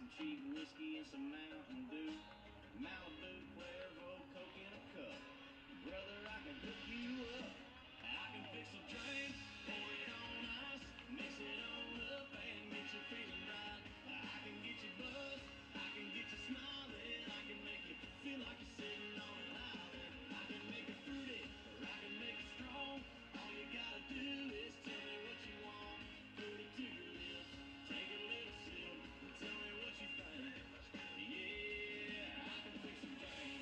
some cheap whiskey and some Mountain Dew, Malibu, Cuervo, Coke in a cup. Brother, I can hook you up. I can fix a drink, pour it on ice, mix it on up and get you feeling right. I can get you buzzed, I can get you smiling, I can make you feel like you're sitting on an island. I can make it fruity, or I can make it strong. All you gotta do is tell me what you want. Put it to your lips, take a little sip, and tell me what you think. Yeah, I can fix a drink.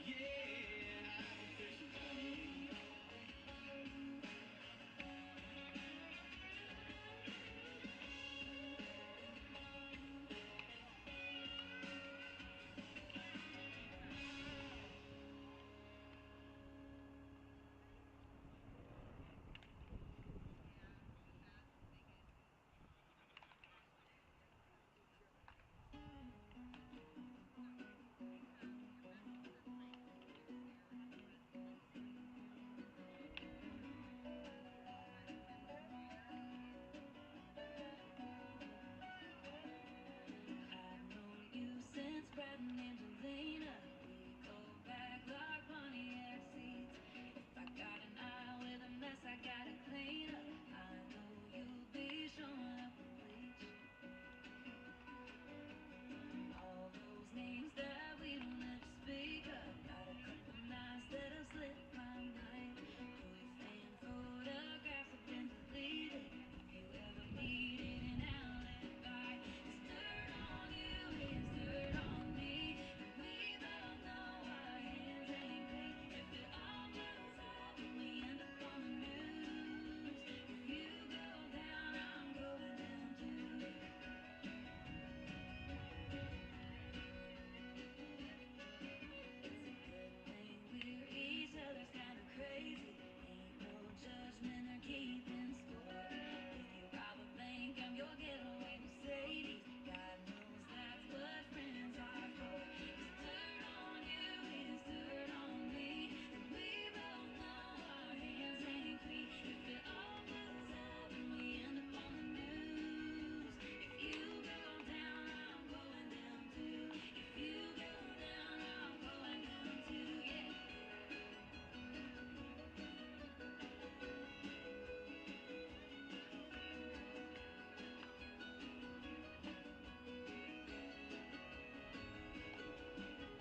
Yeah, I can fix a drink. I gotta clean up. I know you'll be showing up with bleach. All those names that we don't ever speak of. Got a couple nights that have slipped my mind. Proof and photographs have been deleted. If you ever needed an alibi, it's dirt on you, it's dirt on me. And we both know our hands ain't clean. If it all blows up and we end up on the news, if you go down, I'm going down too. It's a good thing we're each other's kind of crazy. Ain't no judgment or keeping score. If you rob a bank, I'm your getaway Mercedes. God knows that's what friends are for. It's dirt on you, it's dirt on me. And we both know our hands ain't clean. If it all blows up and we end up on the news, if you go down, I'm going down too. If you go down, I'm going down too, yeah.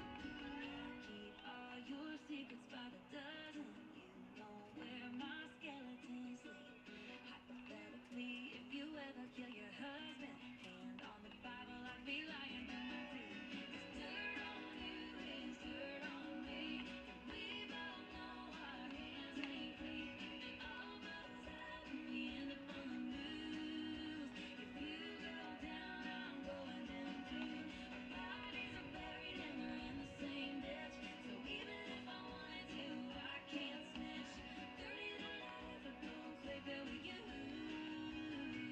I keep all your secrets by the dozen. You know where my skeletons sleep. Hypothetically, if you ever kill your husband, hand on the Bible, I'd be lying through my teeth. It's dirt on you, it's dirt on me. And we both know our hands ain't clean. If it all blows up and we end up on the news, if you go down, I'm going down too. Our bodies are buried and they're in the same ditch. So even if I wanted to, I can't snitch. Dirty to life, but don't play fair with you.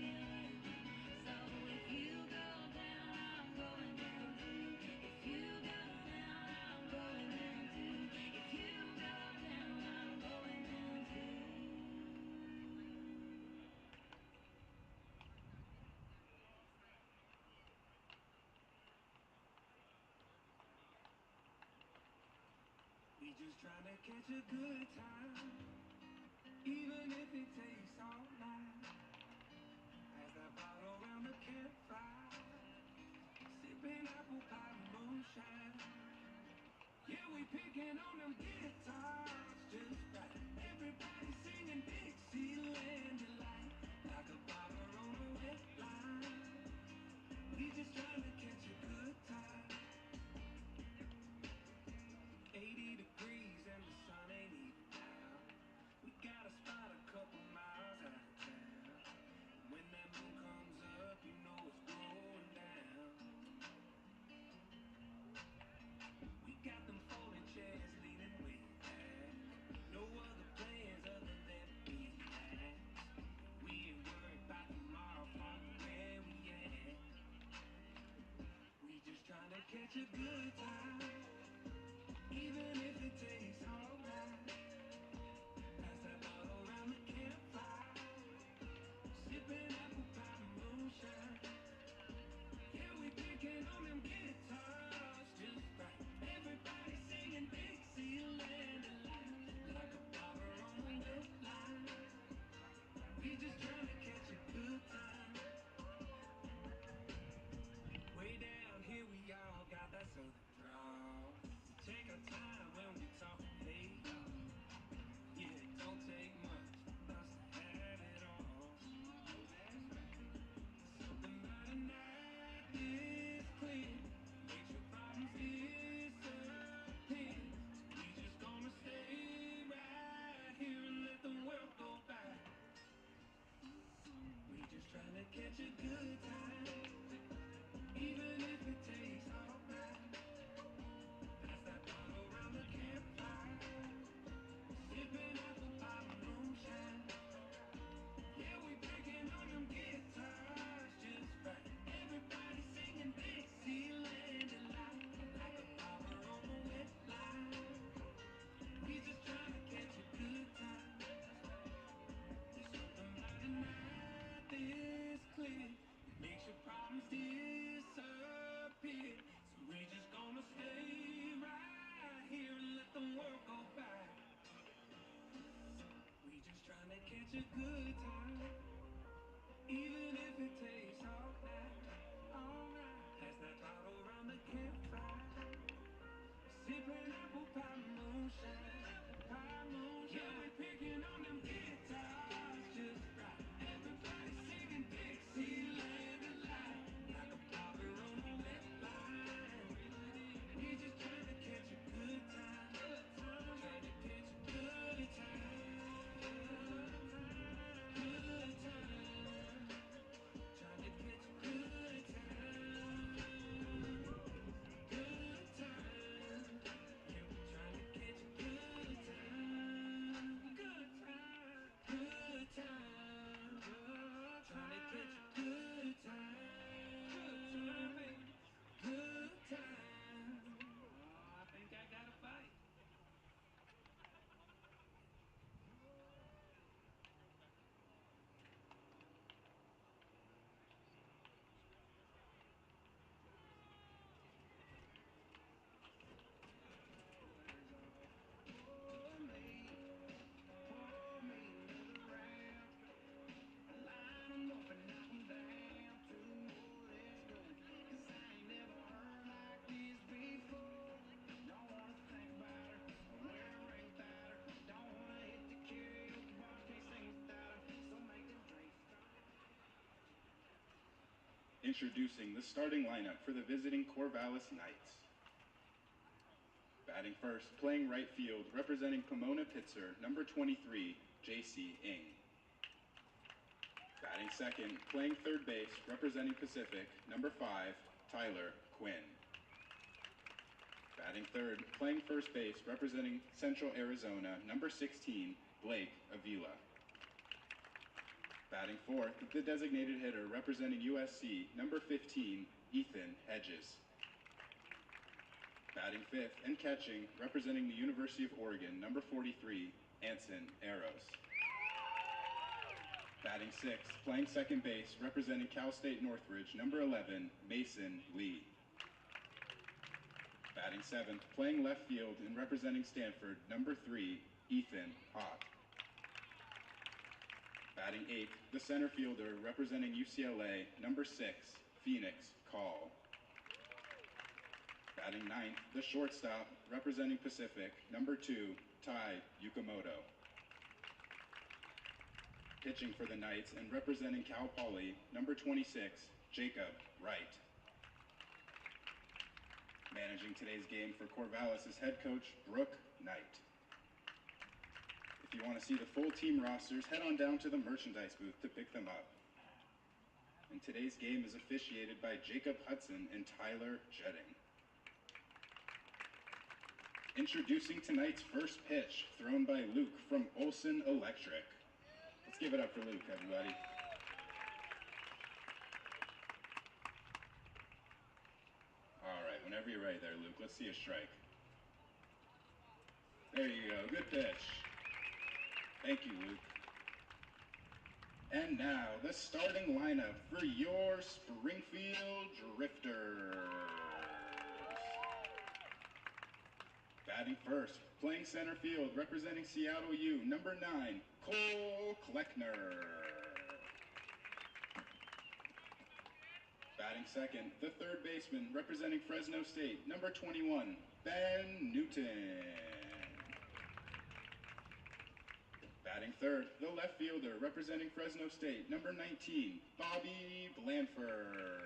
Yeah. So if you go down, I'm going down too. If you go down, I'm going down too. If you go down, I'm going down too. We just trying to catch a good time, even if it takes all night. Pass that bottle around the campfire, sipping apple pie moonshine. Yeah, we picking on them guitars just right. Everybody singing Dixieland delight, like a barber on a wet line. We just trying to catch a good time. 80 degrees and the sun ain't even out. We got a spot a couple miles out of town. And when that moon comes up, you know it's going down. We got them folding chairs leaning way back. No other plans other than relax. We ain't worried about tomorrow from where we at. We just trying to catch a good time, even if it takes all night. Pass that bottle around the campfire, sipping apple pie catch a good time, even if it takes all night. Pass that bottle around the campfire, sipping apple pie moonshine. Yeah, we picking on them guitars just right. Everybody singing Dixieland delight, like a blogger on a wet line. We're just trying to catch a good time, trying to catch a good time, good time, trying to catch a good time, good time. Yeah, we're trying to catch a good time, good time, good time, trying to catch a good time, baby, good time. Oh, I think I got a bite. Introducing the starting lineup for the visiting Corvallis Knights. Batting first, playing right field, representing Pomona Pitzer, number 23, J.C. Ng. Batting second, playing third base, representing Pacific, number 5, Tyler Quinn. Batting third, playing first base, representing Central Arizona, number 16, Blake Avila. Batting fourth, the designated hitter, representing USC, number 15, Ethan Hedges. Batting fifth and catching, representing the University of Oregon, number 43, Anson Eros. Batting sixth, playing second base, representing Cal State Northridge, number 11, Mason Lee. Batting seventh, playing left field and representing Stanford, number 3, Ethan Ott. Batting eighth, the center fielder, representing UCLA, number 6, Phoenix Call. Batting ninth, the shortstop, representing Pacific, number 2, Tai Yukamoto. Pitching for the Knights and representing Cal Poly, number 26, Jacob Wright. Managing today's game for Corvallis is head coach Brooke Knight. If you want to see the full team rosters, head on down to the merchandise booth to pick them up. And today's game is officiated by Jacob Hudson and Tyler Jetting. Introducing tonight's first pitch, thrown by Luke from Olson Electric. Let's give it up for Luke, everybody. All right, whenever you're ready there, Luke, let's see a strike. There you go, good pitch. Thank you, Luke. And now, the starting lineup for your Springfield Drifters. Batting first, playing center field, representing Seattle U, number 9, Cole Kleckner. Batting second, the third baseman, representing Fresno State, number 21, Ben Newton. Batting third, the left fielder, representing Fresno State, number 19, Bobby Blanford.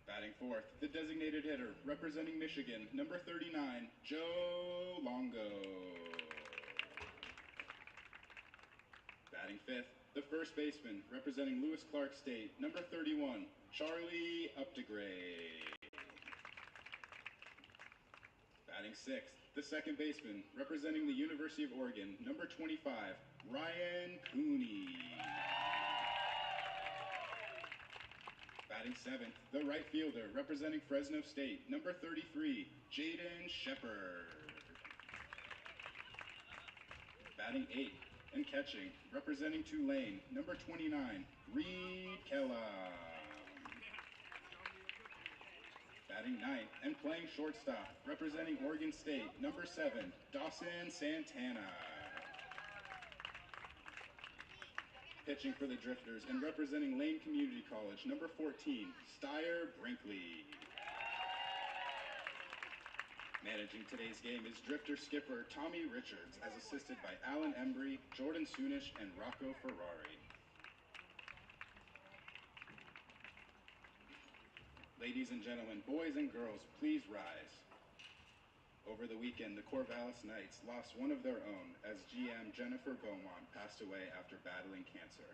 Batting fourth, the designated hitter, representing Michigan, number 39, Joe Longo. Batting fifth, the first baseman, representing Lewis Clark State, number 31, Charlie Updegrade. Batting sixth, the second baseman, representing the University of Oregon, number 25, Ryan Cooney. Batting seventh, the right fielder, representing Fresno State, number 33, Jaden Shepard. Batting eighth and catching, representing Tulane, number 29, Reed Kellogg. Batting ninth and playing shortstop, representing Oregon State, number 7, Dawson Santana. Pitching for the Drifters and representing Lane Community College, number 14, Steyer Brinkley. Managing today's game is Drifter skipper Tommy Richards, as assisted by Alan Embry, Jordan Soonish, and Rocco Ferrari. Ladies and gentlemen, boys and girls, please rise. Over the weekend, the Corvallis Knights lost one of their own as GM Jennifer Beaumont passed away after battling cancer.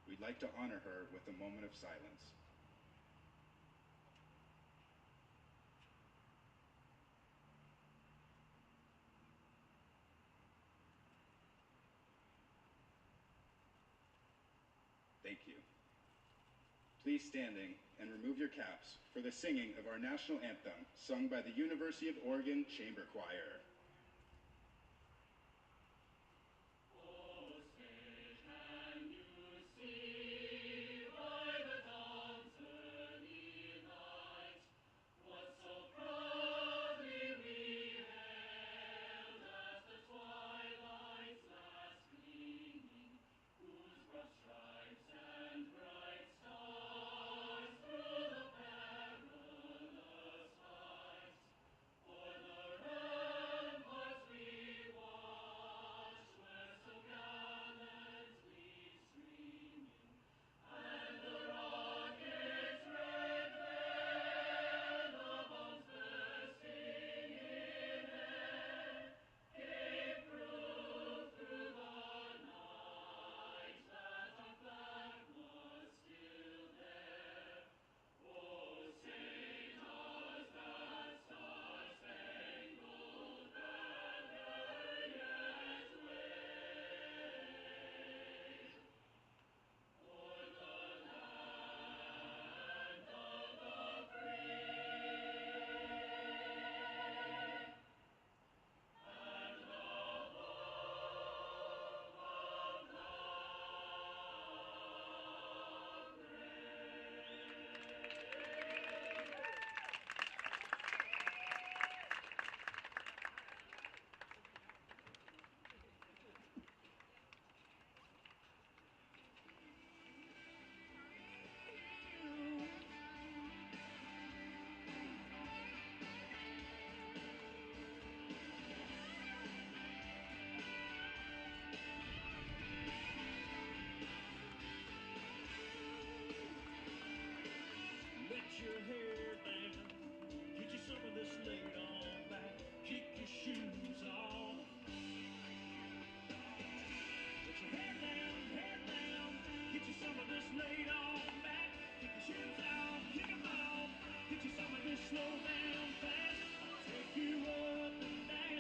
We'd like to honor her with a moment of silence. Thank you. Please standing and remove your caps for the singing of our national anthem, sung by the University of Oregon Chamber Choir.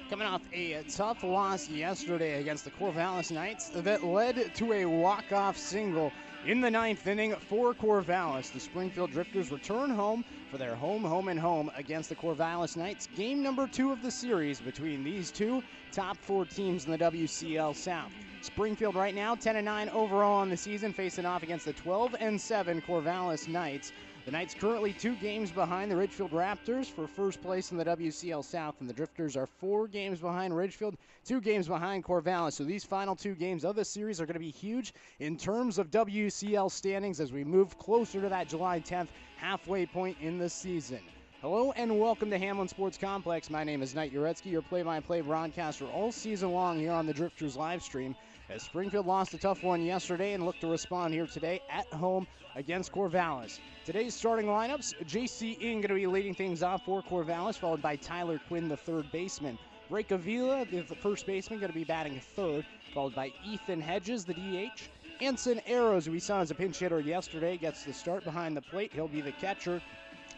Coming off a tough loss yesterday against the Corvallis Knights that led to a walk-off single in the ninth inning for Corvallis. The Springfield Drifters return home for their home against the Corvallis Knights. Game number 2 of the series between these two top 4 teams in the WCL South. Springfield right now 10-9 overall on the season, facing off against the 12-7 Corvallis Knights. The Knights currently 2 games behind the Ridgefield Raptors for first place in the WCL South, and the Drifters are 4 games behind Ridgefield, 2 games behind Corvallis. So these final 2 games of the series are going to be huge in terms of WCL standings as we move closer to that July 10th halfway point in the season. Hello and welcome to Hamlin Sports Complex. My name is Knight Uretsky, your play-by-play broadcaster all season long here on the Drifters live stream. As Springfield lost a tough one yesterday and look to respond here today at home against Corvallis. Today's starting lineups, J.C. Ng going to be leading things off for Corvallis, followed by Tyler Quinn, the third baseman. Ray Avila, the first baseman, going to be batting third, followed by Ethan Hedges, the DH. Anson Arrows, who we saw as a pinch hitter yesterday, gets the start behind the plate. He'll be the catcher.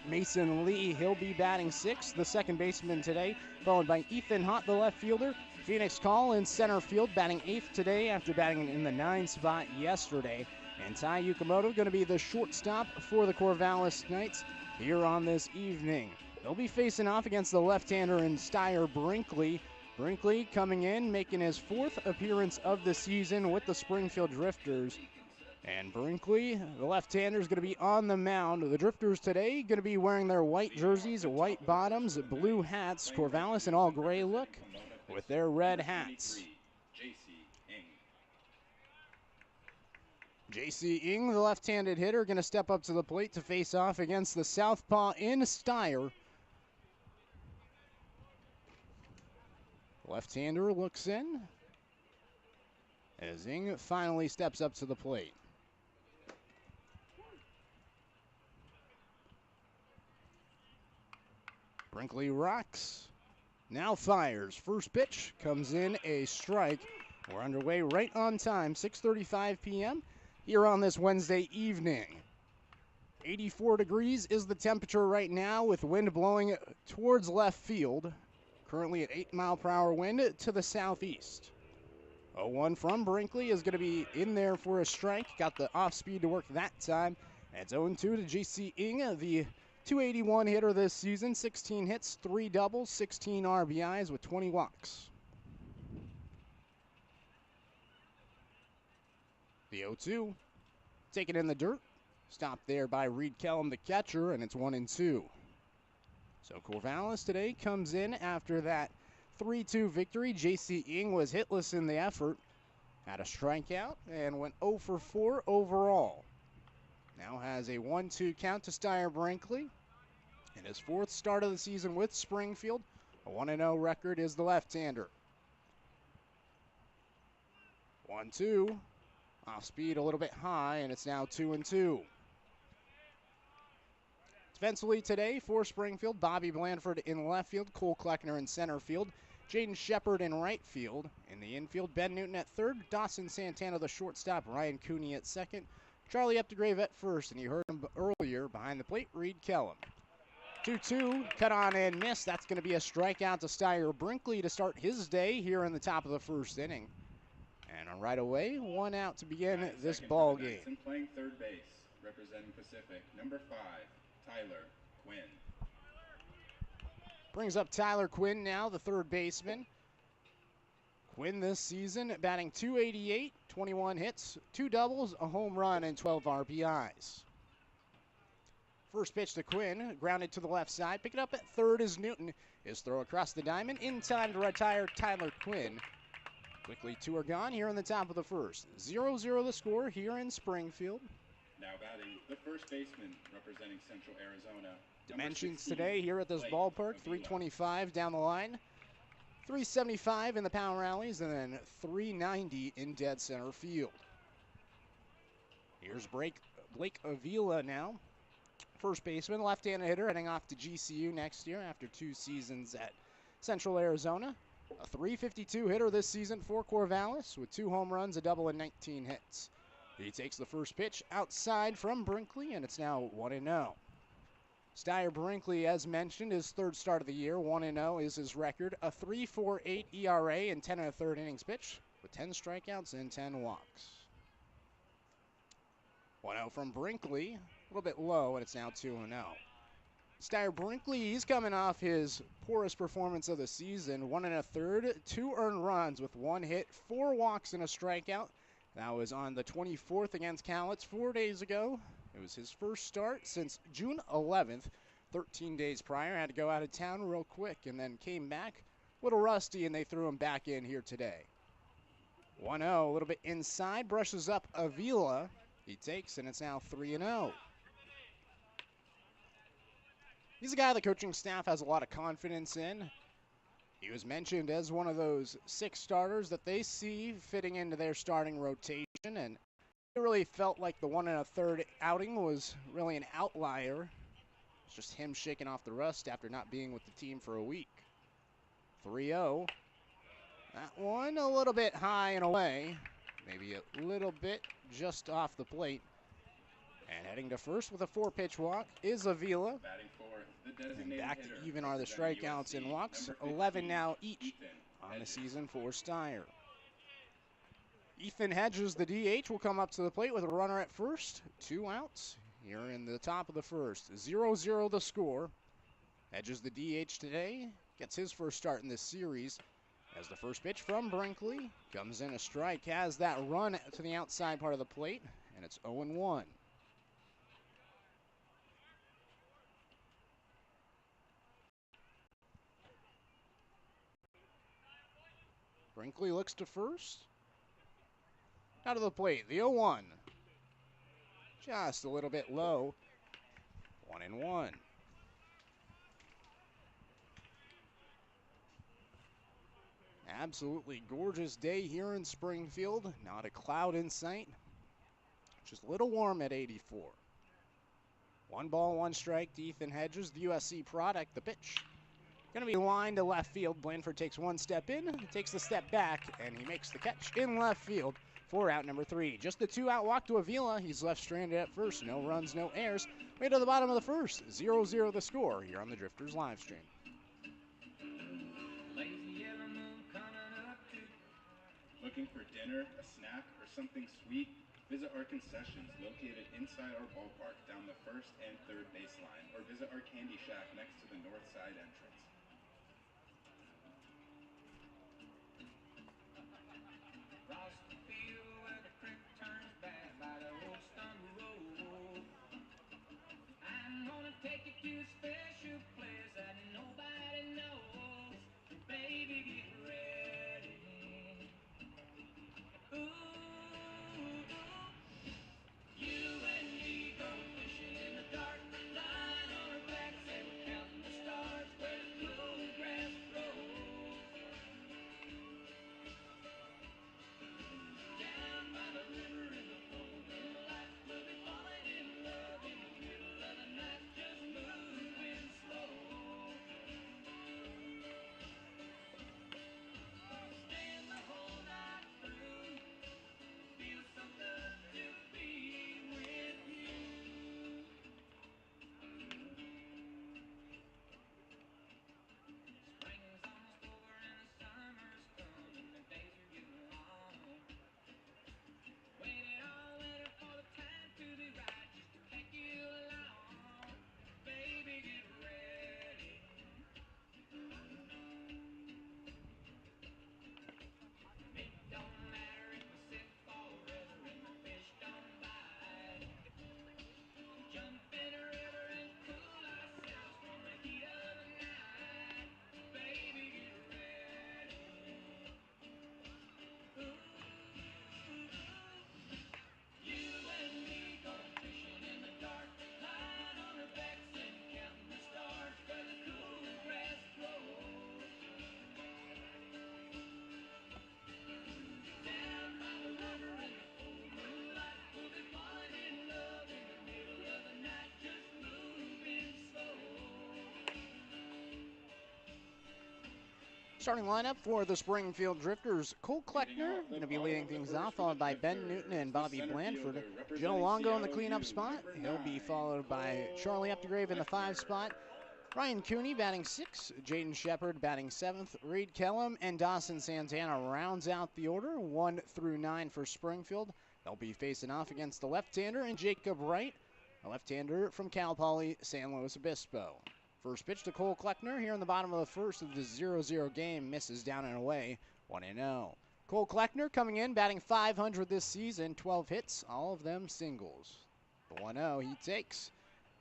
Mason Lee, he'll be batting sixth, the second baseman today, followed by Ethan Hott, the left fielder. Phoenix Call in center field, batting 8th today after batting in the 9 spot yesterday. And Tai Yukamoto going to be the shortstop for the Corvallis Knights here on this evening. They'll be facing off against the left-hander in Steyer Brinkley. Brinkley coming in, making his 4th appearance of the season with the Springfield Drifters. And Brinkley, the left-hander, is going to be on the mound. The Drifters today going to be wearing their white jerseys, white bottoms, blue hats. Corvallis in all gray look with their red hats. J.C. Ing, the left-handed hitter, going to step up to the plate to face off against the southpaw in Steyer. Left-hander looks in as Ing finally steps up to the plate. Brinkley rocks, now fires. First pitch comes in, a strike. We're underway right on time, 6:35 p.m. here on this Wednesday evening. 84 degrees is the temperature right now with wind blowing towards left field. Currently at 8-mile-per-hour wind to the southeast. 0-1 from Brinkley is going to be in there for a strike. Got the off speed to work that time. And it's 0-2 to J.C. Ing, the .281 hitter this season. 16 hits, 3 doubles, 16 RBIs with 20 walks. The 0-2, taken in the dirt. Stopped there by Reed Kellum, the catcher, and it's 1-2. So Corvallis today comes in after that 3-2 victory. J.C. Ing was hitless in the effort, had a strikeout, and went 0 for 4 overall. Now has a 1-2 count to Steyer Brinkley. In his 4th start of the season with Springfield, a 1-0 record is the left-hander. 1-2, off speed a little bit high, and it's now 2-2. Defensively today for Springfield, Bobby Blandford in left field, Cole Kleckner in center field, Jaden Shepard in right field. In the infield, Ben Newton at third, Dawson Santana the shortstop, Ryan Cooney at second, Charlie Epdegrave at first, and you heard him earlier behind the plate, Reed Kellum. 2-2, cut on and miss. That's going to be a strikeout to Steyer Brinkley to start his day here in the top of the first inning. And right away, 1 out to begin this ball game. And playing third base, representing Pacific, number 5, Tyler Quinn. Brings up Tyler Quinn now, the third baseman. Quinn this season batting .288, 21 hits, 2 doubles, a home run, and 12 RBIs. First pitch to Quinn, grounded to the left side. Pick it up at third is Newton. His throw across the diamond in time to retire Tyler Quinn. Quickly 2 are gone here in the top of the first. 0-0 the score here in Springfield. Now batting the first baseman representing Central Arizona. Dimensions today here at this ballpark, 325 down the line, 375 in the power rallies, and then 390 in dead center field. Here's Blake Avila now. First baseman, left-handed hitter, heading off to GCU next year after 2 seasons at Central Arizona. A .352 hitter this season for Corvallis with 2 home runs, a double, and 19 hits. He takes the first pitch outside from Brinkley, and it's now 1-0. Steyer Brinkley, as mentioned, his 3rd start of the year, 1-0 is his record. A .348 ERA in 10 1/3 innings pitched with 10 strikeouts and 10 walks. 1-0 from Brinkley, a little bit low, and it's now 2-0. Steyer Brinkley, he's coming off his poorest performance of the season. 1 1/3, 2 earned runs with 1 hit, 4 walks, and a strikeout. That was on the 24th against Cowlitz 4 days ago. It was his first start since June 11th, 13 days prior. Had to go out of town real quick and then came back a little rusty, and they threw him back in here today. 1-0, a little bit inside, brushes up Avila. He takes, and it's now 3-0. He's a guy the coaching staff has a lot of confidence in. He was mentioned as one of those 6 starters that they see fitting into their starting rotation, and it really felt like the 1 1/3 outing was really an outlier. It's just him shaking off the rust after not being with the team for a week. 3-0. That one a little bit high and away. Maybe a little bit just off the plate. And heading to first with a 4-pitch walk is Avila. Batting fourth, the designated And back hitter, to even are the representing strikeouts USC, and walks. number 11 15, now each Ethan on the Hedges. season for Steyer. Ethan Hedges, the DH, will come up to the plate with a runner at first. 2 outs here in the top of the first. 0-0 the score. Hedges, the DH today, gets his first start in this series. As the first pitch from Brinkley comes in a strike, has that run to the outside part of the plate, and it's 0-1. Brinkley looks to first. Out of the plate, the 0-1. just a little bit low. 1-1. Absolutely gorgeous day here in Springfield. Not a cloud in sight. Just a little warm at 84. 1 ball, 1 strike to Ethan Hedges, the USC product. The pitch going to be lined to left field. Blandford takes 1 step in, takes the step back, and he makes the catch in left field for out number 3. Just the 2-out walk to Avila. He's left stranded at first. No runs, no errors. Way to the bottom of the first. 0-0 the score here on the Drifters live stream. Lazy yellow moon coming up to. Looking for dinner, a snack, or something sweet? Visit our concessions located inside our ballpark down the first and third baseline, or visit our candy shack next to the north side entrance. Across the field where the creek turns back by the old stone road. I'm gonna take you to a special place that nobody knows. Baby, get ready. Ooh, you and me go fishing in the dark, lying on our backs and counting the stars where the cool grass grows. Down by the river in the full moonlight, we'll be falling in love in the middle of the night, just moving slow. Staying the whole night through, feels so good to be with you. Spring's almost over and the summer's come and the days are getting long. Waited all winter for the time to be right, just to take you along. Baby, get ready. It don't matter if we sit forever and the fish don't bite. Jump in a river and cool ourselves from the heat of the night. Baby, get ready. Ooh, you and me go fishing in the dark, lying on our backs and counting the stars where the cool grass grows. Down by the river in the full moonlight, we'll be falling in love in the middle of the night, just moving slow. Starting lineup for the Springfield Drifters. Cole Kleckner going to be leading things off, followed by Ben Newton and Bobby Blandford. Joe Longo in the cleanup spot. He'll be followed by Charlie Updegrave in the 5 spot. Ryan Cooney batting 6, Jaden Shepard batting 7th, Reed Kellum and Dawson Santana rounds out the order, 1 through 9 for Springfield. They'll be facing off against the left-hander and Jacob Wright, a left-hander from Cal Poly San Luis Obispo. First pitch to Cole Kleckner here in the bottom of the first of the 0-0 game, misses down and away, 1-0. Cole Kleckner coming in, batting .500 this season, 12 hits, all of them singles. The 1-0 he takes.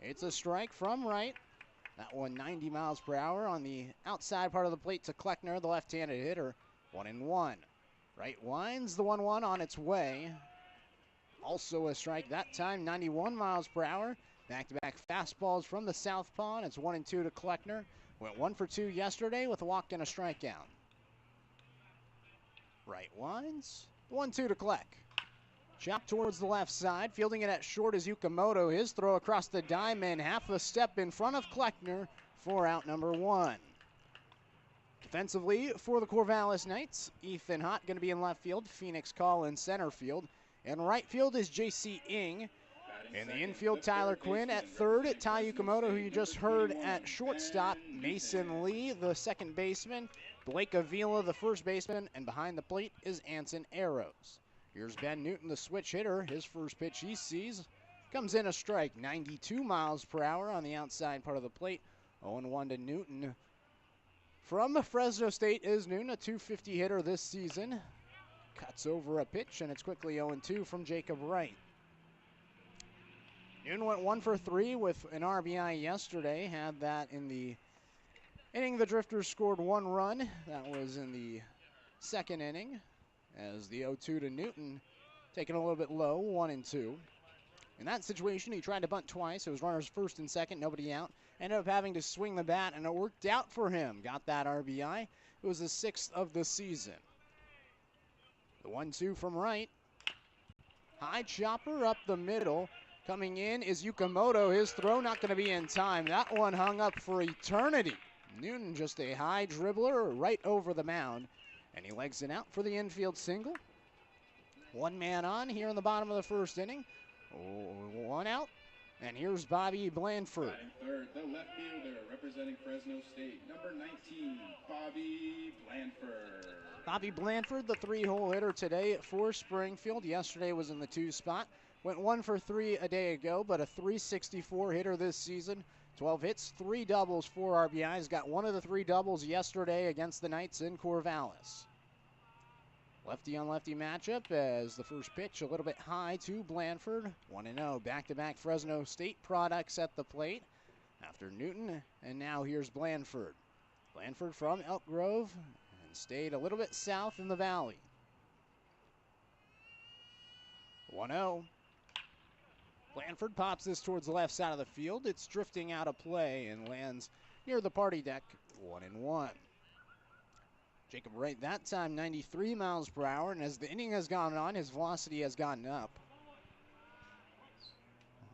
It's a strike from Wright. That one 90 miles per hour on the outside part of the plate to Kleckner, the left-handed hitter, 1-1. Wright winds the 1-1 on its way. Also a strike that time, 91 miles per hour. Back-to-back fastballs from the southpaw, and it's 1-2 to Kleckner. Went 1 for 2 yesterday with a walk and a strikeout. Wright winds, 1-2 to Kleck. Chop towards the left side, fielding it at short is Yukamoto. His throw across the diamond, half a step in front of Kleckner for out number 1. Defensively for the Corvallis Knights, Ethan Hott going to be in left field, Phoenix Call in center field. And right field is J.C. Ing. In the infield, Tyler Quinn. At third, Ty Yukamoto, who you just heard at shortstop. Mason Lee, the second baseman. Blake Avila, the first baseman. And behind the plate is Anson Arrows. Here's Ben Newton, the switch hitter. His first pitch he sees comes in a strike. 92 miles per hour on the outside part of the plate. 0-1 to Newton. From Fresno State is Newton, a .250 hitter this season. Cuts over a pitch, and it's quickly 0-2 from Jacob Wright. Newton went 1 for 3 with an RBI yesterday. Had that in the inning. The Drifters scored 1 run. That was in the second inning. As the 0-2 to Newton, taken a little bit low, 1-2. In that situation, he tried to bunt twice. It was runners first and second, nobody out. Ended up having to swing the bat, and it worked out for him. Got that RBI. It was the 6th of the season. The 1-2 from right. High chopper up the middle. Coming in is Yukamoto. His throw not going to be in time. That one hung up for eternity. Newton just a high dribbler right over the mound. And he legs it out for the infield single. One man on here in the bottom of the first inning. One out. And here's Bobby Blandford. Batting third, the left fielder representing Fresno State, number 19, Bobby Blandford. Bobby Blandford, the 3-hole hitter today for Springfield. Yesterday was in the 2 spot. Went 1 for 3 a day ago, but a .364 hitter this season. 12 hits, 3 doubles, 4 RBIs. Got one of the 3 doubles yesterday against the Knights in Corvallis. Lefty on lefty matchup as the first pitch a little bit high to Blandford. 1-0, back-to-back Fresno State products at the plate after Newton, and now here's Blandford. Blandford from Elk Grove and stayed a little bit south in the valley. 1-0. Blandford pops this towards the left side of the field. It's drifting out of play and lands near the party deck. 1-1. Jacob Wright that time 93 miles per hour, and as the inning has gone on, his velocity has gone up.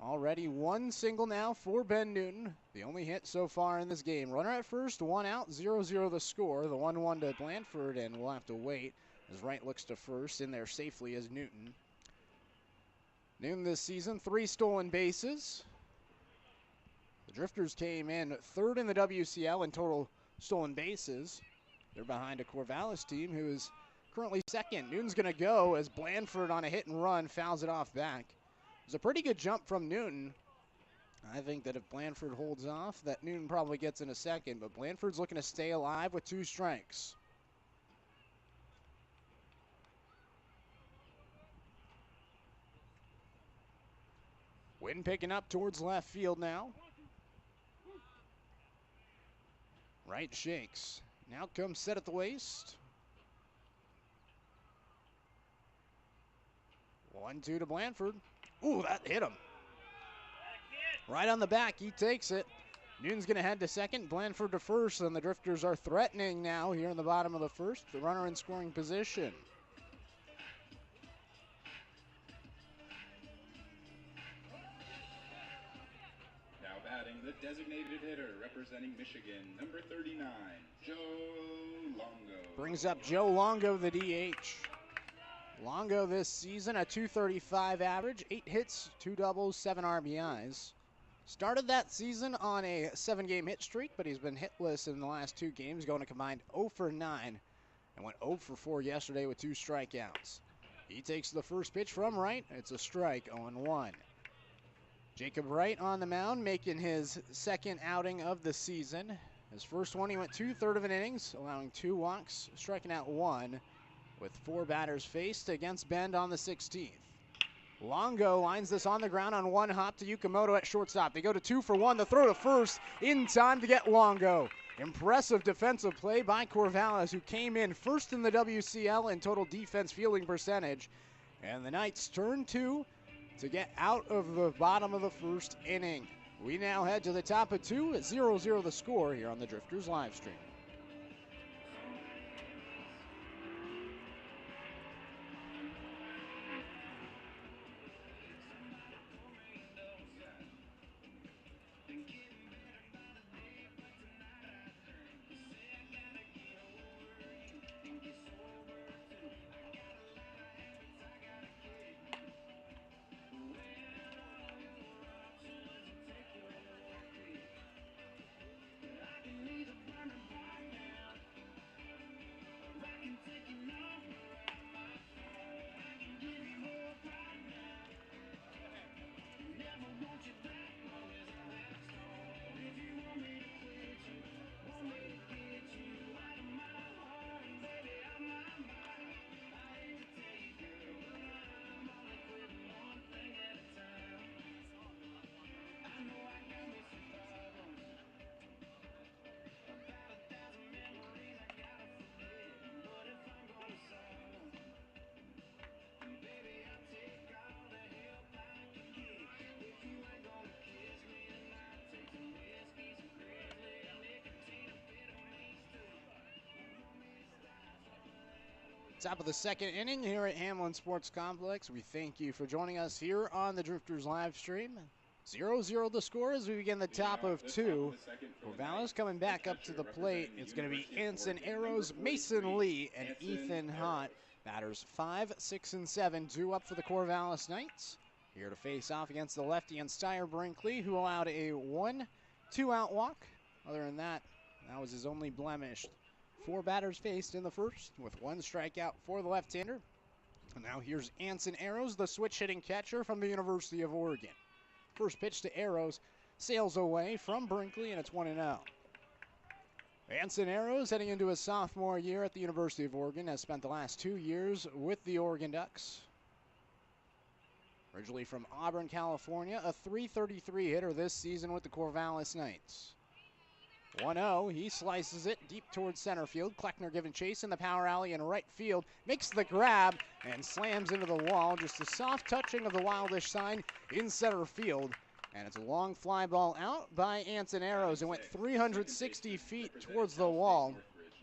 Already one single now for Ben Newton, the only hit so far in this game. Runner at first, 1 out, 0-0 the score. The 1-1 to Blandford, and we'll have to wait as Wright looks to first. In there safely as Newton. Newton this season, 3 stolen bases. The Drifters came in 3rd in the WCL in total stolen bases. They're behind a Corvallis team who is currently 2nd. Newton's going to go as Blandford on a hit and run fouls it off back. It was a pretty good jump from Newton. I think that if Blandford holds off, that Newton probably gets in a second, but Blandford's looking to stay alive with 2 strikes. Wind picking up towards left field now. Wright shakes. Now comes set at the waist. 1-2 to Blandford. Ooh, that hit him. Right on the back, he takes it. Newton's going to head to second, Blandford to first, and the Drifters are threatening now here in the bottom of the first. The runner in scoring position. Now batting, the designated hitter representing Michigan, number 39, Joe Longo. Brings up Joe Longo, the DH. Longo this season, a .235 average, 8 hits, 2 doubles, 7 RBIs. Started that season on a 7-game hit streak, but he's been hitless in the last 2 games, going a combined 0 for 9, and went 0 for 4 yesterday with 2 strikeouts. He takes the first pitch from Wright. It's a strike, 0-1. Jacob Wright on the mound, making his 2nd outing of the season. His first one, he went 2/3 of an innings, allowing 2 walks, striking out 1, with 4 batters faced against Bend on the 16th. Longo lines this on the ground on 1 hop to Yukamoto at shortstop. They go to 2 for 1. The throw to first in time to get Longo. Impressive defensive play by Corvallis, who came in 1st in the WCL in total defense fielding percentage. And the Knights turn 2 to get out of the bottom of the first inning. We now head to the top of 2 at 0-0 the score here on the Drifters live stream. Top of the second inning here at Hamlin Sports Complex. We thank you for joining us here on the Drifters live stream. 0-0 the score as we begin the top of two. Corvallis coming back up to the plate. It's going to be Anson Arrows, Mason Lee, and Ethan Hott. Batters 5, 6, and 7 due up for the Corvallis Knights. Here to face off against the lefty and Steyer Brinkley, who allowed a 1-2-out walk. Other than that, that was his only blemish. 4 batters faced in the first, with 1 strikeout for the left-hander. And now here's Anson Arrows, the switch-hitting catcher from the University of Oregon. First pitch to Arrows, sails away from Brinkley, and it's 1-0. Anson Arrows, heading into his sophomore year at the University of Oregon, has spent the last 2 years with the Oregon Ducks. Originally from Auburn, California, a .333 hitter this season with the Corvallis Knights. 1-0, he slices it deep towards center field. Kleckner giving chase in the power alley in right field. Makes the grab and slams into the wall. Just a soft touching of the Wildish sign in center field. And it's a long fly ball out by Anson Arrows. It went 360 feet towards the wall.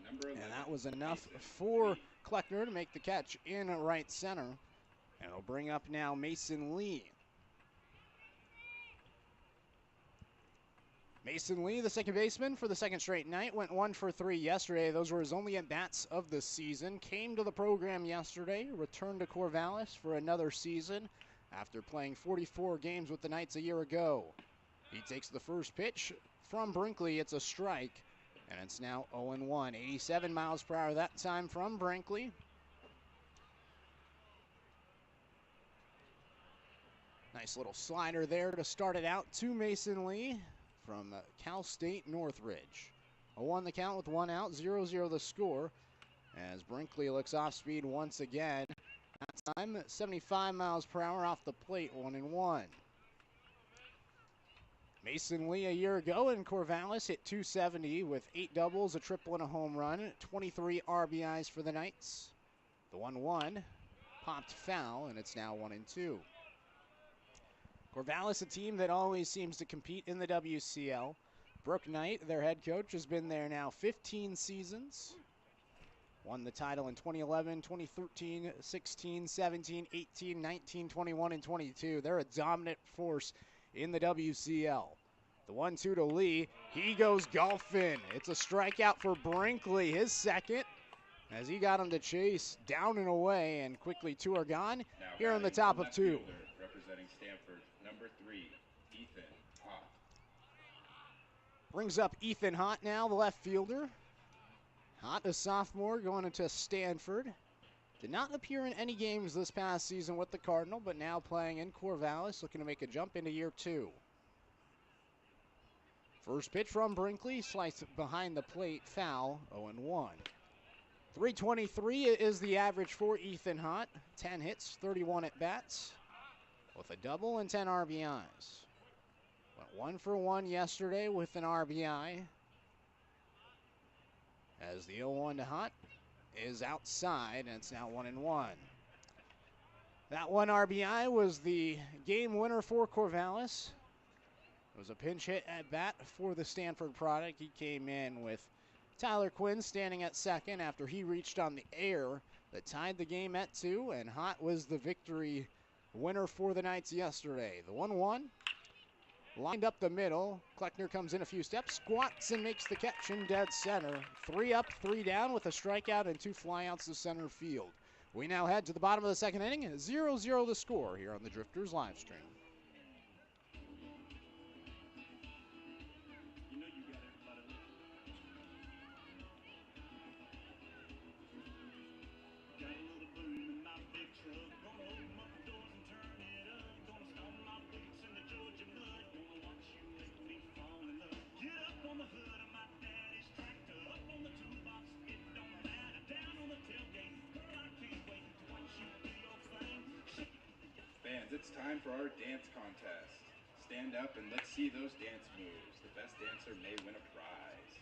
And that was enough for Kleckner to make the catch in right center. And it'll bring up now Mason Lee. Mason Lee, the second baseman for the second straight night, went 1 for 3 yesterday. Those were his only at-bats of the season. Came to the program yesterday, returned to Corvallis for another season after playing 44 games with the Knights a year ago. He takes the first pitch from Brinkley. It's a strike, and it's now 0-1. 87 miles per hour that time from Brinkley. Nice little slider there to start it out to Mason Lee from Cal State Northridge. 0-1 the count with 1 out, 0-0 the score as Brinkley looks off speed once again. That time 75 miles per hour off the plate, 1-1. Mason Lee a year ago in Corvallis hit .270 with 8 doubles, a triple, and a home run. 23 RBIs for the Knights. The 1-1 popped foul, and it's now 1-2. Corvallis, a team that always seems to compete in the WCL. Brooke Knight, their head coach, has been there now 15 seasons. Won the title in 2011, 2013, 16, 17, 18, 19, 21, and 22. They're a dominant force in the WCL. The 1-2 to Lee. He goes golfing. It's a strikeout for Brinkley, his second, as he got him to chase down and away, and quickly 2 are gone. Now here on the top of 2. Representing Stanford, number 3, Ethan Hott. Brings up Ethan Hott now, the left fielder. Hott, a sophomore, going into Stanford. Did not appear in any games this past season with the Cardinal, but now playing in Corvallis, looking to make a jump into year 2. First pitch from Brinkley, sliced behind the plate, foul, 0-1. 323 is the average for Ethan Hott. 10 hits, 31 at-bats, with a double and 10 RBIs. Went 1 for 1 yesterday with an RBI. As the 0-1 to Hott is outside, and it's now 1-1. That 1 RBI was the game winner for Corvallis. It was a pinch hit at bat for the Stanford product. He came in with Tyler Quinn standing at second after he reached on the air that tied the game at 2, and Hott was the victory winner for the Knights yesterday. The 1-1 lined up the middle. Kleckner comes in a few steps, squats, and makes the catch in dead center. 3 up, 3 down with a strikeout and 2 flyouts to center field. We now head to the bottom of the second inning. 0-0 the score here on the Drifters live stream. It's time for our dance contest. Stand up and let's see those dance moves. The best dancer may win a prize.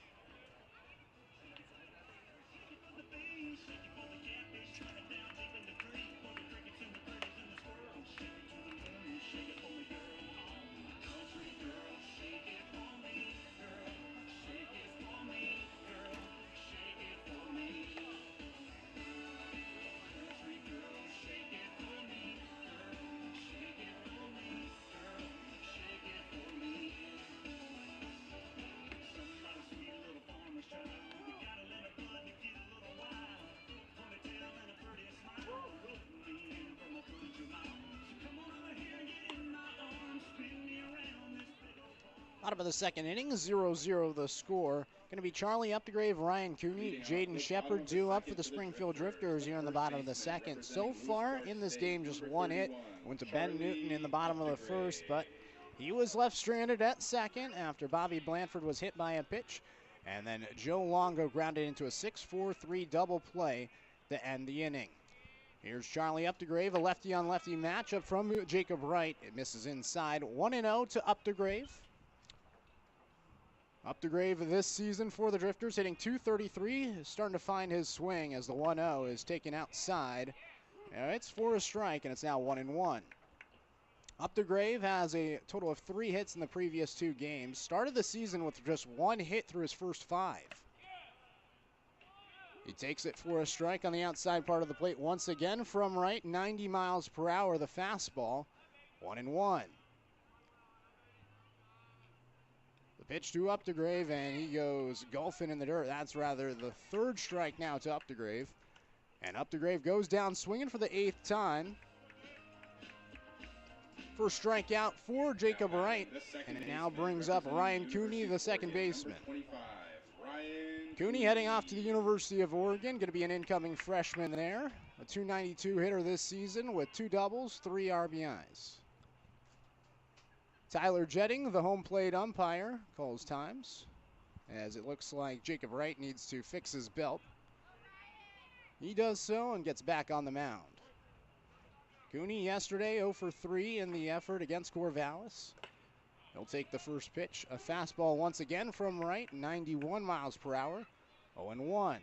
Bottom of the second inning, 0-0 the score. Going to be Charlie Updegrave, Ryan Cooney, Jaden Shepard due up for the Springfield Drifters here in the bottom of the second. So far in this game, just one hit. Went to Ben Newton in the bottom of the first, but he was left stranded at second after Bobby Blanford was hit by a pitch. And then Joe Longo grounded into a 6-4-3 double play to end the inning. Here's Charlie Updegrave, a lefty-on-lefty matchup from Jacob Wright. It misses inside, 1-0 to Updegrave. Updegrave this season for the Drifters, hitting .233, starting to find his swing as the 1-0 is taken outside. It's for a strike, and it's now 1-1. Updegrave has a total of 3 hits in the previous 2 games. Started the season with just 1 hit through his first 5. He takes it for a strike on the outside part of the plate once again from right, 90 miles per hour, the fastball, 1-1. The pitch to Updegrave, and he goes golfing in the dirt. That's rather the 3rd strike now to Updegrave. And Updegrave goes down swinging for the 8th time. First strikeout for Jacob Wright, and it now brings up Ryan Cooney, the second baseman. Cooney heading off to the University of Oregon, going to be an incoming freshman there. A .292 hitter this season with 2 doubles, 3 RBIs. Tyler Jetting, the home plate umpire, calls times, as it looks like Jacob Wright needs to fix his belt. He does so and gets back on the mound. Cooney yesterday 0 for 3 in the effort against Corvallis. He'll take the first pitch. A fastball once again from Wright, 91 miles per hour, 0-1.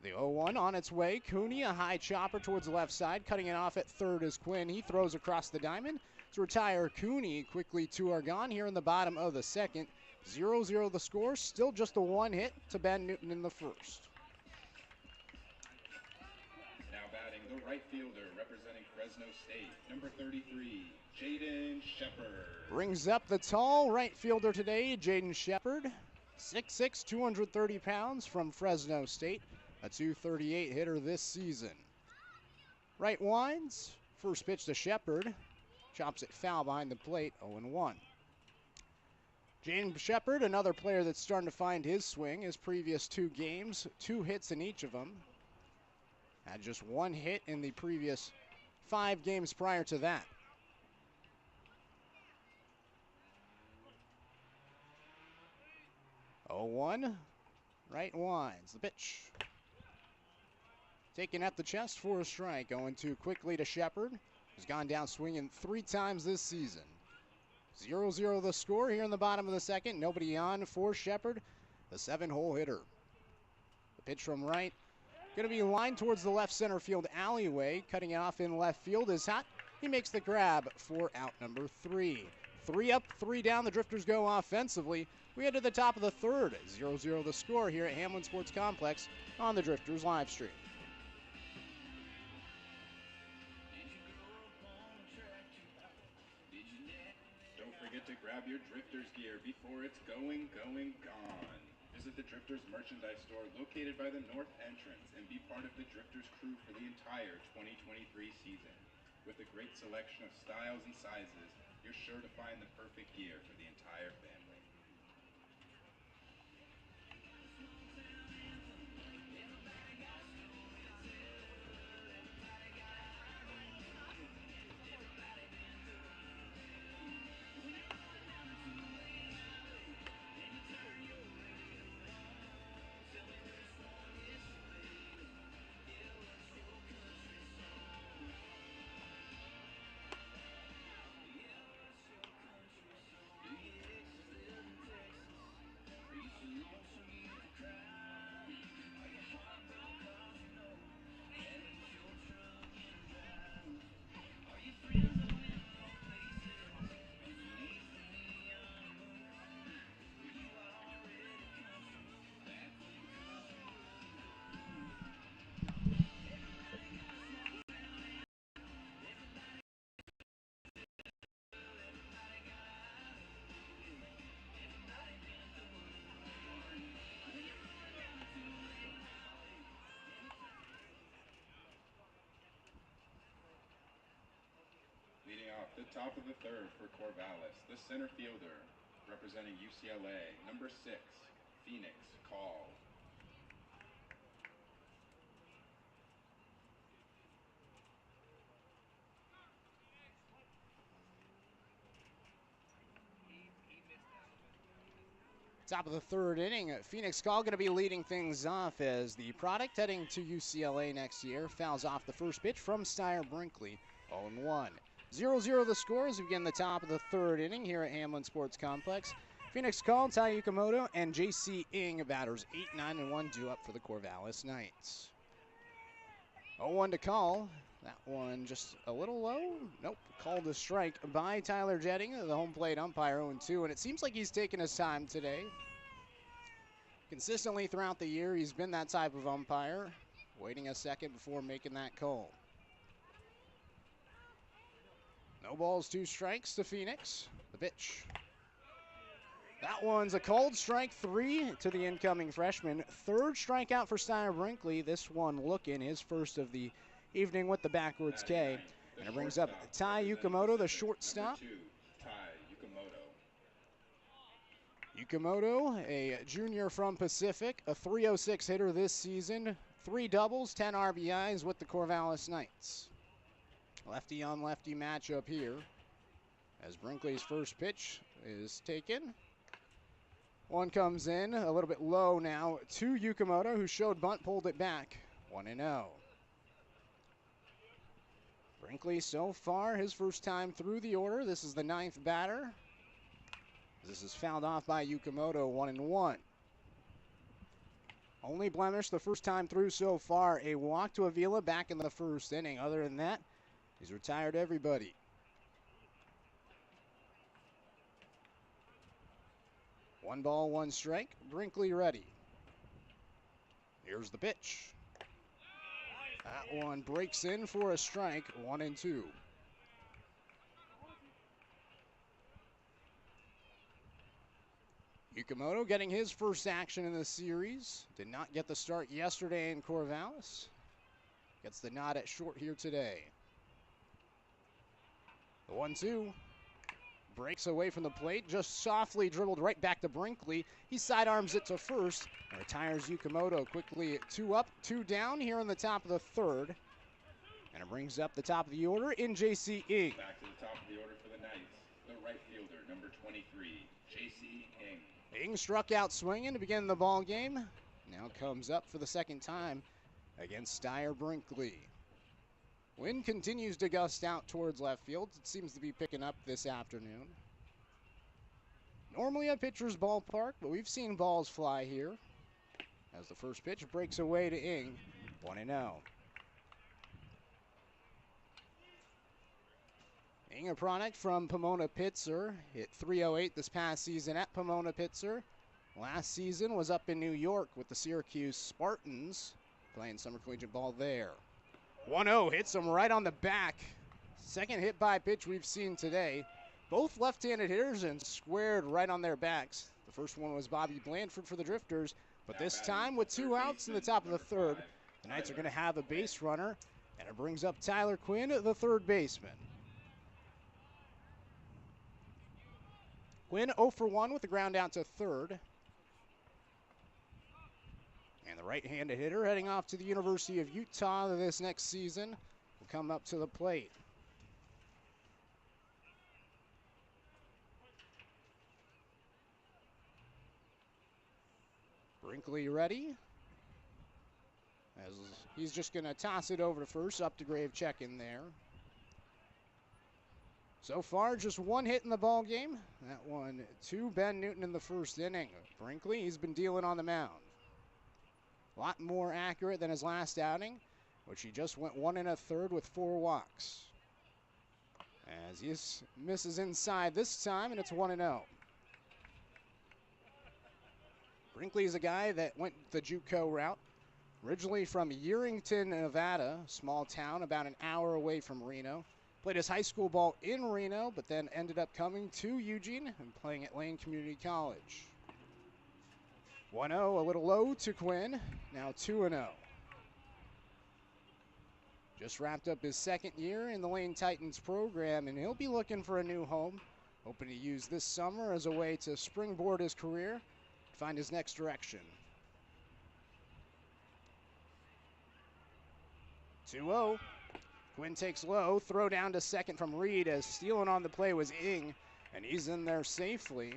The 0-1 on its way. Cooney, a high chopper towards the left side. Cutting it off at third is Quinn. He throws across the diamond to retire Cooney. Quickly 2 are gone here in the bottom of the second. 0-0 the score. Still just a 1 hit to Ben Newton in the first. Now batting the right fielder representing Fresno State, number 33, Jaden Shepard. Brings up the tall right fielder today, Jaden Shepard. 6'6", 230 pounds from Fresno State. A .238 hitter this season. Right winds. First pitch to Shepard. Chops it foul behind the plate, 0-1. Jaden Shepard, another player that's starting to find his swing. His previous 2 games, 2 hits in each of them. Had just 1 hit in the previous 5 games prior to that. Oh, 1. Right winds. The pitch. Taken at the chest for a strike. Going too quickly to Shepard. He's gone down swinging 3 times this season. 0-0 the score here in the bottom of the second. Nobody on for Shepard, the 7-hole hitter. The pitch from right. Going to be lined towards the left center field alleyway. Cutting it off in left field is hot. He makes the grab for out number 3. 3 up, 3 down. The Drifters go offensively. We head to the top of the third. 0-0 the score here at Hamlin Sports Complex on the Drifters live stream. Don't forget to grab your Drifters gear before it's gone. Visit the Drifters merchandise store located by the north entrance and be part of the Drifters crew for the entire 2023 season. With a great selection of styles and sizes, you're sure to find the perfect gear for the entire family. the top of the third for Corvallis, the center fielder representing UCLA, number 6, Phoenix Call. Top of the third inning, Phoenix Call going to be leading things off as the product heading to UCLA next year fouls off the first pitch from Steyer Brinkley, 0-1. 0-0 the score as we begin the top of the third inning here at Hamlin Sports Complex. Phoenix Call, Tai Yukamoto, and J.C. Ing, batters 8, 9, and 1 due up for the Corvallis Knights. 0-1 to Call. That one just a little low. Nope, called a strike by Tyler Jetting, the home plate umpire, 0-2, and it seems like he's taking his time today. Consistently throughout the year, he's been that type of umpire, waiting a second before making that call. No balls, 2 strikes to Phoenix. The pitch. That one's a called strike, 3 to the incoming freshman. Third strikeout for Steyer Brinkley. This one looking his first of the evening with the backwards K. And it brings up Tai Yukamoto, the shortstop. Yukamoto, a junior from Pacific, a .306 hitter this season, 3 doubles, 10 RBIs with the Corvallis Knights. Lefty on lefty matchup here as Brinkley's first pitch is taken. One comes in a little bit low now to Yukamoto, who showed bunt, pulled it back, 1-0. Brinkley so far his first time through the order. This is the 9th batter. This is fouled off by Yukamoto, 1-1. Only blemish the first time through so far, a walk to Avila back in the first inning. Other than that, he's retired everybody. One ball, 1 strike. Brinkley ready. Here's the pitch. That one breaks in for a strike, 1-2. Yukamoto getting his first action in the series. Did not get the start yesterday in Corvallis. Gets the nod at short here today. The 1-2. Breaks away from the plate, just softly dribbled right back to Brinkley. He sidearms it to first and retires Yukamoto quickly. 2 up, 2 down here in the top of the third. And it brings up the top of the order in J.C. Ing. Back to the top of the order for the Knights, the right fielder, number 23, J.C. Ing. Ing struck out swinging to begin the ball game. Now comes up for the second time against Steyer Brinkley. Wind continues to gust out towards left field. It seems to be picking up this afternoon. Normally a pitcher's ballpark, but we've seen balls fly here. As the first pitch breaks away to Ing, 1-0. Ing, a product from Pomona Pitzer, hit .308 this past season at Pomona Pitzer. Last season was up in New York with the Syracuse Spartans, playing summer collegiate ball there. 1-0 hits him right on the back. Second hit by pitch we've seen today. Both left-handed hitters and squared right on their backs. The first one was Bobby Blandford for the Drifters, but this time with 2 outs in the top of the third, the Knights are going to have a base runner, and it brings up Tyler Quinn, the third baseman. Quinn 0 for 1 with the ground out to third. And the right-handed hitter heading off to the University of Utah this next season will come up to the plate. Brinkley ready. As he's just going to toss it over to first, up to Gravecheck in there. So far, just 1 hit in the ball game. That one to Ben Newton in the first inning. Brinkley, he's been dealing on the mound. A lot more accurate than his last outing, which he just went 1 1/3 with 4 walks. As he misses inside this time, and it's 1-0. Brinkley is a guy that went the JUCO route. Originally from Yerington, Nevada, small town about an hour away from Reno. Played his high school ball in Reno, but then ended up coming to Eugene and playing at Lane Community College. 1-0, a little low to Quinn, now 2-0. Just wrapped up his second year in the Lane Titans program, and he'll be looking for a new home. Hoping to use this summer as a way to springboard his career, find his next direction. 2-0. Quinn takes low, throw down to second from Reed as stealing on the play was Ing, and he's in there safely.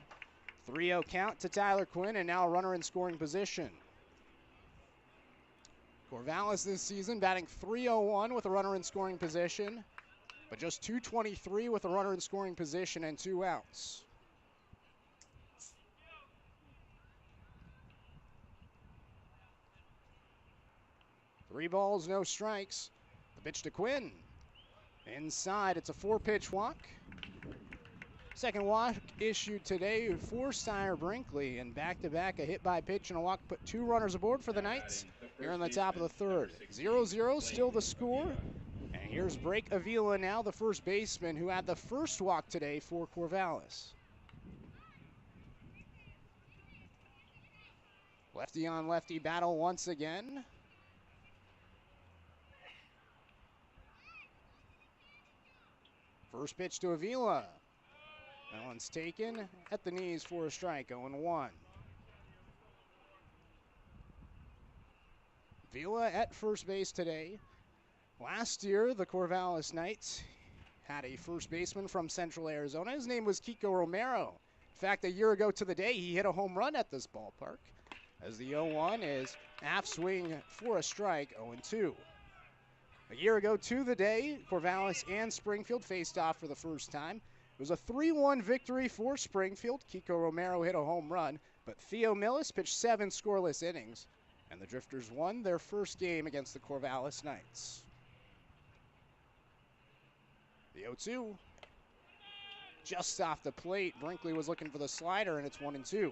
3-0 count to Tyler Quinn, and now a runner in scoring position. Corvallis this season batting .301 with a runner in scoring position, but just .223 with a runner in scoring position and 2 outs. Three balls, no strikes. The pitch to Quinn. Inside, it's a 4-pitch walk. Second walk issued today for Sire Brinkley, and back-to-back, a hit by pitch and a walk put 2 runners aboard for the Knights here in the top of the third. 0-0, still the score. And here's Break Avila now, the first baseman who had the first walk today for Corvallis. Lefty on lefty battle once again. First pitch to Avila. That one's taken at the knees for a strike, 0-1. Avila at first base today. Last year, the Corvallis Knights had a first baseman from Central Arizona. His name was Kiko Romero. In fact, a year ago to the day, he hit a home run at this ballpark. As the 0-1 is half swing for a strike, 0-2. A year ago to the day, Corvallis and Springfield faced off for the first time. It was a 3-1 victory for Springfield. Kiko Romero hit a home run, but Theo Millis pitched 7 scoreless innings, and the Drifters won their first game against the Corvallis Knights. The 0-2, just off the plate. Brinkley was looking for the slider, and it's 1-2.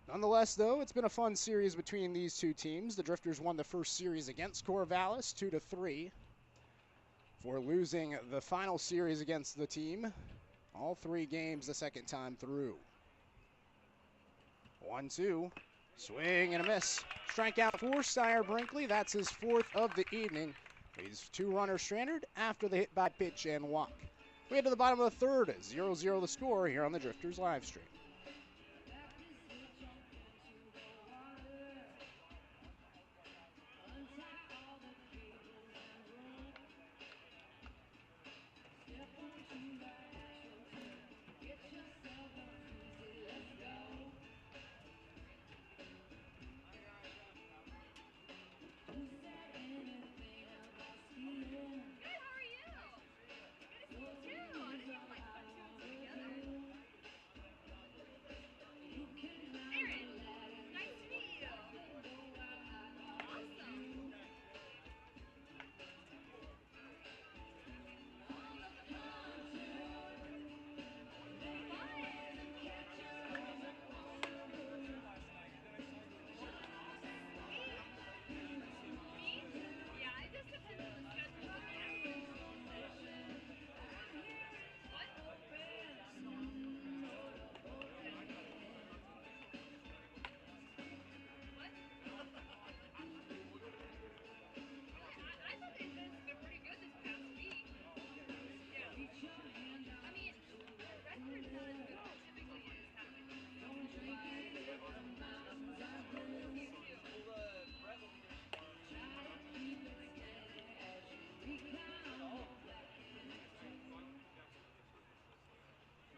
Nonetheless, though, it's been a fun series between these two teams. The Drifters won the first series against Corvallis 2-3. For losing the final series against the team, all 3 games the second time through. 1-2, swing and a miss. Strikeout for Sire Brinkley, that's his 4th of the evening. He's 2 runners stranded after the hit by pitch and walk. We head to the bottom of the third, 0-0 the score here on the Drifters live stream.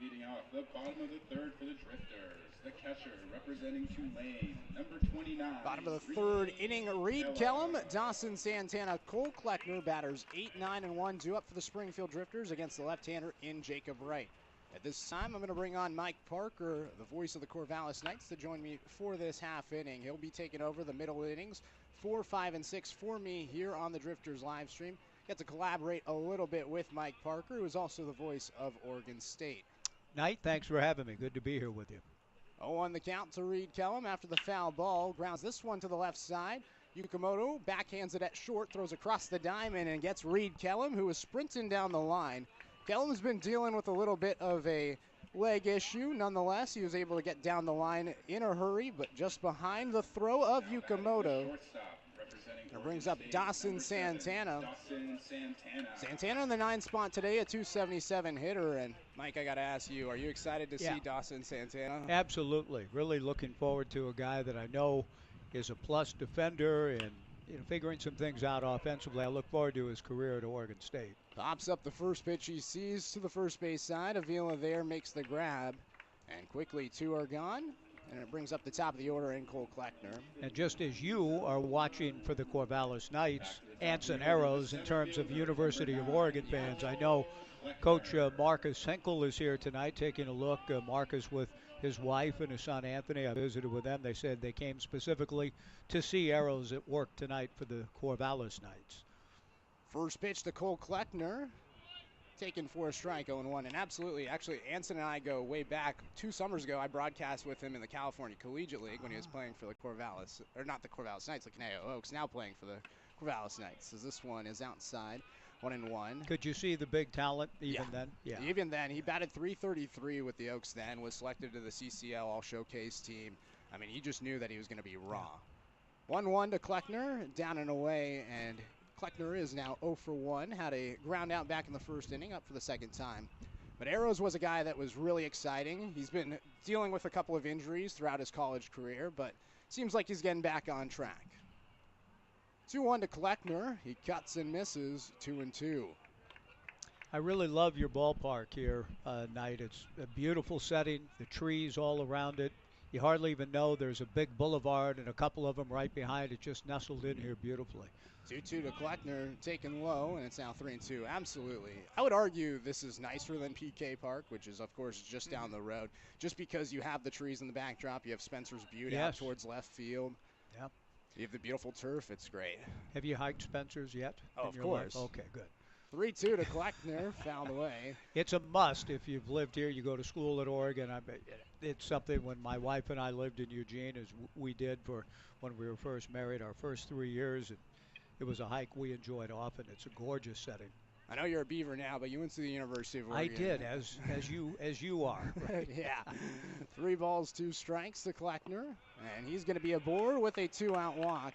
Leading off the bottom of the third for the Drifters, the catcher representing Tulane, number 29. Bottom of the third inning, Reed Kellum, Dawson Santana, Cole Kleckner, batters 8, 9, and 1, due up for the Springfield Drifters against the left-hander in Jacob Wright. At this time, I'm going to bring on Mike Parker, the voice of the Corvallis Knights, to join me for this half inning. He'll be taking over the middle innings, 4, 5, and 6 for me here on the Drifters live stream. Get to collaborate a little bit with Mike Parker, who is also the voice of Oregon State. Knight, thanks for having me. Good to be here with you. 0-1 the count to Reed Kellum after the foul ball. Grounds this one to the left side. Yukamoto backhands it at short, throws across the diamond, and gets Reed Kellum, who is sprinting down the line. Kellum's been dealing with a little bit of a leg issue. Nonetheless, he was able to get down the line in a hurry, but just behind the throw of Yukamoto. That brings up Dawson Santana. Santana in the 9 spot today, a 277 hitter. And Mike, I got to ask you, are you excited to see Dawson Santana? Absolutely. Really looking forward to a guy that I know is a plus defender and figuring some things out offensively. I look forward to his career at Oregon State. Pops up the first pitch he sees to the first base side. Avila there makes the grab. And quickly 2 are gone. And it brings up the top of the order in Cole Kleckner. And just as you are watching for the Corvallis Knights, ants and arrows in terms of University of Oregon fans, I know Coach Marcus Henkel is here tonight taking a look. Marcus with his wife and his son Anthony. I visited with them. They said they came specifically to see arrows at work tonight for the Corvallis Knights. First pitch to Cole Kleckner. Taken for a strike, 0-1. And absolutely, actually, Anson and I go way back. 2 summers ago, I broadcast with him in the California Collegiate League when he was playing for the Corvallis, or not the Corvallis Knights, the Conejo Oaks, now playing for the Corvallis Knights. As this one is outside, 1-1. Could you see the big talent even then? Yeah. Even then, he batted .333 with the Oaks then, was selected to the CCL All-Showcase team. I mean, he just knew that he was going to be raw. 1-1 to Kleckner, down and away, and Kleckner is now 0 for 1. Had a ground out back in the first inning, up for the second time. But Arrows was a guy that was really exciting. He's been dealing with a couple of injuries throughout his college career, but seems like he's getting back on track. 2-1 to Kleckner. He cuts and misses, 2-2. I really love your ballpark here, Knight. It's a beautiful setting, the trees all around it. You hardly even know there's a big boulevard and a couple of them right behind it, just nestled in here beautifully. 2-2 to Kleckner, taken low, and it's now 3-2. Absolutely. I would argue this is nicer than PK Park, which is, of course, just down the road. Just because you have the trees in the backdrop, you have Spencer's Butte out towards left field. Yep. You have the beautiful turf. It's great. Have you hiked Spencer's yet? Oh, of course. Life? Okay, good. 3-2 to Kleckner, fouled away. It's a must if you've lived here. You go to school at Oregon. It's something when my wife and I lived in Eugene, as we did for when we were first married, our first 3 years. And it was a hike we enjoyed often. It's a gorgeous setting. I know you're a Beaver now, but you went to the University of Oregon. I did, as you are. Right? Yeah. 3 balls, 2 strikes to Kleckner, and he's going to be aboard with a 2-out walk.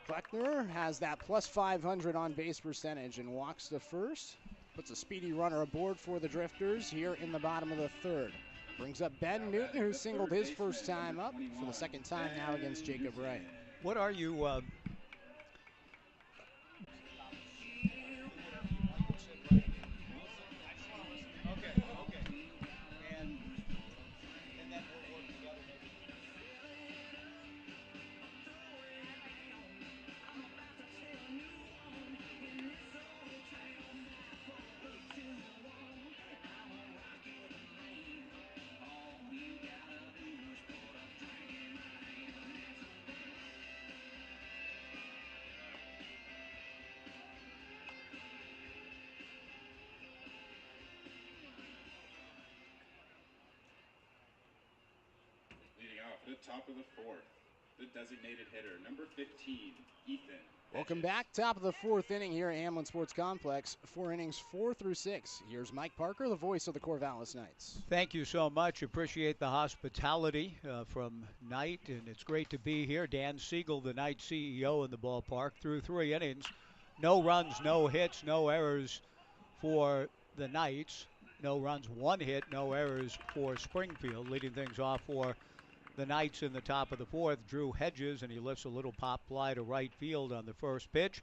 Kleckner has that plus 500 on base percentage and walks to first. Puts a speedy runner aboard for the Drifters here in the bottom of the 3rd. Brings up Ben Newton, who singled his first time up for the second time now against Jacob Wright. What are you... To the top of the 4th, the designated hitter, number 15, Ethan. Welcome back. Top of the 4th inning here at Hamlin Sports Complex. 4 innings, 4 through 6. Here's Mike Parker, the voice of the Corvallis Knights. Thank you so much. Appreciate the hospitality from Knight, and it's great to be here. Dan Siegel, the Knight CEO in the ballpark, through 3 innings. No runs, no hits, no errors for the Knights. No runs, 1 hit, no errors for Springfield, leading things off for the Knights in the top of the 4th. Drew Hedges, and he lifts a little pop fly to right field on the first pitch.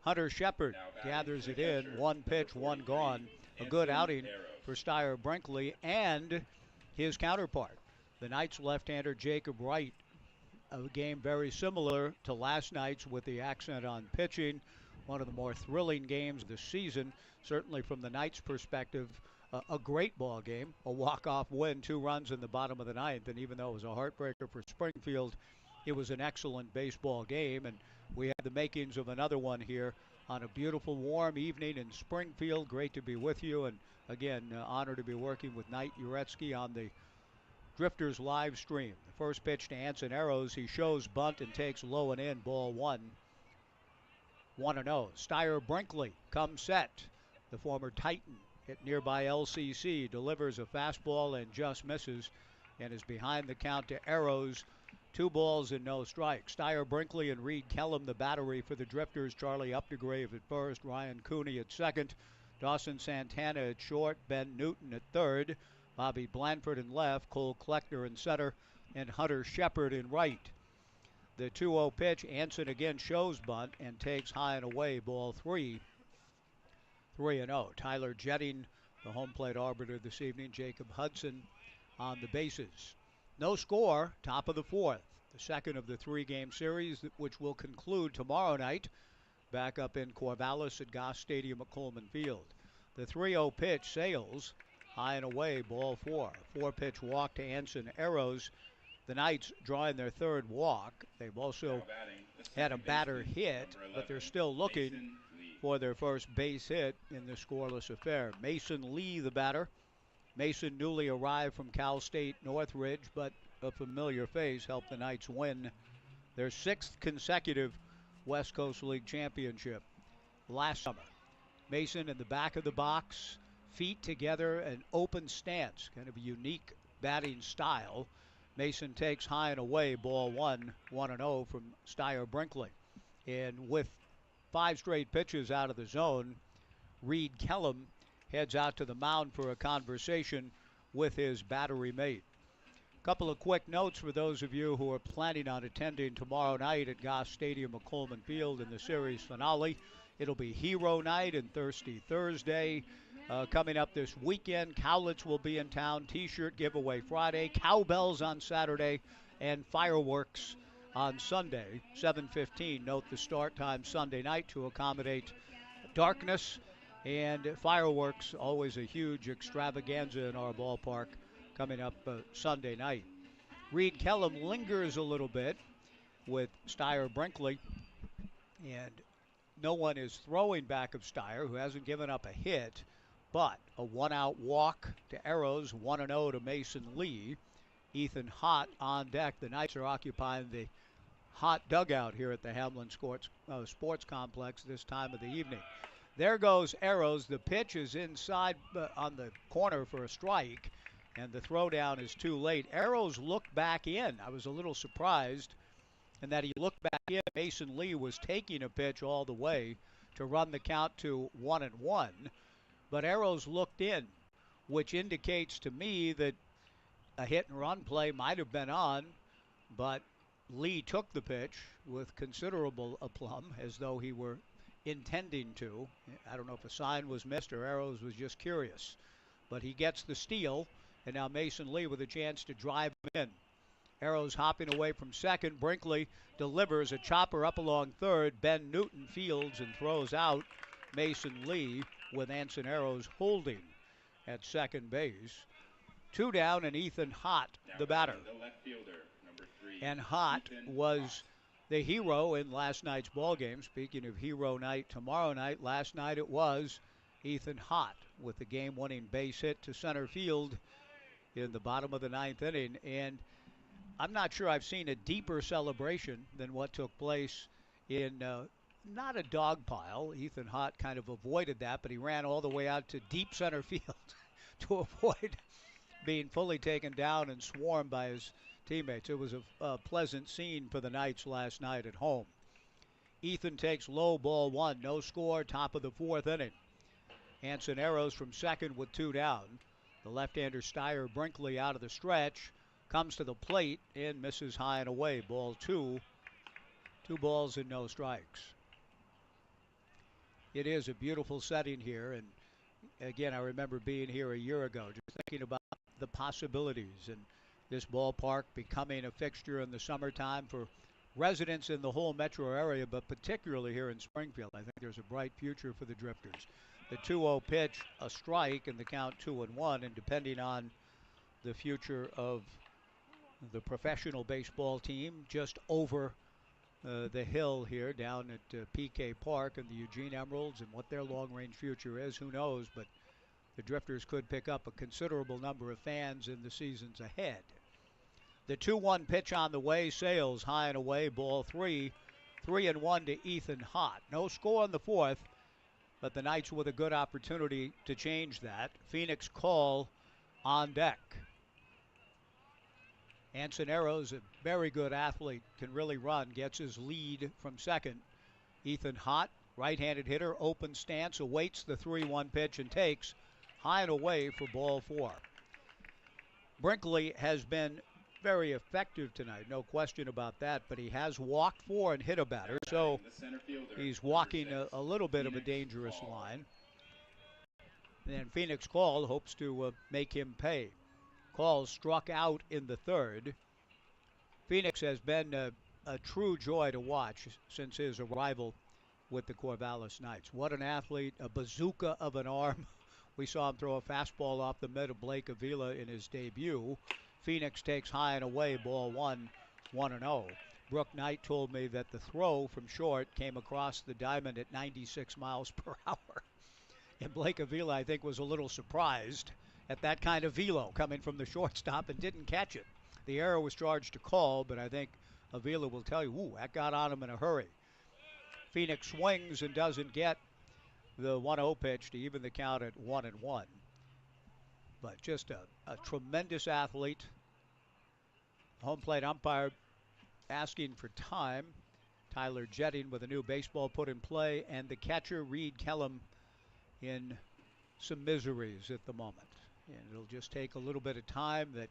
Hunter Shepard gathers it in. 1 pitch, 1 gone. A good outing for Styer Brinkley and his counterpart, the Knights left-hander Jacob Wright. A game very similar to last night's with the accent on pitching. One of the more thrilling games of the season, certainly from the Knights' perspective. A great ball game, a walk-off win, 2 runs in the bottom of the 9th, and even though it was a heartbreaker for Springfield, it was an excellent baseball game, and we have the makings of another one here on a beautiful, warm evening in Springfield. Great to be with you, and again, honored to be working with Knight Uretsky on the Drifters live stream. The first pitch to Anson Arrows, he shows bunt and takes low and in, ball 1. 1-0. Styer Brinkley comes set. The former Titan at nearby LCC delivers a fastball and just misses, and is behind the count to Arrows 2 balls and no strikes. Steyer Brinkley and Reed Kellum, the battery for the Drifters. Charlie Updegrave at first, Ryan Cooney at second, Dawson Santana at short, Ben Newton at third, Bobby Blanford in left, Cole Kleckner in center, and Hunter Shepard in right. The 2-0 pitch, Anson again shows bunt and takes high and away, ball 3. 3-0. Tyler Jetting, the home plate arbiter this evening. Jacob Hudson on the bases. No score, top of the 4th. The second of the 3-game series, which will conclude tomorrow night, back up in Corvallis at Goss Stadium at Coleman Field. The 3-0 pitch sails high and away, ball 4. 4-pitch walk to Anson Arrows. The Knights drawing their 3rd walk. They've also had a batter hit, but they're still looking for their first base hit in this scoreless affair. Mason Lee, the batter. Mason, newly arrived from Cal State Northridge, but a familiar face, helped the Knights win their 6th consecutive West Coast League championship last summer. Mason in the back of the box, feet together, an open stance, kind of a unique batting style. Mason takes high and away, ball 1, 1-0 from Steyer Brinkley. And with 5 straight pitches out of the zone, Reed Kellum heads out to the mound for a conversation with his battery mate. Couple of quick notes for those of you who are planning on attending tomorrow night at Goss Stadium at Coleman Field in the series finale. It'll be Hero Night and Thirsty Thursday. Coming up this weekend, Cowlitz will be in town, T-shirt giveaway Friday, cowbells on Saturday, and fireworks on Sunday, 7:15. Note the start time Sunday night to accommodate darkness, and fireworks, always a huge extravaganza in our ballpark coming up Sunday night. Reed Kellum lingers a little bit with Steyer Brinkley, and no one is throwing back of Steyer, who hasn't given up a hit, but a 1-out walk to Arrows, 1-0 to Mason Lee. Ethan Hott on deck. The Knights are occupying the hot dugout here at the Hamlin Sports Complex this time of the evening. There goes Arrows. The pitch is inside on the corner for a strike, and the throwdown is too late. Arrows looked back in. I was a little surprised in that he looked back in. Mason Lee was taking a pitch all the way to run the count to 1-1, but Arrows looked in, which indicates to me that a hit-and-run play might have been on, but Lee took the pitch with considerable aplomb, as though he were intending to. I don't know if a sign was missed or Arrows was just curious, but he gets the steal, and now Mason Lee with a chance to drive him in. Arrows hopping away from second. Brinkley delivers a chopper up along third. Ben Newton fields and throws out Mason Lee, with Anson Arrows holding at second base. 2 down, and Ethan Hott, the batter. The left fielder, number 3. And Hott was the hero in last night's ball game. Speaking of hero night tomorrow night, last night it was Ethan Hott with the game-winning base hit to center field in the bottom of the 9th inning. And I'm not sure I've seen a deeper celebration than what took place in not a dog pile. Ethan Hott kind of avoided that, but he ran all the way out to deep center field to avoid being fully taken down and swarmed by his teammates. It was a pleasant scene for the Knights last night at home. Ethan takes low, ball 1, no score, top of the 4th inning. Anson Arrows from second with 2 down. The left-hander Steyer Brinkley out of the stretch, comes to the plate and misses high and away, ball 2. 2 balls and no strikes. It is a beautiful setting here, and again, I remember being here a year ago, just thinking about the possibilities and this ballpark becoming a fixture in the summertime for residents in the whole metro area, but particularly here in Springfield. I think there's a bright future for the Drifters. The 2-0 pitch, a strike, and the count 2-1, and depending on the future of the professional baseball team just over the hill here down at PK Park and the Eugene Emeralds, and what their long-range future is, who knows, but the Drifters could pick up a considerable number of fans in the seasons ahead. The 2-1 pitch on the way, sails high and away, ball 3. 3-1 to Ethan Hott. No score in the 4th, but the Knights with a good opportunity to change that. Phoenix Call on deck. Ansonero's a very good athlete, can really run, gets his lead from second. Ethan Hott, right-handed hitter, open stance, awaits the 3-1 pitch and takes high and away for ball 4. Brinkley has been very effective tonight, no question about that, but he has walked 4 and hit a batter, so he's walking a little bit of a dangerous line. And Phoenix Call hopes to make him pay. Call struck out in the third. Phoenix has been a true joy to watch since his arrival with the Corvallis Knights. What an athlete, a bazooka of an arm. We saw him throw a fastball off the middle of Blake Avila in his debut. Phoenix takes high and away, ball 1, 1-0. Brooke Knight told me that the throw from short came across the diamond at 96 miles per hour. And Blake Avila, I think, was a little surprised at that kind of velo coming from the shortstop and didn't catch it. The error was charged to Call, but I think Avila will tell you, ooh, that got on him in a hurry. Phoenix swings and doesn't get the 1-0 pitch to even the count at 1-1. But just a tremendous athlete. Home plate umpire asking for time. Tyler Jetting with a new baseball put in play, and the catcher, Reed Kellum, in some miseries at the moment. And it'll just take a little bit of time that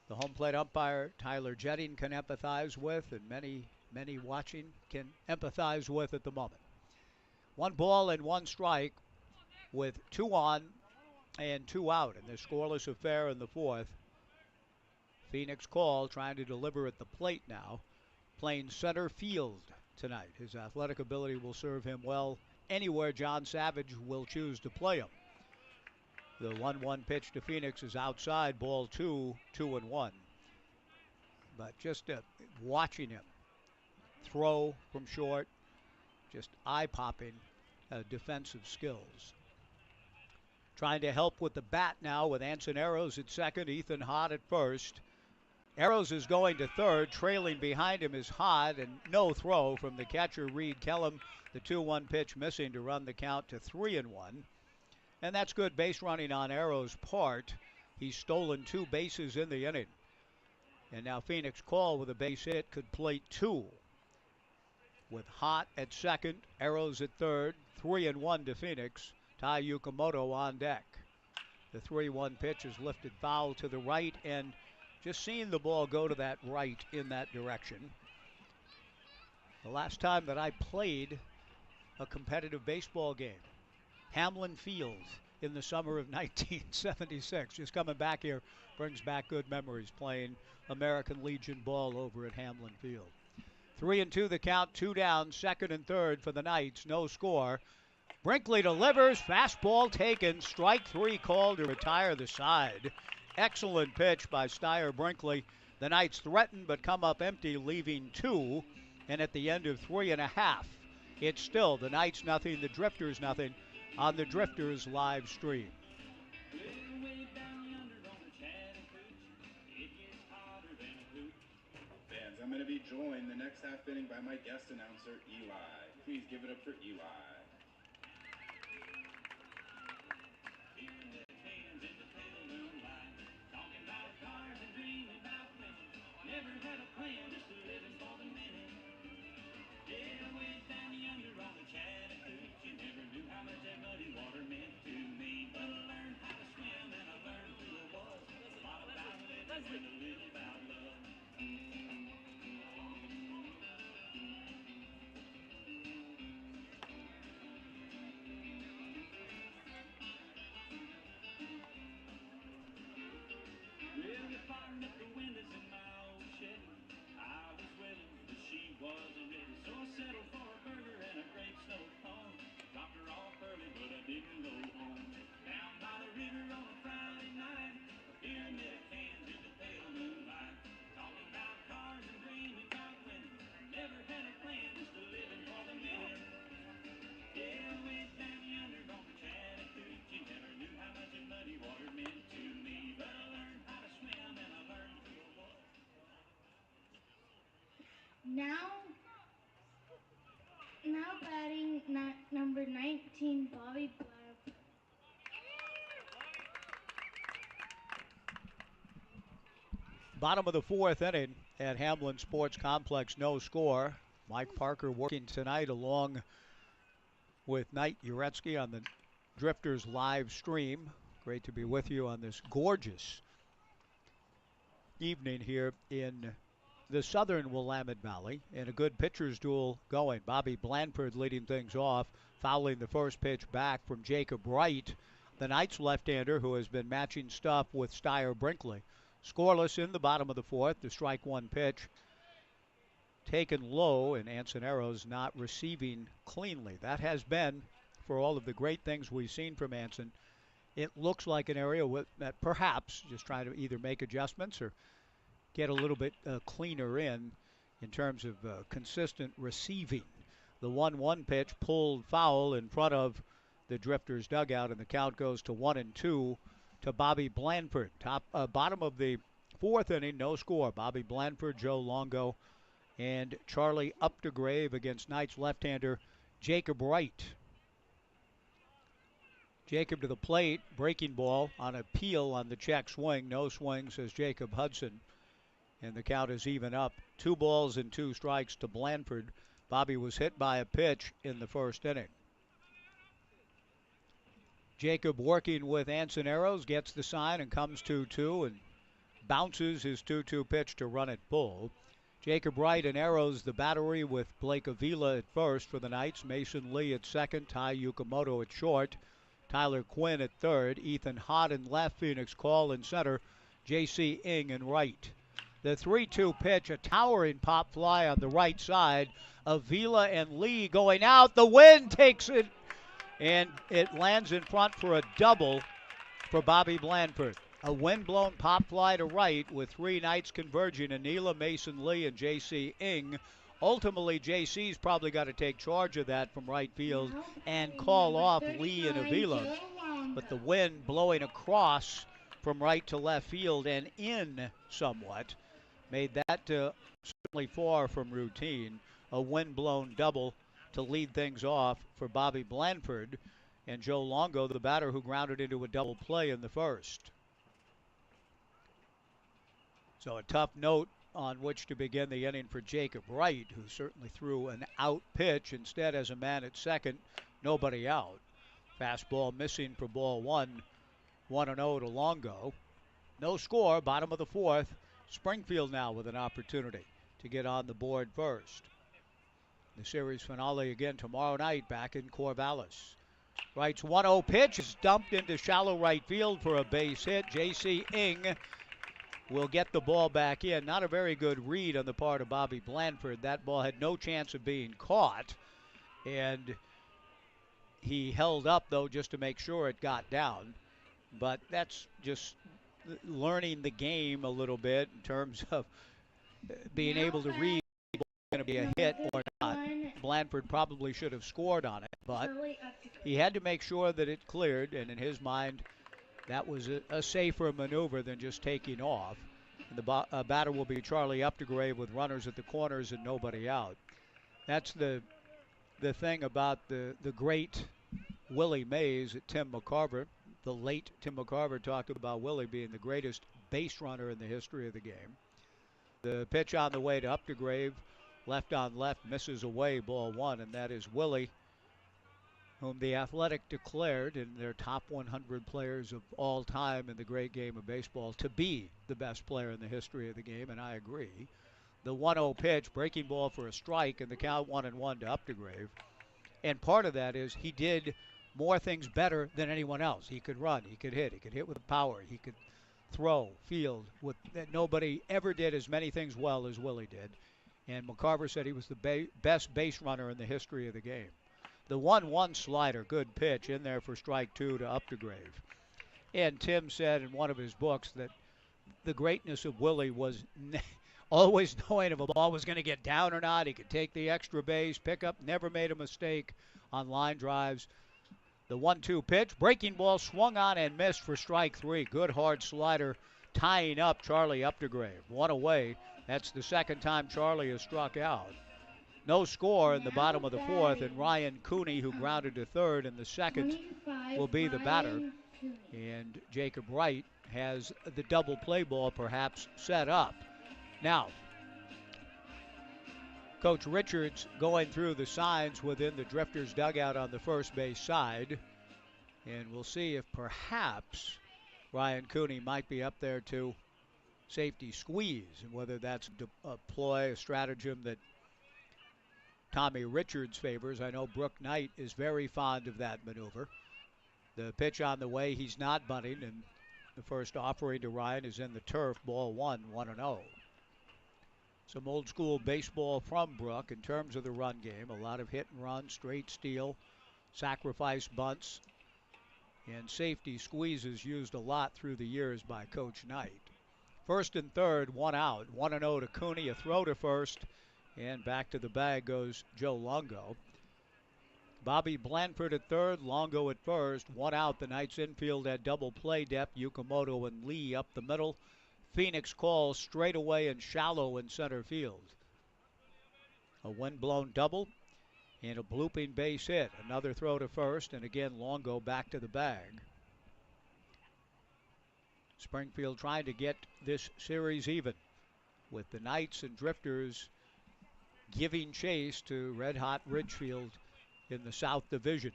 the home plate umpire, Tyler Jetting, can empathize with, and many watching can empathize with at the moment. 1 ball and 1 strike with 2 on and 2 out in this scoreless affair in the fourth. Phoenix Call trying to deliver at the plate now, playing center field tonight. His athletic ability will serve him well anywhere John Savage will choose to play him. The 1-1 pitch to Phoenix is outside, ball 2, 2-1. But just watching him throw from short, just eye-popping defensive skills. Trying to help with the bat now with Ansoneros at second, Ethan Hott at first. Arrows is going to third, trailing behind him is Hott, and no throw from the catcher, Reed Kellum. The 2-1 pitch missing to run the count to 3-1. And that's good base running on Arrows' part. He's stolen 2 bases in the inning. And now Phoenix Call with a base hit could plate 2. With Hott at second, Arrows at third, 3-1 to Phoenix. Tai Yukamoto on deck. The 3-1 pitch is lifted foul to the right, and just seeing the ball go to that right in that direction. The last time that I played a competitive baseball game, Hamlin Field in the summer of 1976. Just coming back here brings back good memories playing American Legion ball over at Hamlin Field. 3-2 the count, 2 down, second and third for the Knights, no score. Brinkley delivers, fastball taken, strike 3 called to retire the side. Excellent pitch by Steyer Brinkley. The Knights threaten but come up empty, leaving 2. And at the end of 3.5, it's still the Knights nothing, the Drifters nothing on the Drifters live stream. Fans, I'm going to be joined the next half inning by my guest announcer, Eli. Please give it up for Eli. Now batting number 19, Bobby Blair. Bottom of the fourth inning at Hamlin Sports Complex, no score. Mike Parker working tonight along with Knight Uretsky on the Drifters live stream. Great to be with you on this gorgeous evening here in the southern Willamette Valley, and a good pitcher's duel going. Bobby Blanford leading things off, fouling the first pitch back from Jacob Wright, the Knights left-hander who has been matching stuff with Steyer Brinkley. Scoreless in the bottom of the fourth. The strike one pitch taken low, and Ansonero's not receiving cleanly. That has been, for all of the great things we've seen from Anson, it looks like an area that perhaps just trying to either make adjustments or get a little bit cleaner in terms of consistent receiving. The 1-1 pitch pulled foul in front of the Drifters dugout, and the count goes to 1-2 to Bobby Blanford. Bottom of the fourth inning, no score. Bobby Blanford, Joe Longo, and Charlie Updegrave against Knights left-hander Jacob Wright. Jacob to the plate, breaking ball on a peel on the check swing. No swing, says Jacob Hudson. And the count is even up. 2 balls and 2 strikes to Blanford. Bobby was hit by a pitch in the first inning. Jacob working with Ansoneros, gets the sign and comes 2-2 and bounces his 2-2 pitch to run it full. Jacob Wright and Arrows the battery with Blake Avila at first for the Knights. Mason Lee at second. Ty Yukamoto at short. Tyler Quinn at third. Ethan Hott in left. Phoenix Call in center. J.C. Ing in right. The 3-2 pitch, a towering pop fly on the right side. Avila and Lee going out. The wind takes it, and it lands in front for a double for Bobby Blanford. A wind-blown pop fly to right with 3 Knights converging, Anila, Mason Lee, and J.C. Ing. Ultimately, J.C.'s probably got to take charge of that from right field and call off Lee and Avila. But the wind blowing across from right to left field and in somewhat made that certainly far from routine. A wind-blown double to lead things off for Bobby Blanford, and Joe Longo, the batter who grounded into a double play in the first. So a tough note on which to begin the inning for Jacob Wright, who certainly threw an out pitch. Instead, as a man at second, nobody out. Fastball missing for ball one. 1-0 to Longo. No score, bottom of the fourth. Springfield now with an opportunity to get on the board first. The series finale again tomorrow night back in Corvallis. Wright's 1-0 pitch is dumped into shallow right field for a base hit. J.C. Ing will get the ball back in. Not a very good read on the part of Bobby Blanford. That ball had no chance of being caught, and he held up, though, just to make sure it got down. But that's just learning the game a little bit in terms of being able to read if it's going to be a hit or not. Blanford probably should have scored on it, but he had to make sure that it cleared, and in his mind, that was a safer maneuver than just taking off. And the batter will be Charlie Updegrave with runners at the corners and nobody out. That's the thing about the great Willie Mays at Tim McCarver. The late Tim McCarver talked about Willie being the greatest base runner in the history of the game. The pitch on the way to Updegrave, left on left, misses away, ball one, and that is Willie, whom the Athletic declared in their top 100 players of all time in the great game of baseball to be the best player in the history of the game, and I agree. The 1-0 pitch, breaking ball for a strike, and the count 1-1 to Updegrave. And part of that is he did more things better than anyone else. He could run, he could hit with power, he could throw, field, with that nobody ever did as many things well as Willie did. And McCarver said he was the best base runner in the history of the game. The 1-1 slider, good pitch in there for strike 2 to Updegrave. And Tim said in one of his books that the greatness of Willie was always knowing if a ball was going to get down or not. He could take the extra base, pick up, never made a mistake on line drives. The 1-2 pitch, breaking ball swung on and missed for strike 3. Good hard slider tying up Charlie Updegrave. One away. That's the second time Charlie has struck out. No score in the bottom of the fourth, and Ryan Cooney, who grounded to third in the second, will be the batter. Cooney. And Jacob Wright has the double play ball perhaps set up. Now, Coach Richards going through the signs within the Drifters dugout on the first base side. And we'll see if perhaps Ryan Cooney might be up there to safety squeeze, and whether that's a ploy, a stratagem that Tommy Richards favors. I know Brooke Knight is very fond of that maneuver. The pitch on the way, he's not bunting, and the first offering to Ryan is in the turf, ball 1-0. Some old school baseball from Brooke in terms of the run game. A lot of hit and run, straight steal, sacrifice bunts, and safety squeezes used a lot through the years by Coach Knight. First and third, one out. 1-0 to Cooney, a throw to first, and back to the bag goes Joe Longo. Bobby Blanford at third, Longo at first. One out. The Knights infield at double play depth. Yukamoto and Lee up the middle. Phoenix calls straight away and shallow in center field. A wind-blown double and a blooping base hit. Another throw to first, and again Longo back to the bag. Springfield trying to get this series even, with the Knights and Drifters giving chase to red-hot Ridgefield in the South Division.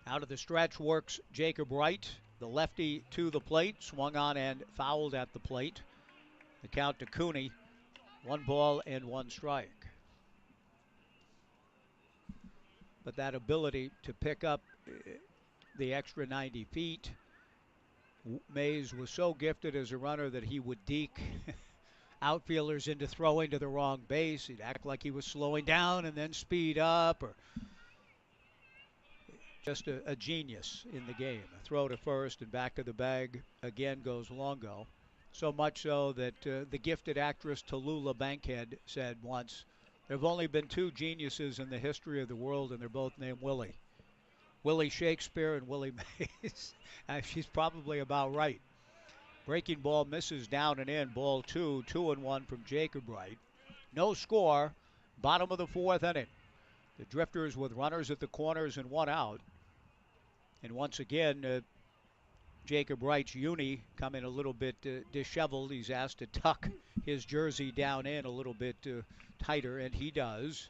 Out of the stretch works Jacob Wright, the lefty to the plate, swung on and fouled at the plate. The count to Cooney, 1-1 strike. But that ability to pick up the extra 90 feet, Mays was so gifted as a runner that he would deke outfielders into throwing to the wrong base. He'd act like he was slowing down and then speed up, or just a genius in the game. A throw to first and back to the bag again goes Longo. So much so that the gifted actress Tallulah Bankhead said once, there have only been two geniuses in the history of the world, and they're both named Willie. Willie Shakespeare and Willie Mays. She's probably about right. Breaking ball misses down and in. Ball 2-1 from Jacob Wright. No score. Bottom of the fourth inning. The Drifters with runners at the corners and one out. And once again, Jacob Wright's uni coming a little bit disheveled. He's asked to tuck his jersey down in a little bit tighter, and he does.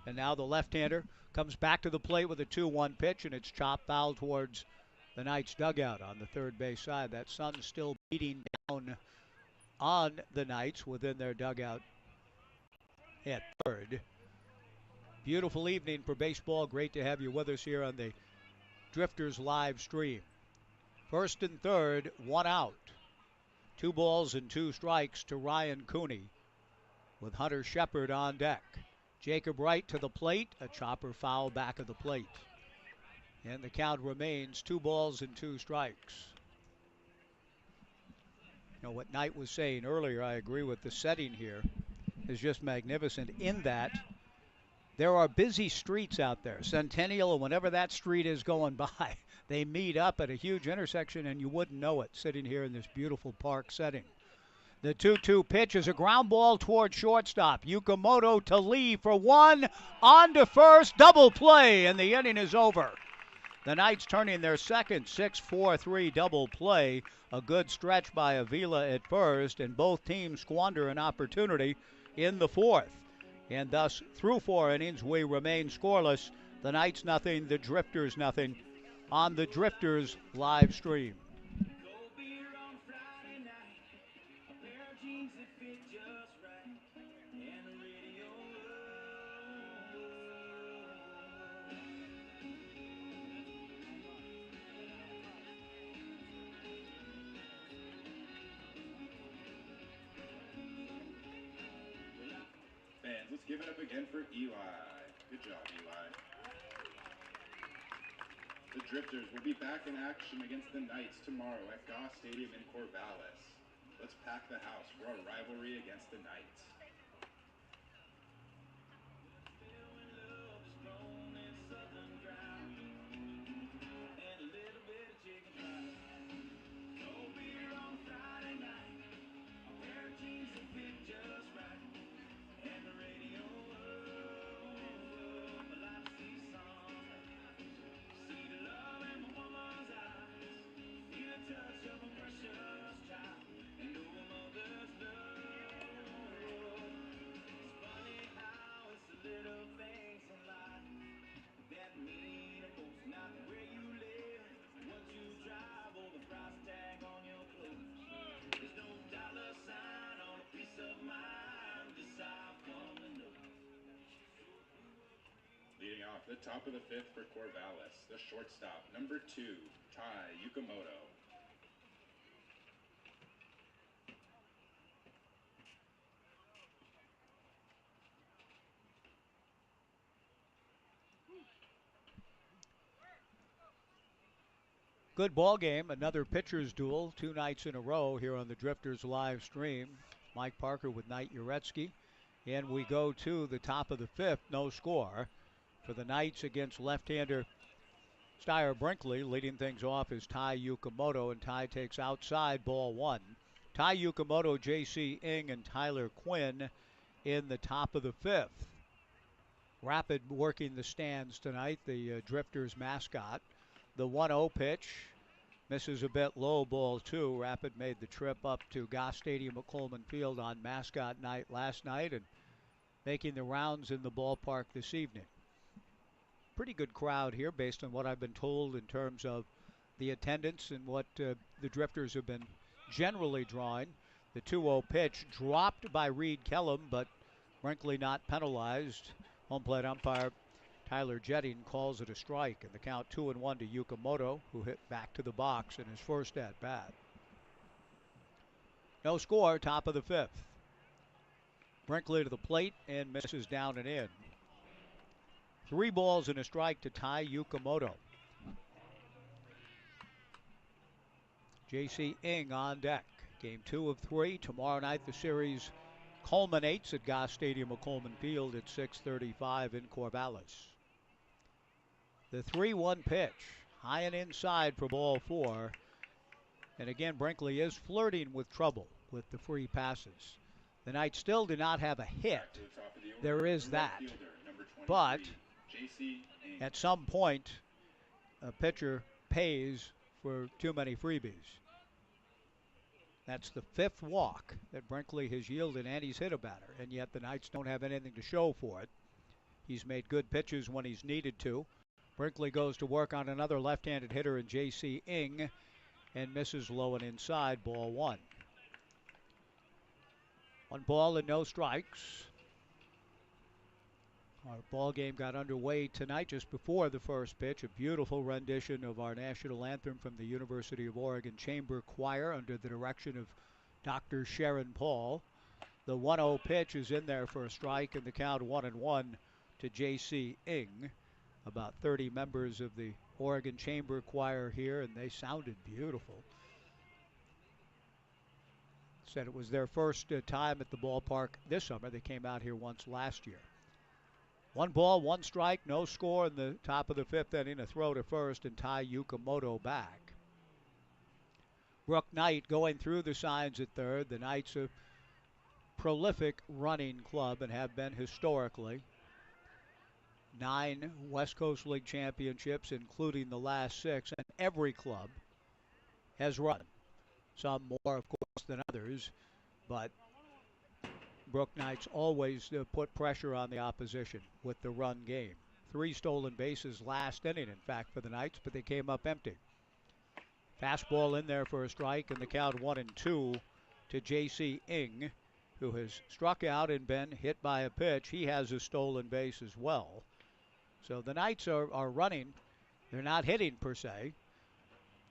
And now the left-hander comes back to the plate with a 2-1 pitch, and it's chopped foul towards the Knights dugout on the third base side. That sun's still beating down on the Knights within their dugout at third. Beautiful evening for baseball. Great to have you with us here on the Drifters live stream. First and third, one out. 2 balls and 2 strikes to Ryan Cooney with Hunter Shepard on deck. Jacob Wright to the plate, a chopper foul back of the plate. And the count remains 2 balls and 2 strikes. You know, what Knight was saying earlier, I agree with. The setting here is just magnificent in that there are busy streets out there. Centennial, and whenever that street is going by, they meet up at a huge intersection, and you wouldn't know it sitting here in this beautiful park setting. The 2-2 pitch is a ground ball toward shortstop. Yukamoto to Lee for one, on to first, double play, and the inning is over. The Knights turning their second 6-4-3 double play. A good stretch by Avila at first, and both teams squander an opportunity in the fourth. And thus, through 4 innings, we remain scoreless. The Knights nothing, the Drifters nothing, on the Drifters live stream. Fans, let's give it up again for Eli. Good job, Eli. The Drifters will be back in action against the Knights tomorrow at Goss Stadium in Corvallis. Let's pack the house for a rivalry against the Knights. touch of a precious child and no mother's love. It's funny how it's the little things in life that mean the most, not where you live, what you drive, or the price tag on your clothes. There's no dollar sign on a piece of mind, just how come to know. Leading off the top of the fifth for Corvallis, the shortstop, number 2, Tai Yukamoto. Good ball game, another pitcher's duel 2 nights in a row here on the Drifters live stream. Mike Parker with Knight Uretsky. And we go to the top of the fifth, no score for the Knights against left-hander Steyer Brinkley. Leading things off is Tai Yukamoto, and Tai takes outside, ball 1. Tai Yukamoto, J.C. Ng, and Tyler Quinn in the top of the fifth. Rapid working the stands tonight, the Drifters mascot. The 1-0 pitch misses a bit low, ball 2. Rapid made the trip up to Goss Stadium at Coleman Field on mascot night last night and making the rounds in the ballpark this evening. Pretty good crowd here based on what I've been told in terms of the attendance and what the Drifters have been generally drawing. The 2-0 pitch dropped by Reed Kellum, but Brinkley not penalized. Home plate umpire Tyler Jetting calls it a strike, and the count 2-1 to Yukamoto, who hit back to the box in his first at bat. No score, top of the fifth. Brinkley to the plate and misses down and in. 3 balls and a strike to Tai Yukamoto. J.C. Ng on deck. Game 2 of 3. Tomorrow night the series culminates at Goss Stadium at Coleman Field at 6:35 in Corvallis. The 3-1 pitch, high and inside for ball 4. And again, Brinkley is flirting with trouble with the free passes. The Knights still do not have a hit. There is that. But at some point, a pitcher pays for too many freebies. That's the 5th walk that Brinkley has yielded, and he's hit a batter. And yet the Knights don't have anything to show for it. He's made good pitches when he's needed to. Brinkley goes to work on another left-handed hitter in J.C. Ng and misses low and inside, ball 1. 1 ball and no strikes. Our ball game got underway tonight just before the first pitch. A beautiful rendition of our national anthem from the University of Oregon Chamber Choir under the direction of Dr. Sharon Paul. The 1-0 pitch is in there for a strike, and the count 1-1 to J.C. Ng. About 30 members of the Oregon Chamber Choir here, and they sounded beautiful. Said it was their first time at the ballpark this summer. They came out here once last year. 1 ball, 1 strike, no score in the top of the 5th inning. A throw to first and Tai Yukamoto back. Brook Knight going through the signs at third. The Knights a prolific running club and have been historically. 9 West Coast League championships, including the last 6, and every club has run. Some more, of course, than others, but Brook Knights always put pressure on the opposition with the run game. 3 stolen bases last inning, in fact, for the Knights, but they came up empty. Fastball in there for a strike, and the count 1-2 to J.C. Ng, who has struck out and been hit by a pitch. He has a stolen base as well. So the Knights are running. They're not hitting per se.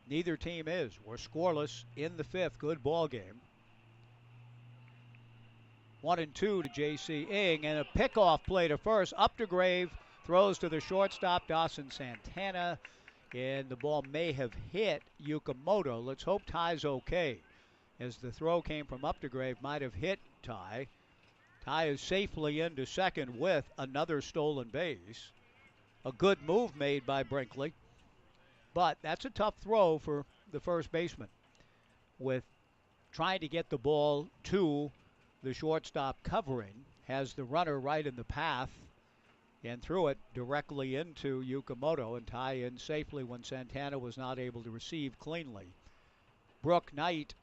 Neither team is. We're scoreless in the 5th. Good ball game. 1-2 to J.C. Ng, and a pickoff play to first. Updegrave throws to the shortstop, Dawson Santana, and the ball may have hit Yukamoto. Let's hope Ty's okay, as the throw came from Updegrave, might have hit Ty. Ty is safely into second with another stolen base. A good move made by Brinkley, but that's a tough throw for the first baseman, with trying to get the ball to the shortstop covering, has the runner right in the path, and threw it directly into Yukamoto and Ty in safely when Santana was not able to receive cleanly. Brooke Knight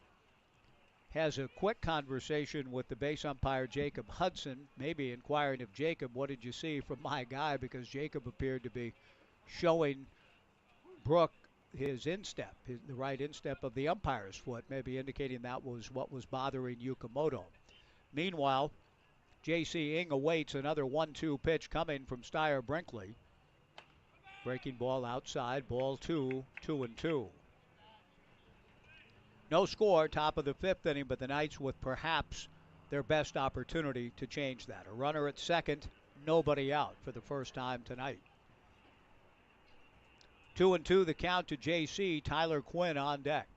has a quick conversation with the base umpire, Jacob Hudson, maybe inquiring of Jacob, what did you see from my guy? Because Jacob appeared to be showing Brooke his instep, the right instep of the umpire's foot, maybe indicating that was what was bothering Yukamoto. Meanwhile, J.C. Ing awaits another 1-2 pitch coming from Steyer Brinkley. Breaking ball outside, ball 2, 2-2. No score, top of the fifth inning, but the Knights with perhaps their best opportunity to change that. A runner at second, nobody out for the first time tonight. 2-2 the count to JC. Tyler Quinn on deck.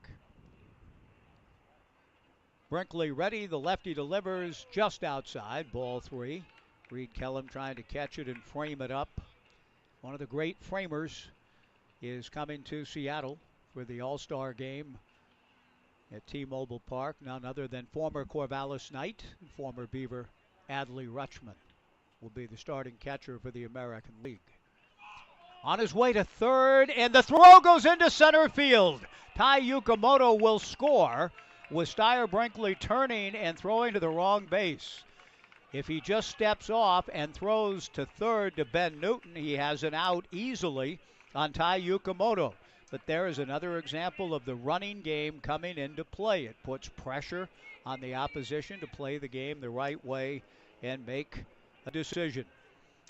Brinkley ready. The lefty delivers just outside. Ball 3. Reed Kellum trying to catch it and frame it up. One of the great framers is coming to Seattle for the All-Star game at T-Mobile Park. None other than former Corvallis Knight and former Beaver Adley Rutschman will be the starting catcher for the American League. On his way to third, and the throw goes into center field. Tai Yukamoto will score with Steyer Brinkley turning and throwing to the wrong base. If he just steps off and throws to third to Ben Newton, he has an out easily on Tai Yukamoto. But there is another example of the running game coming into play. It puts pressure on the opposition to play the game the right way and make a decision.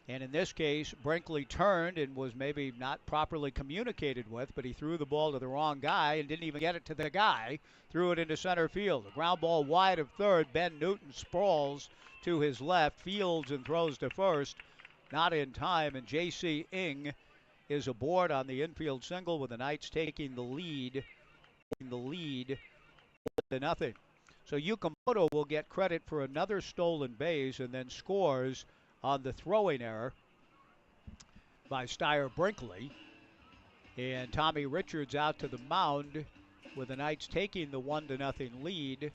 And in this case, Brinkley turned and was maybe not properly communicated with, but he threw the ball to the wrong guy and didn't even get it to the guy. Threw it into center field. A ground ball wide of third. Ben Newton sprawls to his left, fields and throws to first. Not in time, and J.C. Ing is aboard on the infield single with the Knights taking the lead. To nothing. So Yukamoto will get credit for another stolen base and then scores on the throwing error by Steyer Brinkley. And Tommy Richards out to the mound with the Knights taking the 1-0 lead,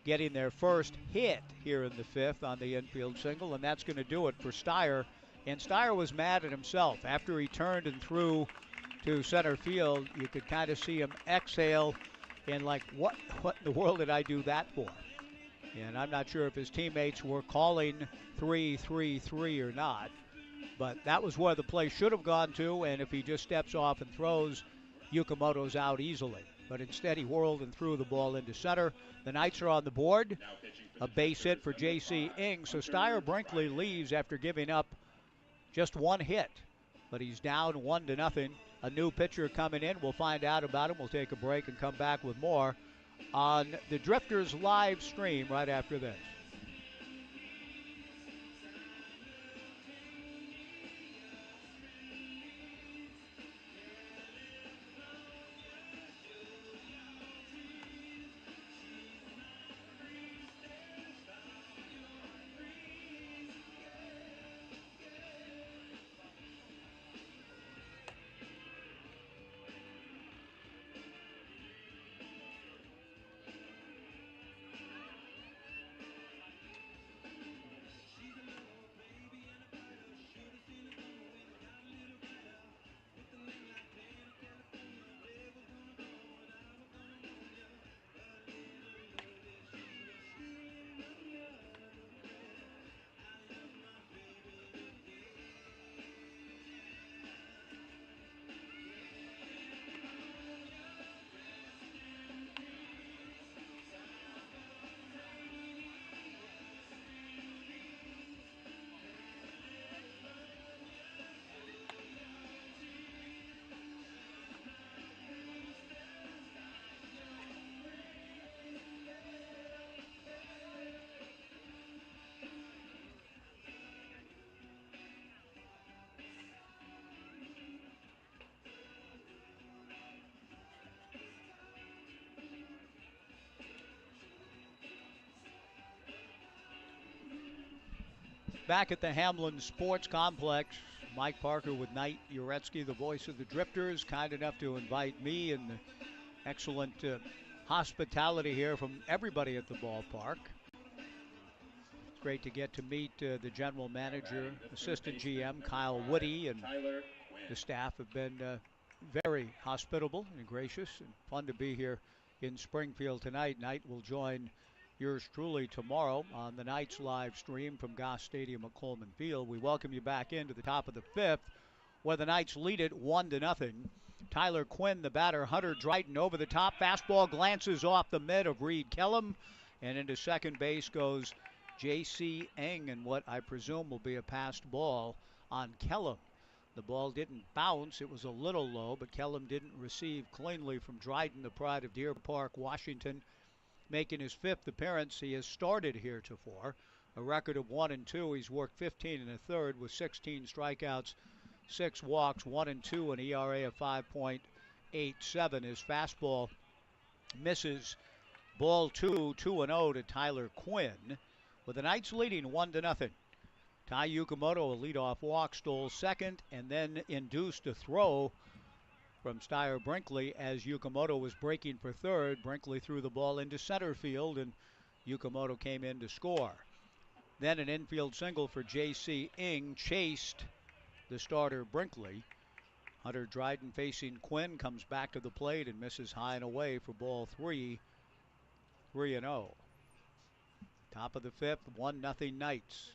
getting their first hit here in the fifth on the infield single, and that's going to do it for Steyer. And Steyer was mad at himself. After he turned and threw to center field, you could kind of see him exhale and like, what in the world did I do that for? And I'm not sure if his teammates were calling 3-3-3 or not. But that was where the play should have gone to, and if he just steps off and throws, Yukamoto's out easily. But instead he whirled and threw the ball into center. The Knights are on the board. A base hit for J.C. Ing. So Steyer Brinkley leaves after giving up just one hit. But he's down 1-0. A new pitcher coming in. We'll find out about him. We'll take a break and come back with more on the Drifters live stream right after this. Back at the Hamlin Sports Complex, Mike Parker with Knight Uretsky, the voice of the Drifters, kind enough to invite me, and the excellent hospitality here from everybody at the ballpark. It's great to get to meet the general manager, assistant GM Kyle Woody, and the staff have been very hospitable and gracious, and fun to be here in Springfield tonight. Knight will join yours truly tomorrow on the Knights live stream from Goss Stadium at Coleman Field. We welcome you back into the top of the fifth, where the Knights lead it 1-0. Tyler Quinn, the batter. Hunter Dryden over the top. Fastball glances off the mid of Reed Kellum, and into second base goes J.C. Eng, and what I presume will be a passed ball on Kellum. The ball didn't bounce. It was a little low, but Kellum didn't receive cleanly from Dryden, the pride of Deer Park, Washington, making his fifth appearance. He has started heretofore. A record of 1-2. He's worked 15 1/3 with 16 strikeouts, 6 walks, 1-2, an ERA of 5.87. His fastball misses. Ball 2, 2-0 to Tyler Quinn, with the Knights leading 1-0. Ty Yukamoto, a leadoff walk, stole second, and then induced a throw from Styer Brinkley as Yukamoto was breaking for third. Brinkley threw the ball into center field, and Yukamoto came in to score. Then an infield single for J.C. Ing chased the starter Brinkley. Hunter Dryden facing Quinn comes back to the plate and misses high and away for ball 3, 3-0. Top of the fifth, 1-0 Knights.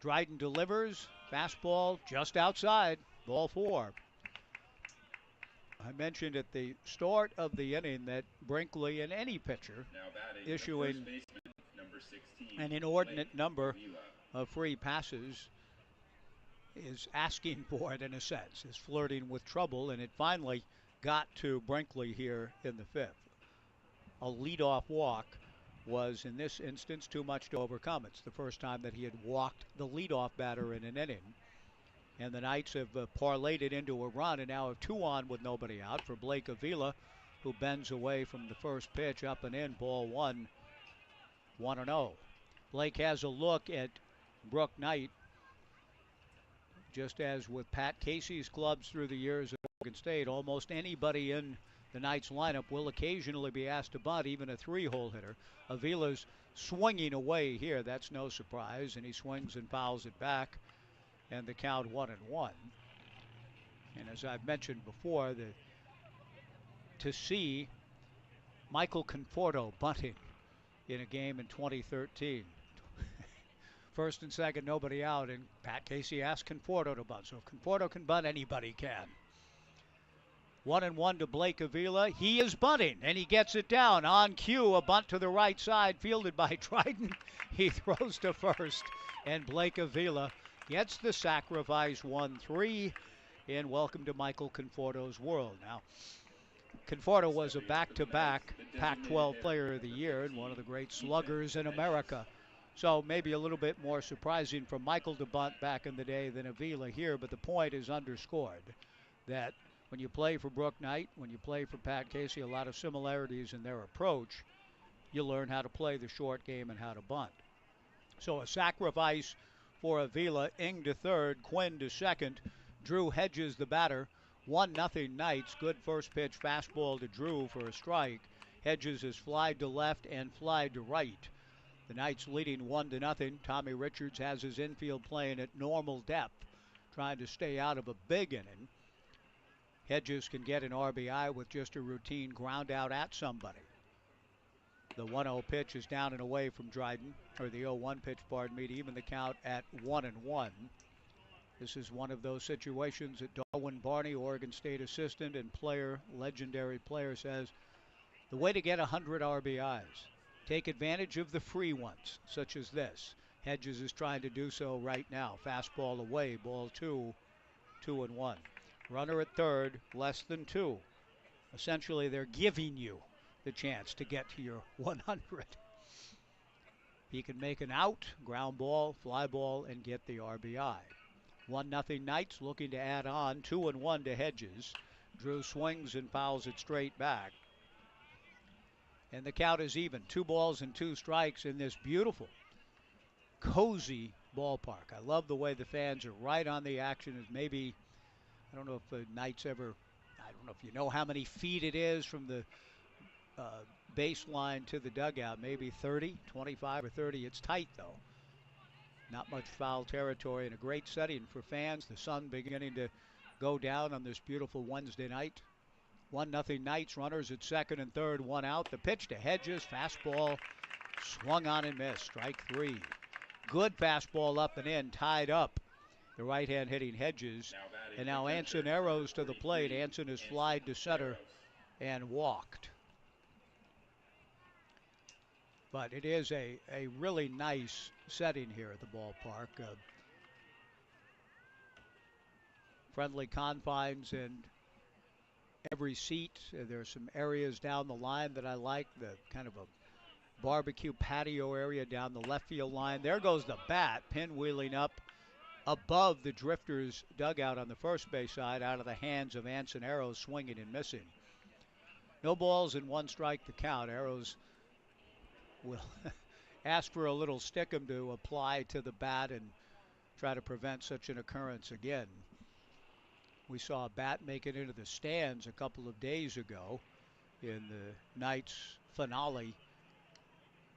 Dryden delivers, fastball just outside, ball 4. I mentioned at the start of the inning that Brinkley and any pitcher issuing an inordinate number of free passes is asking for it in a sense, is flirting with trouble, and it finally got to Brinkley here in the fifth. A leadoff walk was, in this instance, too much to overcome. It's the first time that he had walked the leadoff batter in an inning. And the Knights have parlayed it into a run and now have 2 on with nobody out for Blake Avila, who bends away from the first pitch, up and in, ball 1, 1-0. Blake has a look at Brooke Knight. Just as with Pat Casey's clubs through the years at Oregon State, almost anybody in the Knights lineup will occasionally be asked to bunt, even a 3-hole hitter. Avila's swinging away here. That's no surprise, and he swings and fouls it back, and the count 1-1. And as I've mentioned before, to see Michael Conforto bunting in a game in 2013. First and second, nobody out, and Pat Casey asked Conforto to bunt. So if Conforto can bunt, anybody can. 1-1 to Blake Avila. He is bunting, and he gets it down. On cue, a bunt to the right side, fielded by Dryden. He throws to first, and Blake Avila gets the sacrifice 1-3, and welcome to Michael Conforto's world. Now, Conforto was a back-to-back Pac-12 Player of the Year and one of the great sluggers in America. So maybe a little bit more surprising for Michael to bunt back in the day than Avila here, but the point is underscored that when you play for Brooke Knight, when you play for Pat Casey, a lot of similarities in their approach. You learn how to play the short game and how to bunt. So a sacrifice for Avila. Ing to third, Quinn to second. Drew Hedges the batter. 1-0 Knights. Good first pitch fastball to Drew for a strike. Hedges is flied to left and flied to right. The Knights leading 1-0. Tommy Richards has his infield playing at normal depth, trying to stay out of a big inning. Hedges can get an RBI with just a routine ground out at somebody. The 1-0 pitch is down and away from Dryden, or the 0-1 pitch, pardon me, to even the count at 1-1. This is one of those situations that Darwin Barney, Oregon State assistant and legendary player, says the way to get 100 RBIs, take advantage of the free ones, such as this. Hedges is trying to do so right now. Fastball away, ball 2, 2-1. Runner at third, less than 2. Essentially, they're giving you the chance to get to your 100. He can make an out, ground ball, fly ball, and get the RBI. 1-0 Knights looking to add on. 2-1 to Hedges. Drew swings and fouls it straight back. And the count is even. 2 balls and 2 strikes in this beautiful, cozy ballpark. I love the way the fans are right on the action. As maybe, I don't know if the Knights ever, I don't know if you know how many feet it is from the baseline to the dugout. Maybe 30, 25 or 30. It's tight though. Not much foul territory and a great setting for fans. The sun beginning to go down on this beautiful Wednesday night. 1-0 Knights. Runners at second and third, one out. The pitch to Hedges. Fastball swung on and missed. Strike 3. Good fastball up and in, tied up the right-hand hitting Hedges. And now Anson Arrows to the plate. Anson is flied to center and walked. But it is a really nice setting here at the ballpark. Friendly confines and every seat. There's some areas down the line that I like, the kind of a barbecue patio area down the left field line. There goes the bat, pinwheeling up above the Drifters dugout on the first base side, out of the hands of Anson Arrows, swinging and missing. No balls and 1 strike to count. Arrows will ask for a little stickum to apply to the bat and try to prevent such an occurrence again. We saw a bat make it into the stands a couple of days ago in the Knights finale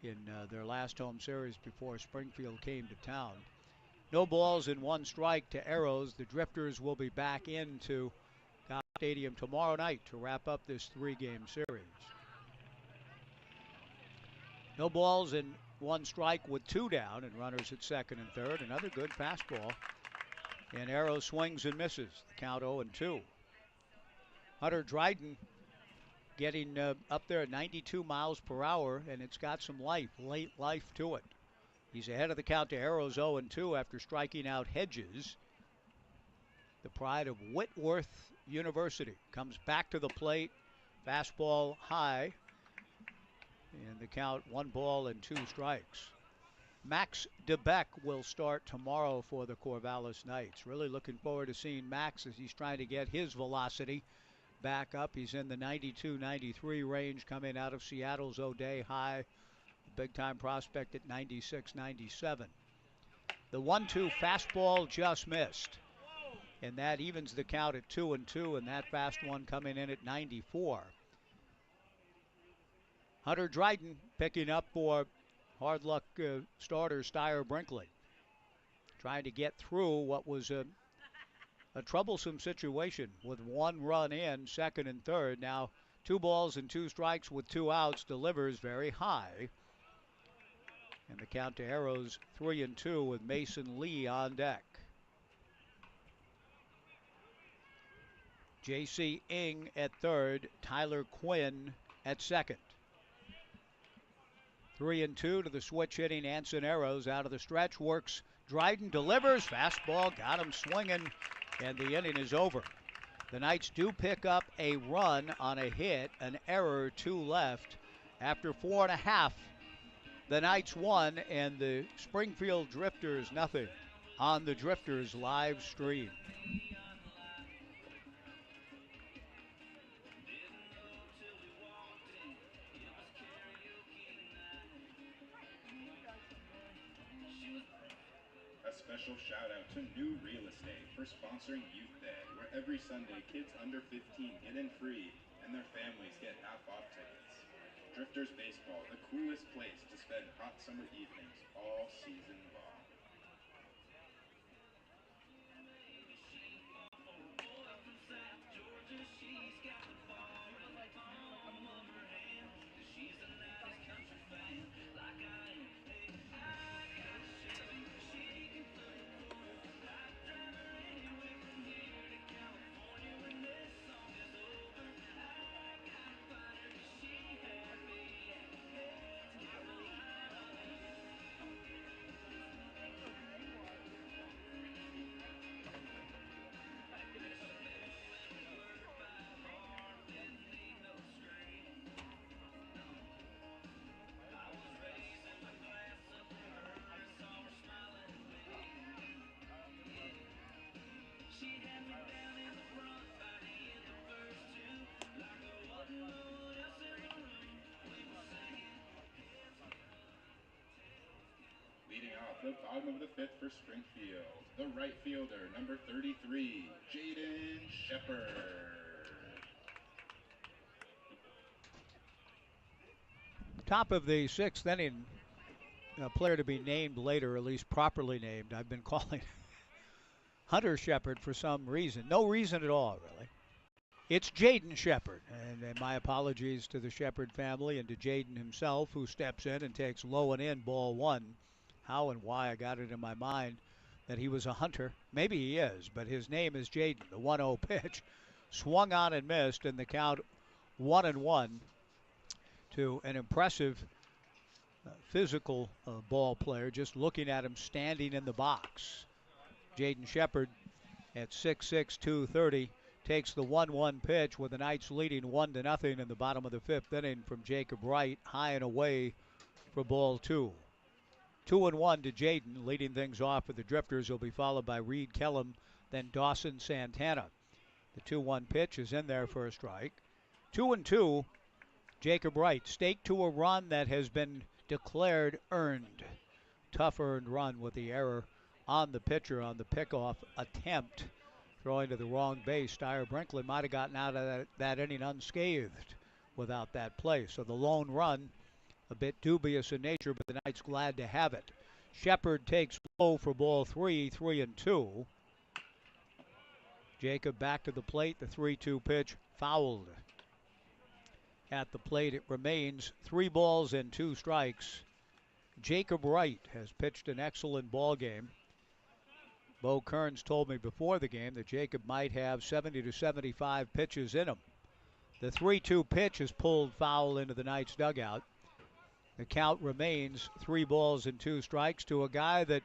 in their last home series before Springfield came to town. No balls and 1 strike to Arrows. The Drifters will be back into Goss Stadium tomorrow night to wrap up this 3-game series. No balls and 1 strike with 2 down and runners at second and third. Another good fastball. And Arrows swings and misses. The count 0-2. Hunter Dryden getting up there at 92 miles per hour, and it's got some life, late life to it. He's ahead of the count to Arrows 0-2 after striking out Hedges. The pride of Whitworth University comes back to the plate. Fastball high. And the count 1 ball and 2 strikes. Max DeBeck will start tomorrow for the Corvallis Knights. Really looking forward to seeing Max as he's trying to get his velocity back up. He's in the 92-93 range coming out of Seattle's O'Day High. Big-time prospect at 96-97. The 1-2 fastball just missed. And that evens the count at 2-2, and that fast one coming in at 94. Hunter Dryden picking up for hard luck starter Styer Brinkley. Trying to get through what was a troublesome situation with 1 run in, second and third. Now 2 balls and 2 strikes with 2 outs, delivers very high. And the count to Arrows 3-2 with Mason Lee on deck. J.C. Ing at third, Tyler Quinn at second. 3-2 to the switch hitting Anson Arrows. Out of the stretch, works Dryden, delivers, fastball, got him swinging, and the inning is over. The Knights do pick up a run on a hit, an error, 2 left. After 4.5, the Knights won, and the Springfield Drifters nothing on the Drifters live stream. Special shout out to New Real Estate for sponsoring Youth Day, where every Sunday kids under 15 get in free and their families get half-off tickets. Drifters Baseball, the coolest place to spend hot summer evenings all season long. Leading off the bottom of the 5th for Springfield, the right fielder, number 33, Jaden Shepard. Top of the 6th inning, a player to be named later, at least properly named. I've been calling Hunter Shepard for some reason. No reason at all, really. It's Jaden Shepard. And my apologies to the Shepard family and to Jaden himself, who steps in and takes low and in ball one. How and why I got it in my mind that he was a hunter. Maybe he is, but his name is Jaden. The 1-0 pitch swung on and missed, and the count 1-1 to an impressive physical ball player. Just looking at him standing in the box. Jaden Shepard at 6'6", 230 takes the 1-1 pitch with the Knights leading 1-0 in the bottom of the fifth inning from Jacob Wright, high and away for ball two. 2-1 to Jaden, leading things off for the Drifters. Will be followed by Reed Kellum, then Dawson Santana. The 2-1 pitch is in there for a strike. 2-2, Jacob Wright, staked to a run that has been declared earned. Tough earned run with the error on the pitcher on the pickoff attempt, throwing to the wrong base. Dyer Brinkley might have gotten out of that inning unscathed without that play. So the lone run, a bit dubious in nature, but the Knights glad to have it. Shepard takes low for ball three, 3-2. Jacob back to the plate. The 3-2 pitch fouled. At the plate it remains 3 balls and 2 strikes. Jacob Wright has pitched an excellent ball game. Bo Kearns told me before the game that Jacob might have 70 to 75 pitches in him. The 3-2 pitch is pulled foul into the Knights dugout. The count remains 3 balls and 2 strikes to a guy that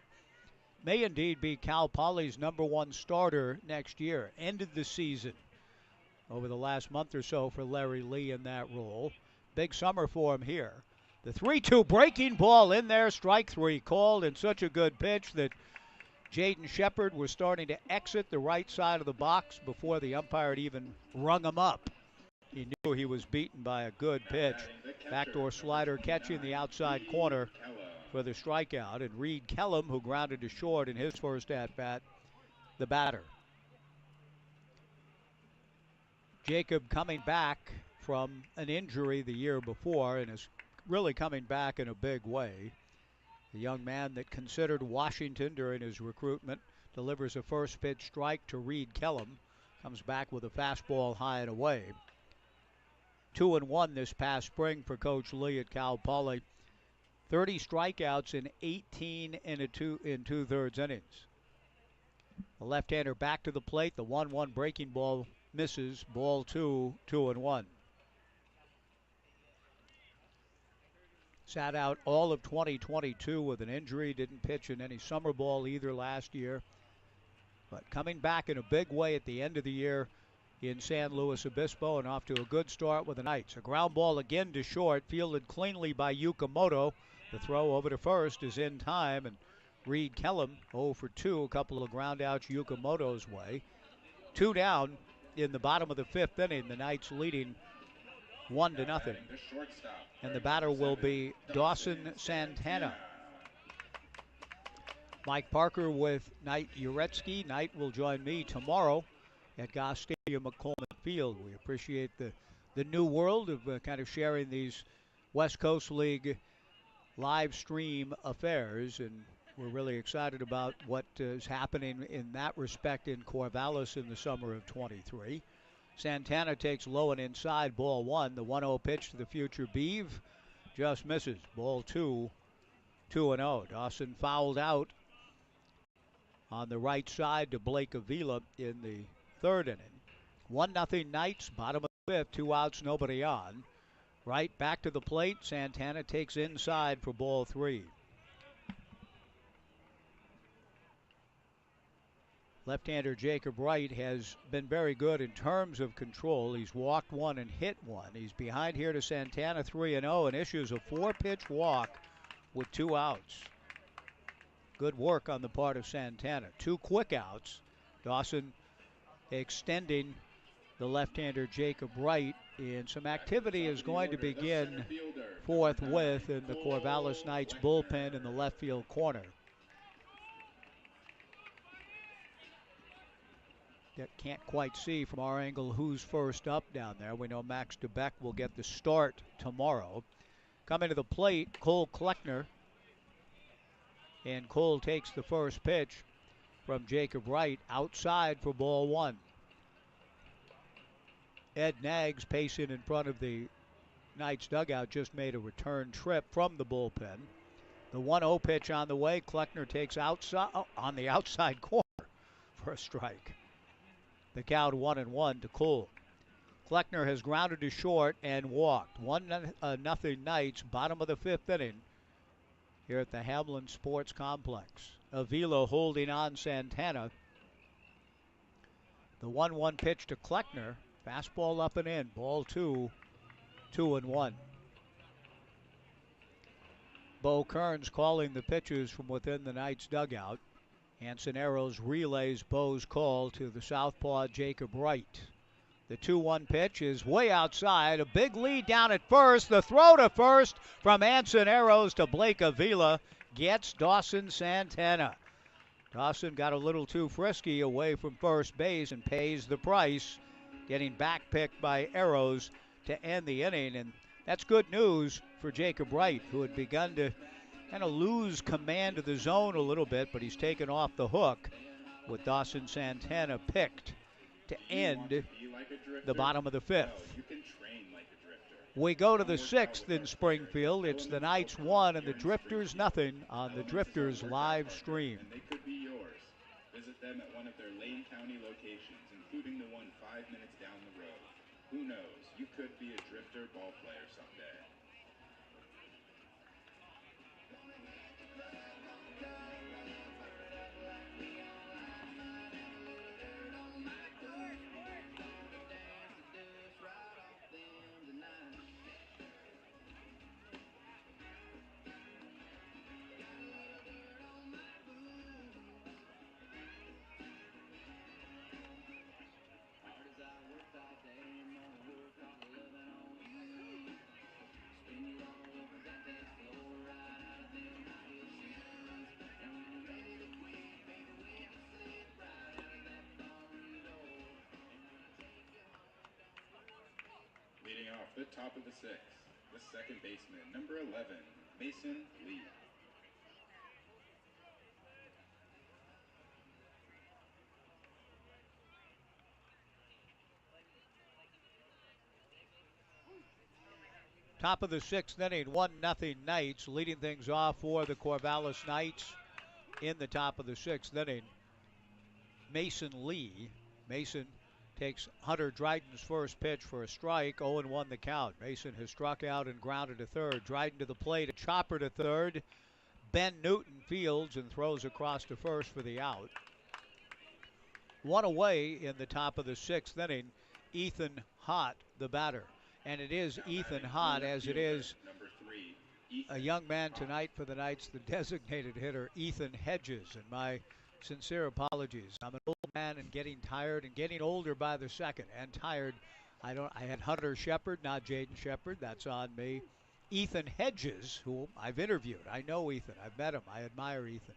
may indeed be Cal Poly's #1 starter next year. Ended the season over the last month or so for Larry Lee in that role. Big summer for him here. The 3-2 breaking ball in there, strike 3 called, and such a good pitch that Jaden Shepard was starting to exit the right side of the box before the umpire had even rung him up. He knew he was beaten by a good pitch. Backdoor slider catching the outside corner for the strikeout, and Reed Kellum, who grounded to short in his first at-bat, the batter. Jacob coming back from an injury the year before and is really coming back in a big way. The young man that considered Washington during his recruitment delivers a first pitch strike to Reed Kellum. Comes back with a fastball high and away. 2-1 this past spring for Coach Lee at Cal Poly. 30 strikeouts in 18 and 2/3 innings. The left-hander back to the plate. The 1-1 breaking ball misses. Ball 2, 2-1. Sat out all of 2022 with an injury. Didn't pitch in any summer ball either last year. But coming back in a big way at the end of the year in San Luis Obispo and off to a good start with the Knights. A ground ball again to short, fielded cleanly by Yukamoto. The throw over to first is in time, and Reed Kellum 0 for 2, a couple of ground outs Yukamoto's way. 2 down in the bottom of the fifth inning. The Knights leading 1-0. And the batter will be Dawson Santana. Mike Parker with Knight Uretsky. Knight will join me tomorrow at Goss Stadium at Coleman Field. We appreciate the new world of kind of sharing these West Coast League live stream affairs, and we're really excited about what is happening in that respect in Corvallis in the summer of 23. Santana takes low and inside, ball 1. The 1-0 pitch to the future Beeve just misses. Ball 2, 2-0. Dawson fouled out on the right side to Blake Avila in the third inning. 1-0 Knights, bottom of the fifth, 2 outs, nobody on. Right back to the plate. Santana takes inside for ball 3. Left-hander Jacob Wright has been very good in terms of control. He's walked 1 and hit 1. He's behind here to Santana 3-0 and issues a 4-pitch walk with 2 outs. Good work on the part of Santana. 2 quick outs. Dawson extending the left-hander Jacob Wright, and some activity is going to begin forthwith in the Corvallis Knights bullpen in the left field corner. That can't quite see from our angle who's first up down there. We know Max DeBeck will get the start tomorrow. Coming to the plate, Cole Kleckner. And Cole takes the first pitch from Jacob Wright outside for ball 1. Ed Nags, pacing in front of the Knights dugout, just made a return trip from the bullpen. The 1-0 pitch on the way. Kleckner takes outside on the outside corner for a strike. The count 1-1 to Cole. Kleckner has grounded to short and walked. 1-0 Knights, bottom of the 5th inning here at the Hamlin Sports Complex. Avila holding on Santana. The 1-1 pitch to Kleckner. Fastball up and in. Ball 2, 2-1. Bo Kearns calling the pitches from within the Knights dugout. Ansoneros relays Bo's call to the southpaw Jacob Wright. The 2-1 pitch is way outside. A big lead down at first. The throw to first from Ansoneros to Blake Avila gets Dawson Santana. Dawson got a little too frisky away from first base and pays the price, getting backpicked by Arrows to end the inning. And that's good news for Jacob Wright, who had begun to kind of lose command of the zone a little bit, but he's taken off the hook with Dawson Santana picked to end the bottom of the 5th. We go to the 6th in Springfield. It's the Knights 1 and the Drifters nothing on the Drifters live stream. They could be yours. Visit them at one of their Lane County locations, including the one 5 minutes down the road. Who knows? You could be a Drifter ball player someday. Leading off the top of the 6th, the second baseman, number 11, Mason Lee. Top of the 6th inning, 1-0 Knights, leading things off for the Corvallis Knights in the top of the 6th inning. Mason Lee. Mason takes Hunter Dryden's first pitch for a strike, 0-1 the count. Mason has struck out and grounded to third. Dryden to the plate, a chopper to third. Ben Newton fields and throws across to first for the out. One away in the top of the 6th inning, Ethan Hott, the batter. And it is Ethan Hott, as it is a young man tonight for the Knights, the designated hitter, Ethan Hedges. And my sincere apologies. I'm an old man and getting tired and getting older by the second and tired. I had Hunter Shepard, not Jaden Shepard. That's on me. Ethan Hedges, who I've interviewed. I know Ethan. I've met him. I admire Ethan.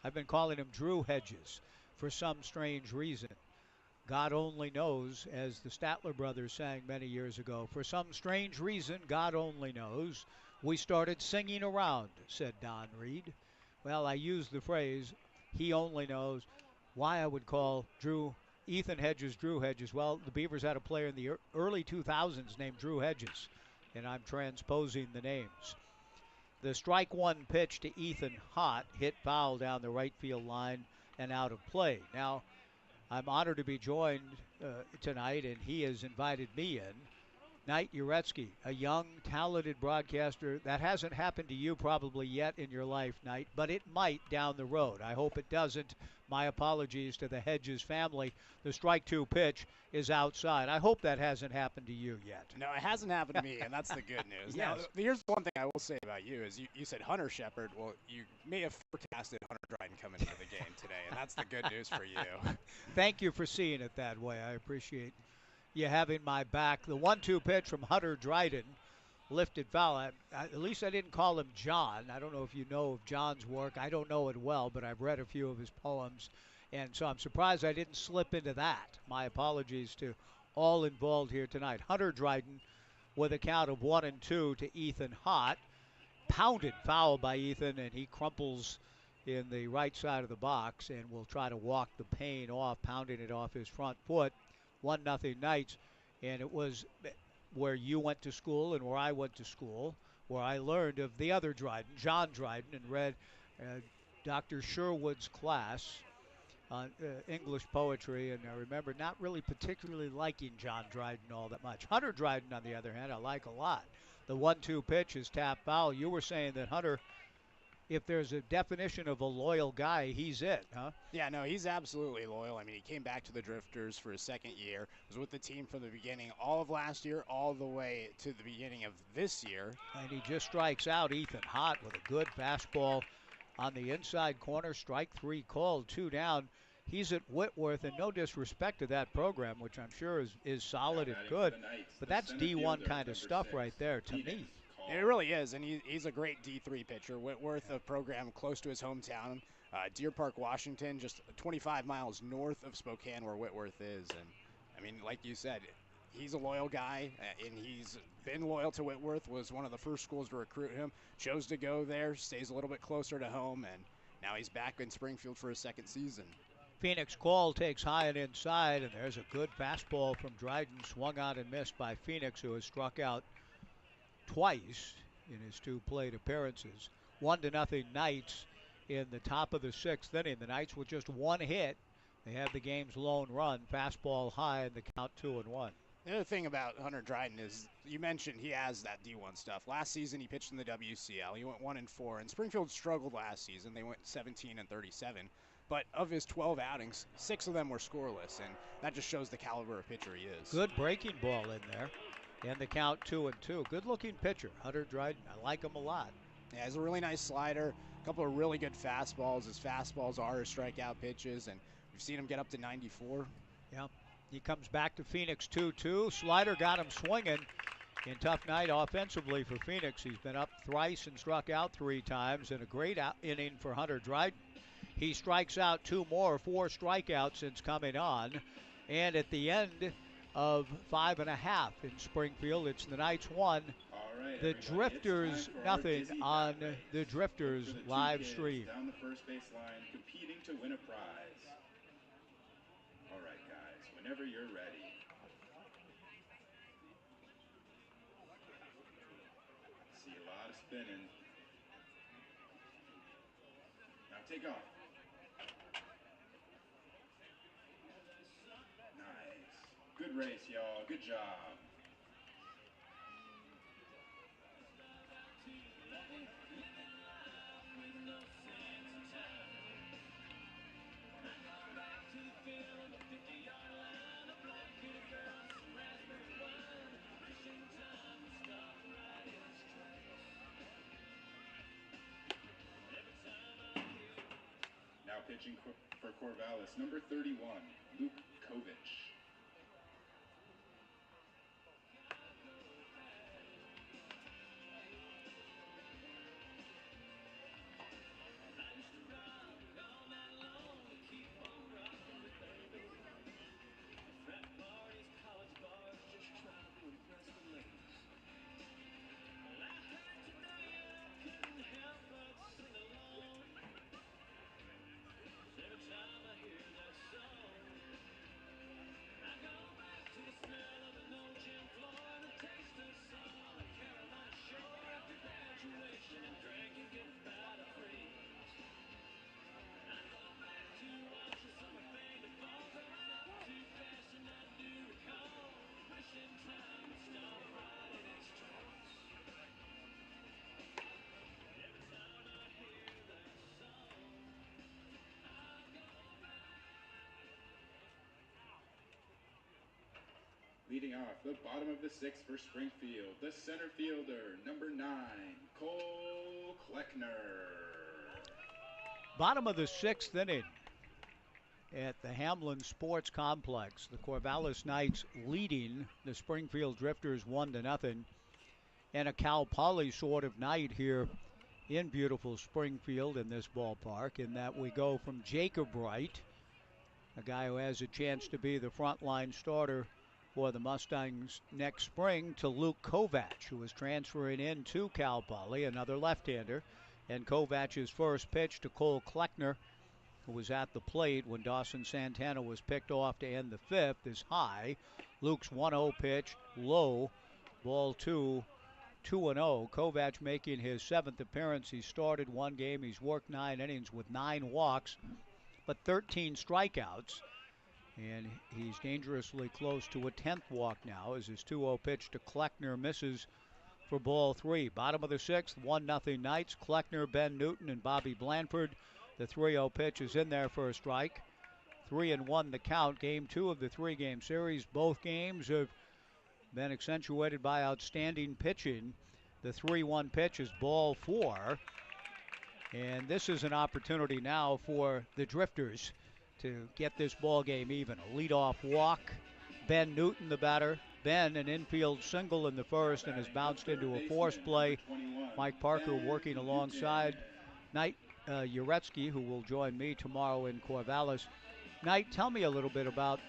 I've been calling him Drew Hedges for some strange reason. God only knows, as the Statler brothers sang many years ago. For some strange reason, God only knows, we started singing around, said Don Reed. Well, I used the phrase, he only knows, why I would call Ethan Hedges Drew Hedges. Well, the Beavers had a player in the early 2000s named Drew Hedges, and I'm transposing the names. The strike one pitch to Ethan Hott hit foul down the right field line and out of play. Now, I'm honored to be joined tonight, and he has invited me in. Knight Uretsky, a young, talented broadcaster. That hasn't happened to you probably yet in your life, Knight, but it might down the road. I hope it doesn't. My apologies to the Hedges family. The strike two pitch is outside. I hope that hasn't happened to you yet. No, it hasn't happened to me, and that's the good news. Yes. Now, here's one thing I will say about you is you said Hunter Shepard. Well, you may have forecasted Hunter Dryden coming into the game today, and that's the good news for you. Thank you for seeing it that way. I appreciate you having my back. The 1-2 pitch from Hunter Dryden, lifted foul. At least I didn't call him John. I don't know if you know of John's work. I don't know it well, but I've read a few of his poems, and so I'm surprised I didn't slip into that. My apologies to all involved here tonight. Hunter Dryden with a count of 1-2 to Ethan Hott. Pounded foul by Ethan, and he crumples in the right side of the box and will try to walk the pain off, pounding it off his front foot. 1-0 Knights. and it was where you went to school and where I went to school, where I learned of the other Dryden, John Dryden, and read Dr. Sherwood's class on English poetry, and I remember not really particularly liking John Dryden all that much. Hunter Dryden, on the other hand, I like a lot. The 1-2 pitch is tap foul. You were saying that Hunter, if there's a definition of a loyal guy, he's it, huh? Yeah, no, he's absolutely loyal. I mean, he came back to the Drifters for his second year, was with the team from the beginning, all of last year, all the way to the beginning of this year. And he just strikes out Ethan Hott with a good fastball on the inside corner. Strike 3 called, 2 down. He's at Whitworth, and no disrespect to that program, which I'm sure is solid and good, but that's D1 kind of stuff right there to me. It really is, and he's a great D3 pitcher. Whitworth, a program close to his hometown, Deer Park, Washington, just 25 miles north of Spokane where Whitworth is. And, I mean, like you said, he's a loyal guy, and he's been loyal to Whitworth, was one of the first schools to recruit him, chose to go there, stays a little bit closer to home, and now he's back in Springfield for his second season. Phoenix call takes high and inside, and there's a good fastball from Dryden, swung on and missed by Phoenix, who has struck out twice in his 2 plate appearances. 1-0 Knights in the top of the 6th inning. The Knights with just 1 hit. They have the game's lone run. Fastball high and the count 2-1. The other thing about Hunter Dryden is you mentioned he has that D1 stuff. Last season he pitched in the WCL. He went 1-4, and Springfield struggled last season. They went 17-37. But of his 12 outings, 6 of them were scoreless, and that just shows the caliber of pitcher he is. Good breaking ball in there. And the count 2-2. Good-looking pitcher, Hunter Dryden. I like him a lot. Yeah, he has a really nice slider, a couple of really good fastballs. His fastballs are his strikeout pitches, and we've seen him get up to 94. Yeah, he comes back to Phoenix 2-2. Slider got him swinging. In tough night offensively for Phoenix. He's been up thrice and struck out 3 times, and a great inning for Hunter Dryden. He strikes out 2 more, 4 strikeouts since coming on, and at the end of 5.5 in Springfield, it's the Knights 1, the Drifters nothing on the Drifters live stream. Down the first base line, competing to win a prize. All right, guys, whenever you're ready. See a lot of spinning. Now take off. Good race, y'all. Good job. Now pitching for Corvallis, number 31, Luke Kovich. Leading off the bottom of the 6th for Springfield, the center fielder, number 9, Cole Kleckner. Bottom of the 6th inning at the Hamlin Sports Complex. The Corvallis Knights leading the Springfield Drifters 1-0. And a Cal Poly sort of night here in beautiful Springfield in this ballpark, in that we go from Jacob Wright, a guy who has a chance to be the frontline starter for the Mustangs next spring, to Luke Kovach, who is transferring in to Cal Poly, another left-hander. And Kovach's first pitch to Cole Kleckner, who was at the plate when Dawson Santana was picked off to end the 5th, is high, Luke's 1-0 pitch, low, ball 2, 2-0. Kovac making his 7th appearance. He started one game. He's worked 9 innings with 9 walks, but 13 strikeouts. And he's dangerously close to a 10th walk now as his 2-0 pitch to Kleckner misses for ball 3. Bottom of the 6th, 1-0 Knights. Kleckner, Ben Newton, and Bobby Blanford. The 3-0 pitch is in there for a strike. 3-1 the count. Game 2 of the 3-game series. Both games have been accentuated by outstanding pitching. The 3-1 pitch is ball 4. And this is an opportunity now for the Drifters to get this ball game even. A leadoff walk. Ben Newton, the batter. Ben, an infield single in the first and has bounced into a force play. Mike Parker working alongside Knight Uretsky, who will join me tomorrow in Corvallis. Knight, tell me a little bit about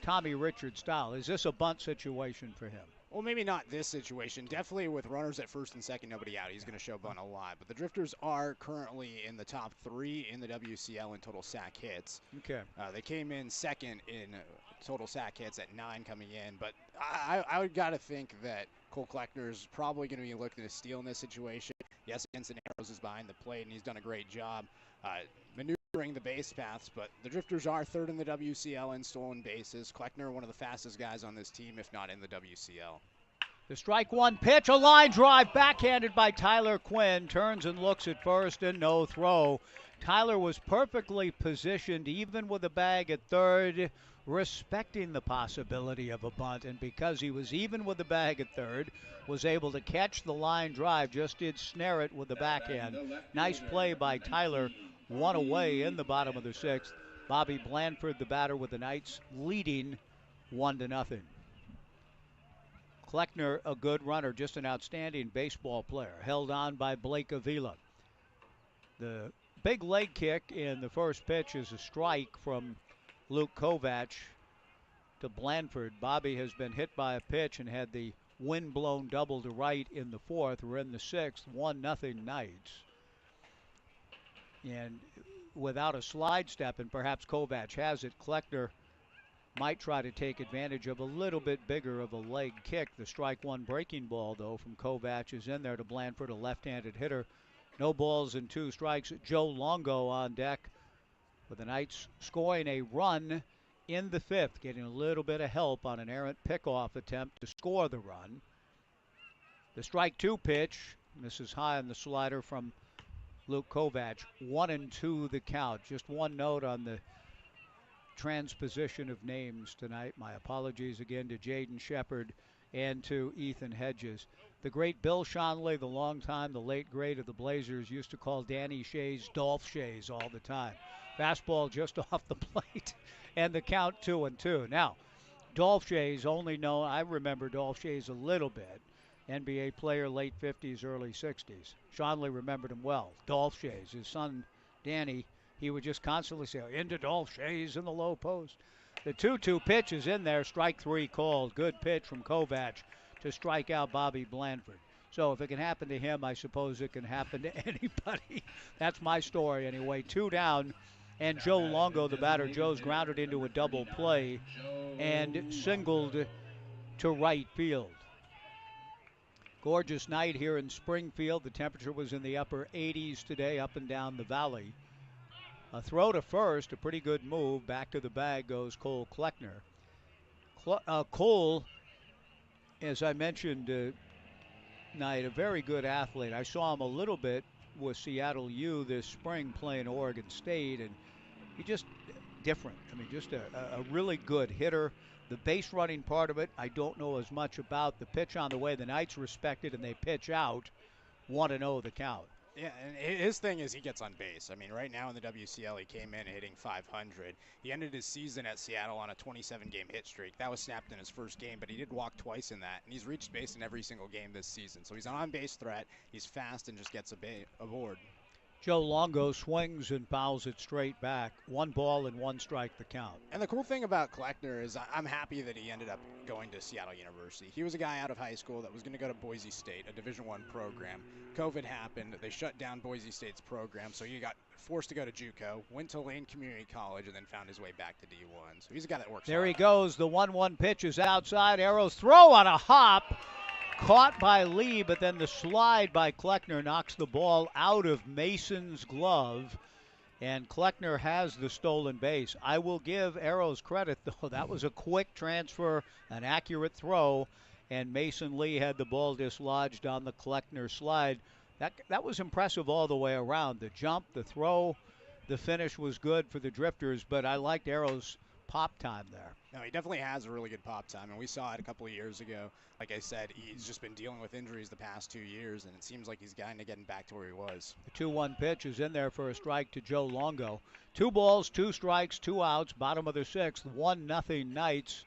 Tommy Richard's style. Is this a bunt situation for him? Well, maybe not this situation. Definitely with runners at first and second, nobody out, he's going to show bunt a lot. But the Drifters are currently in the top 3 in the WCL in total sack hits. Okay. They came in second in total sack hits at 9 coming in. But I would got to think that Cole Kleckner is probably going to be looking to steal in this situation. Yes, Ensign Arrows is behind the plate, and he's done a great job maneuvering the base paths. But the Drifters are 3rd in the WCL in stolen bases. Kleckner, one of the fastest guys on this team, if not in the WCL. The strike 1 pitch, a line drive, backhanded by Tyler Quinn. Turns and looks at first and no throw. Tyler was perfectly positioned, even with a bag at third, respecting the possibility of a bunt. And because he was even with the bag at third, was able to catch the line drive, just did snare it with the backhand. Nice play by Tyler. 1 away in the bottom of the 6th. Bobby Blanford, the batter, with the Knights leading 1-0. Kleckner, a good runner, just an outstanding baseball player. Held on by Blake Avila. The big leg kick in the first pitch is a strike from Luke Kovac to Blanford. Bobby has been hit by a pitch and had the wind-blown double to right in the 4th. We're in the 6th, 1-0 Knights. And without a slide step, and perhaps Kovac has it, Kleckner might try to take advantage of a little bit bigger of a leg kick. The strike 1 breaking ball, though, from Kovac is in there to Blanford, a left-handed hitter. No balls and 2 strikes. Joe Longo on deck with the Knights scoring a run in the 5th, getting a little bit of help on an errant pickoff attempt to score the run. The strike 2 pitch, this is high on the slider from Luke Kovac. 1-2 the count. Just one note on the transposition of names tonight. My apologies again to Jaden Shepard and to Ethan Hedges. The great Bill Schonley, the late great of the Blazers, used to call Danny Shays Dolph Shays all the time. Fastball just off the plate, and the count 2-2. Now, Dolph Shays, only known, I remember Dolph Shays a little bit. NBA player, late 50s, early 60s. Schonley remembered him well. Dolph Shays, his son Danny, he would just constantly say, into Dolph Shays in the low post. The 2-2 pitch is in there, strike 3 called. Good pitch from Kovac to strike out Bobby Blanford. So if it can happen to him, I suppose it can happen to anybody. That's my story anyway. 2 down, and Joe Longo, the batter. Joe's grounded into a double play and singled to right field. Gorgeous night here in Springfield. The temperature was in the upper 80s today, up and down the valley. A throw to first, a pretty good move. Back to the bag goes Cole Kleckner. Cole, as I mentioned tonight, a very good athlete. I saw him a little bit with Seattle U this spring playing Oregon State, and he just different. I mean, just a really good hitter. The base running part of it, I don't know as much about. The pitch on the way, the Knights respect it, and they pitch out. 1-0 the count. Yeah, and his thing is he gets on base. I mean, right now in the WCL, he came in hitting .500. He ended his season at Seattle on a 27-game hit streak. That was snapped in his first game, but he did walk twice in that, and he's reached base in every single game this season. So he's an on-base threat. He's fast and just gets aboard. Joe Longo swings and fouls it straight back. 1 ball and 1 strike the count. And the cool thing about Kleckner is I'm happy that he ended up going to Seattle University. He was a guy out of high school that was going to go to Boise State, a Division I program. COVID happened. They shut down Boise State's program, so he got forced to go to JUCO, went to Lane Community College, and then found his way back to D1. So he's a guy that works There hard. he goes. The 1-1 pitch is outside. Arrows throw on a hop. Caught by Lee, but then the slide by Kleckner knocks the ball out of Mason's glove, and Kleckner has the stolen base. I will give Arrows credit, though. That was a quick transfer, an accurate throw, and Mason Lee had the ball dislodged on the Kleckner slide. That was impressive all the way around. The jump, the throw, the finish was good for the Drifters, but I liked Arrows' pop time there. No, he definitely has a really good pop time, and we saw it a couple of years ago. Like I said, he's just been dealing with injuries the past 2 years, and it seems like he's kind of getting back to where he was. The 2-1 pitch is in there for a strike to Joe Longo. 2 balls, 2 strikes, 2 outs, bottom of the 6th, 1-0 Knights.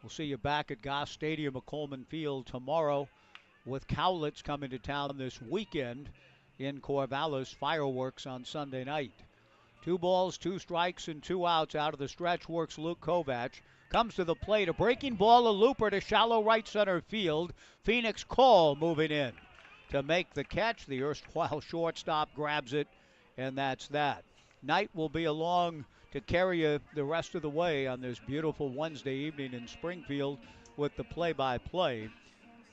We'll see you back at Goss Stadium at Coleman Field tomorrow with Cowlitz coming to town this weekend in Corvallis. Fireworks on Sunday night. 2 balls, 2 strikes, and 2 outs. Out of the stretch works Luke Kovac. Comes to the plate. A breaking ball, a looper to shallow right center field. Phoenix Call moving in to make the catch. The erstwhile shortstop grabs it, and that's that. Knight will be along to carry you the rest of the way on this beautiful Wednesday evening in Springfield with the play-by-play.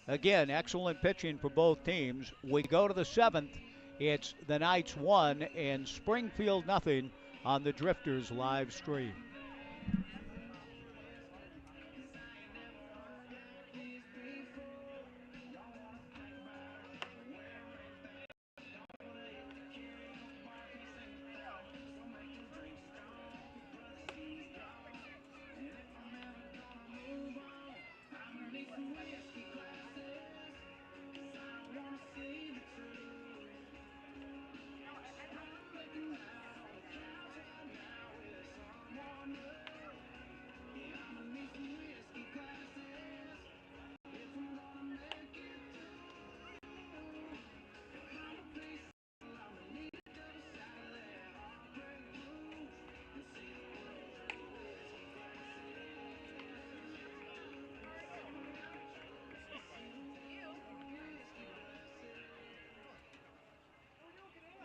Again, excellent pitching for both teams. We go to the 7th. It's the Knights 1 and Springfield 0 on the Drifters live stream.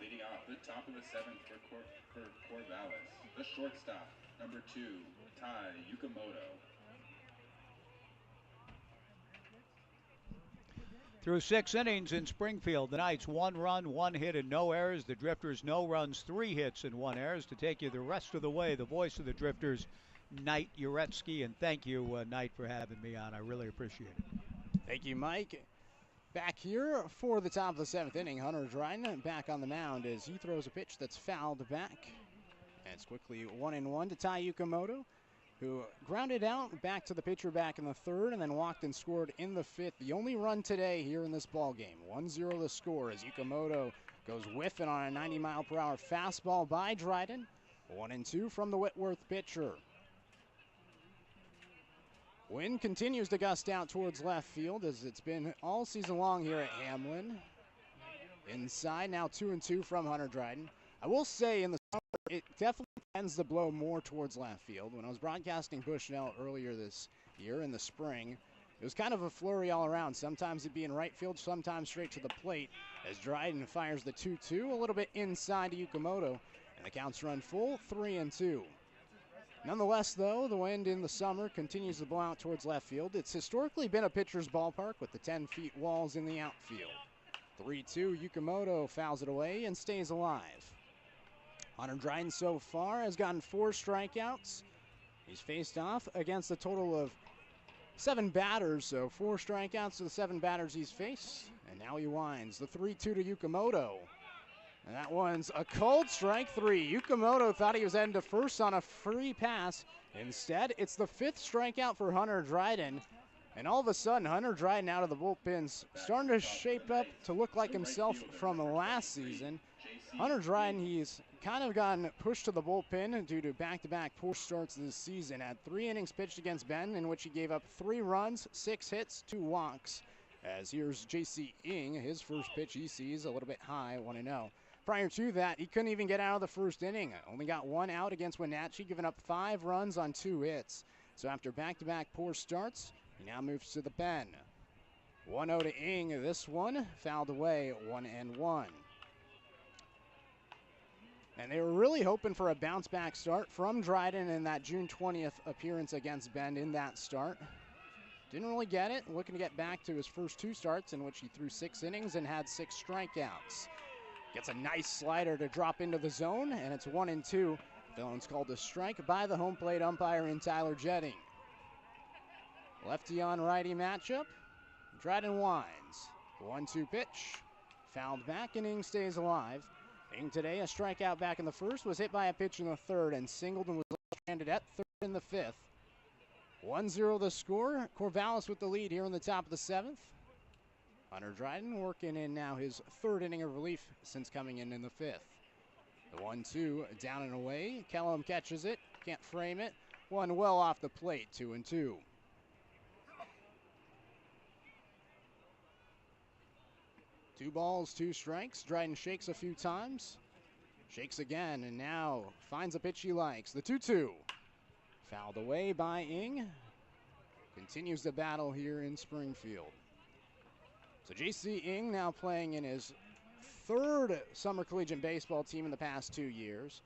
Leading off the top of the 7th for Corvallis, the shortstop, number 2, Tai Yukamoto. Through 6 innings in Springfield, the Knights 1 run, 1 hit, and no errors. The Drifters no runs, 3 hits, and 1 errors. To take you the rest of the way, the voice of the Drifters, Knight Uretsky, and thank you, Knight, for having me on. I really appreciate it. Thank you, Mike. Back here for the top of the 7th inning, Hunter Dryden back on the mound as he throws a pitch that's fouled back. And it's quickly 1-1 to Tai Yukamoto, who grounded out back to the pitcher back in the 3rd and then walked and scored in the 5th. The only run today here in this ball game. 1-0 the score as Yukamoto goes whiffing on a 90-mile-per-hour fastball by Dryden. 1-2 from the Whitworth pitcher. Wind continues to gust out towards left field as it's been all season long here at Hamlin. Inside now 2-2 from Hunter Dryden. I will say in the summer it definitely tends to blow more towards left field. When I was broadcasting Bushnell earlier this year in the spring, it was kind of a flurry all around. Sometimes it'd be in right field, sometimes straight to the plate as Dryden fires the 2-2 a little bit inside to Yukamoto, and the counts run full 3-2. Nonetheless, though, the wind in the summer continues to blow out towards left field. It's historically been a pitcher's ballpark with the 10-feet walls in the outfield. 3-2, Yukamoto fouls it away and stays alive. Hunter Dryden so far has gotten 4 strikeouts. He's faced off against a total of 7 batters, so 4 strikeouts to the 7 batters he's faced. And now he winds the 3-2 to Yukamoto. And that one's a cold strike 3. Yukamoto thought he was heading to first on a free pass. Instead, it's the 5th strikeout for Hunter Dryden. And all of a sudden, Hunter Dryden out of the bullpen's starting to shape up to look like himself from last season. Hunter Dryden, he's kind of gotten pushed to the bullpen due to back-to-back poor starts this season. Had 3 innings pitched against Benton in which he gave up 3 runs, 6 hits, 2 walks. As here's J.C. Ing, his first pitch he sees a little bit high, 1-0. Prior to that, he couldn't even get out of the first inning. Only got one out against Wenatchee, giving up 5 runs on 2 hits. So after back-to-back poor starts, he now moves to the pen. 1-0 to Ing. This one fouled away, 1-1. And they were really hoping for a bounce-back start from Dryden in that June 20th appearance against Bend in that start. Didn't really get it. Looking to get back to his first 2 starts in which he threw 6 innings and had 6 strikeouts. Gets a nice slider to drop into the zone, and it's 1-2. Villains called a strike by the home plate umpire in Tyler Jetting. Lefty on righty matchup. Dryden winds. 1-2 pitch. Fouled back, and Ing stays alive. Ing today, a strikeout back in the first, was hit by a pitch in the third, and singled and was stranded at third in the fifth. 1-0 the score. Corvallis with the lead here in the top of the 7th. Hunter Dryden working in now his 3rd inning of relief since coming in the 5th. The 1-2 down and away. Kellum catches it, can't frame it. One well off the plate, 2-2. Two balls, 2 strikes. Dryden shakes a few times. Shakes again, and now finds a pitch he likes. The 2-2. Fouled away by Ing. Continues the battle here in Springfield. So J.C. Ing now playing in his 3rd summer collegiate baseball team in the past 2 years.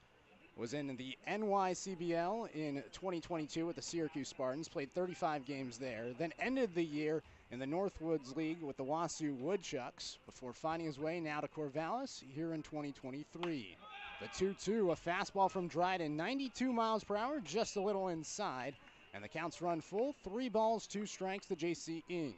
Was in the NYCBL in 2022 with the Syracuse Spartans, played 35 games there, then ended the year in the Northwoods League with the Wasu Woodchucks before finding his way now to Corvallis here in 2023. The 2-2, a fastball from Dryden, 92 miles per hour, just a little inside, and the counts run full. 3 balls, 2 strikes to J.C. Ing.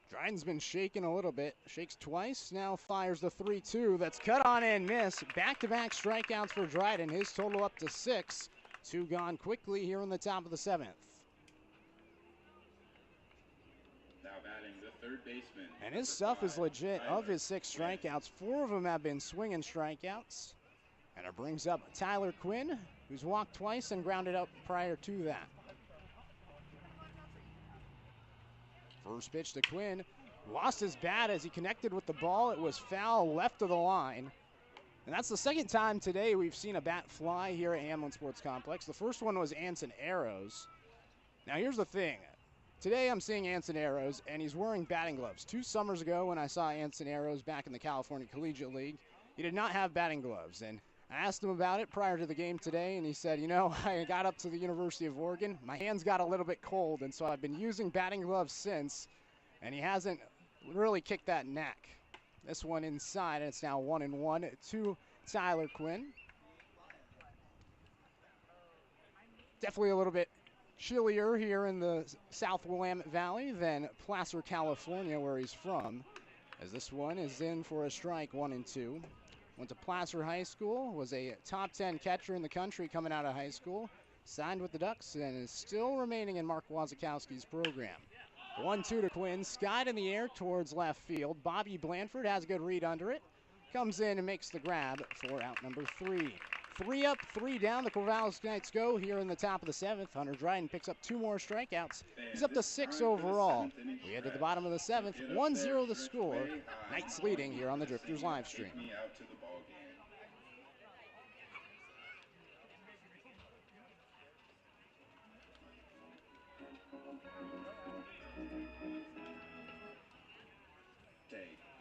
Dryden's been shaking a little bit. Shakes twice, now fires the 3-2. That's cut on and miss. Back-to-back strikeouts for Dryden. His total up to 6. 2 gone quickly here in the top of the 7th. Now batting the 3rd baseman. And his stuff is legit. Of his 6 strikeouts, 4 of them have been swinging strikeouts. And it brings up Tyler Quinn, who's walked twice and grounded out prior to that. First pitch to Quinn. Lost his bat as he connected with the ball. It was foul left of the line. And that's the 2nd time today we've seen a bat fly here at Hamlin Sports Complex. The first one was Anson Arrows. Now here's the thing. Today I'm seeing Anson Arrows, and he's wearing batting gloves. 2 summers ago when I saw Anson Arrows back in the California Collegiate League, he did not have batting gloves. And I asked him about it prior to the game today, and he said, you know, I got up to the University of Oregon, my hands got a little bit cold, and so I've been using batting gloves since, and he hasn't really kicked that neck. This one inside, and it's now 1-1 to Tyler Quinn. Definitely a little bit chillier here in the South Willamette Valley than Placer, California, where he's from, as this one is in for a strike, 1-2. Went to Placer High School, was a top 10 catcher in the country coming out of high school, signed with the Ducks, and is still remaining in Mark Wazakowski's program. 1-2 to Quinn, skied in the air towards left field. Bobby Blanford has a good read under it. Comes in and makes the grab for out number 3. 3 up, 3 down. The Corvallis Knights go here in the top of the 7th. Hunter Dryden picks up 2 more strikeouts. He's up to 6 overall. We head to the bottom of the 7th. 1-0 the score. Knights leading here on the Drifters live stream. Take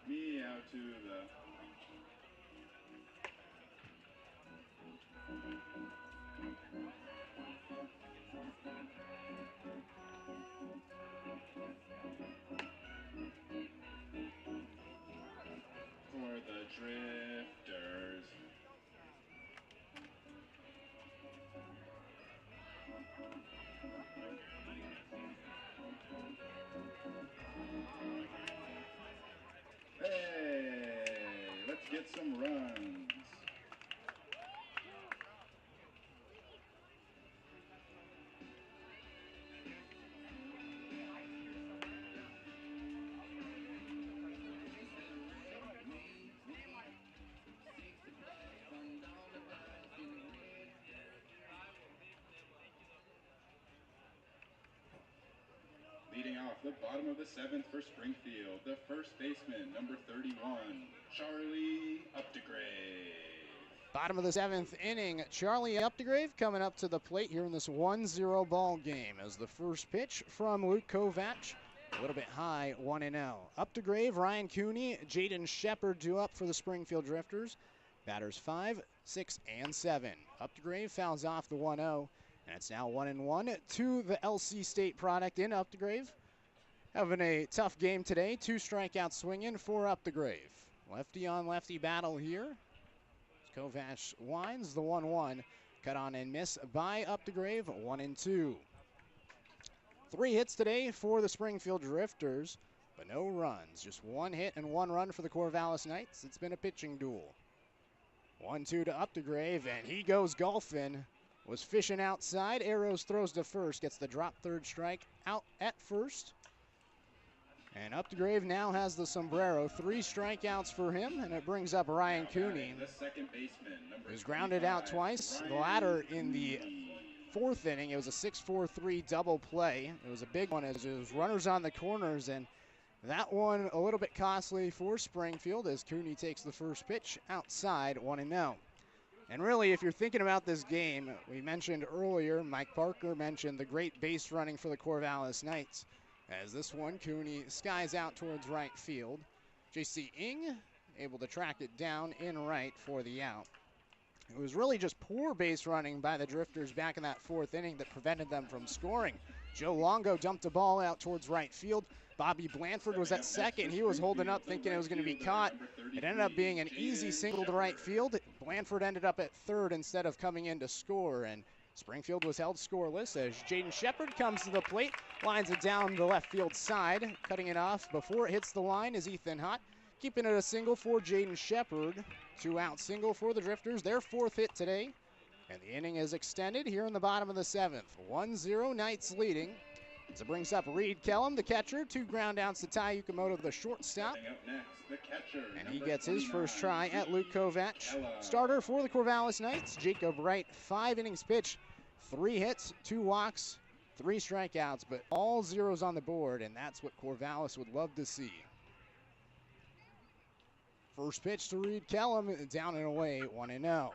me out to the for the Drifters. Hey, let's get some runs. Leading off off the bottom of the 7th for Springfield, the first baseman, number 31, Charlie Updegrave. Bottom of the 7th inning, Charlie Updegrave coming up to the plate here in this 1-0 ball game as the first pitch from Luke Kovac. A little bit high, 1-0. Updegrave, Ryan Cooney, Jaden Shepard due up for the Springfield Drifters. Batters 5, 6, and 7. Updegrave fouls off the 1-0, and it's now 1-1 to the LC State product in Updegrave. Having a tough game today, 2 strikeouts swinging for Updegrave. Lefty on lefty battle here. Kovac winds the 1-1. Cut on and miss by Updegrave, 1-2. 3 hits today for the Springfield Drifters, but no runs. Just 1 hit and 1 run for the Corvallis Knights. It's been a pitching duel. 1-2 to Updegrave, and he goes golfing. Was fishing outside. Arrows throws to first. Gets the drop third strike out at first. And Updegrave now has the sombrero. 3 strikeouts for him, and it brings up Ryan Cooney, who's grounded out twice. The latter in the 4th inning. It was a 6-4-3 double play. It was a big one as it was runners on the corners, and that one a little bit costly for Springfield as Cooney takes the first pitch outside, 1-0. And really, if you're thinking about this game, we mentioned earlier, Mike Parker mentioned the great base running for the Corvallis Knights. As this one, Cooney skies out towards right field. J.C. Ing able to track it down in right for the out. It was really just poor base running by the Drifters back in that 4th inning that prevented them from scoring. Joe Longo dumped a ball out towards right field. Bobby Blanford was at second. He was holding up thinking it was going to be caught. It ended up being an easy single to right field. Blanford ended up at third instead of coming in to score, and Springfield was held scoreless as Jaden Shepard comes to the plate, lines it down the left field side. Cutting it off before it hits the line is Ethan Hott. Keeping it a single for Jaden Shepard. 2-out single for the Drifters, their 4th hit today. And the inning is extended here in the bottom of the 7th. 1-0 Knights leading. As it brings up Reed Kellum, the catcher. 2 ground outs to Ty Yukamoto, the shortstop. And he gets his first try at Luke Kovac. Starter for the Corvallis Knights, Jacob Wright. 5 innings pitched, 3 hits, 2 walks, 3 strikeouts, but all zeros on the board, and that's what Corvallis would love to see. First pitch to Reed Kellum, down and away, 1-0.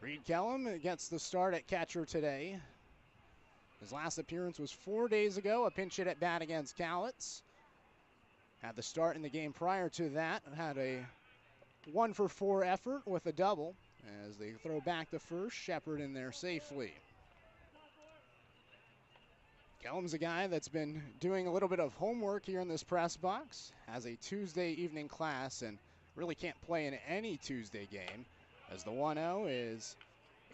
Reed Kellum gets the start at catcher today. His last appearance was 4 days ago, a pinch hit at bat against Cowlitz. Had the start in the game prior to that, had a 1-for-4 effort with a double as they throw back to first, Shepard in there safely. Kellum's a guy that's been doing a little bit of homework here in this press box, has a Tuesday evening class, and really can't play in any Tuesday game as the 1-0 is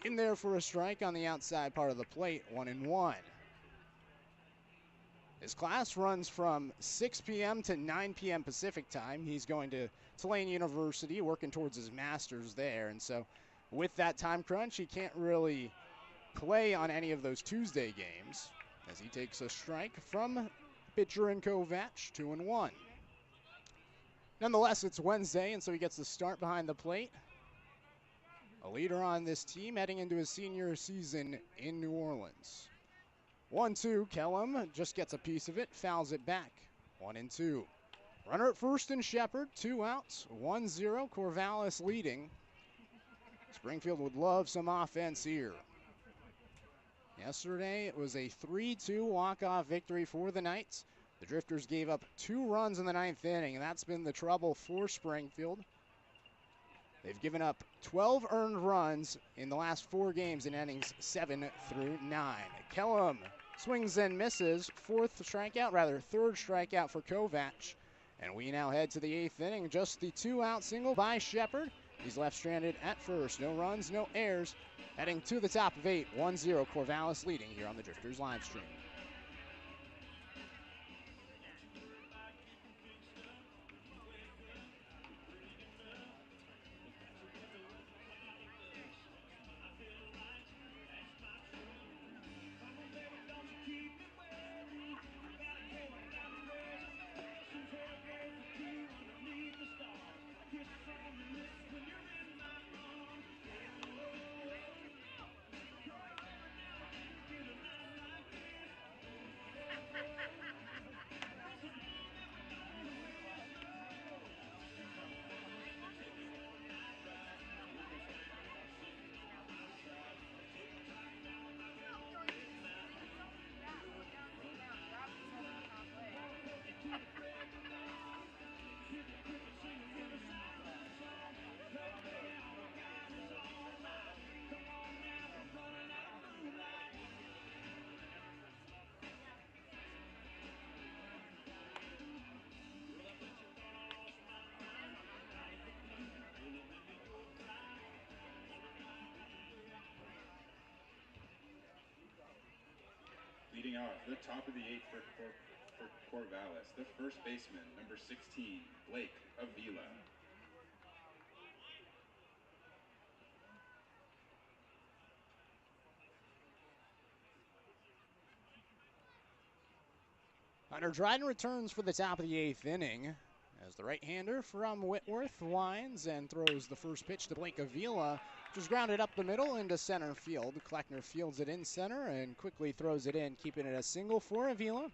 in there for a strike on the outside part of the plate, 1-1. His class runs from 6 p.m. to 9 p.m. Pacific time. He's going to Tulane University, working towards his master's there, and so with that time crunch, he can't really play on any of those Tuesday games as he takes a strike from pitcher and Kovac, 2-1. Nonetheless, it's Wednesday, and so he gets the start behind the plate. A leader on this team heading into his senior season in New Orleans. 1-2, Kellum just gets a piece of it, fouls it back, 1-2. Runner at first and Shepard, 2 outs, 1-0, Corvallis leading. Springfield would love some offense here. Yesterday, it was a 3-2 walk-off victory for the Knights. The Drifters gave up 2 runs in the 9th inning, and that's been the trouble for Springfield. They've given up 12 earned runs in the last 4 games in innings 7 through 9. Kellum swings and misses, third strikeout for Kovac. And we now head to the 8th inning, just the 2-out single by Shepard. He's left stranded at first, no runs, no errors. Heading to the top of 8, 1-0, Corvallis leading here on the Drifters live stream. Leading off the top of the eighth for Corvallis, the first baseman, number 16, Blake Avila. Hunter Dryden returns for the top of the eighth inning as the right-hander from Whitworth winds and throws the first pitch to Blake Avila, which is grounded up the middle into center field. Kleckner fields it in center and quickly throws it in, keeping it a single for Avila,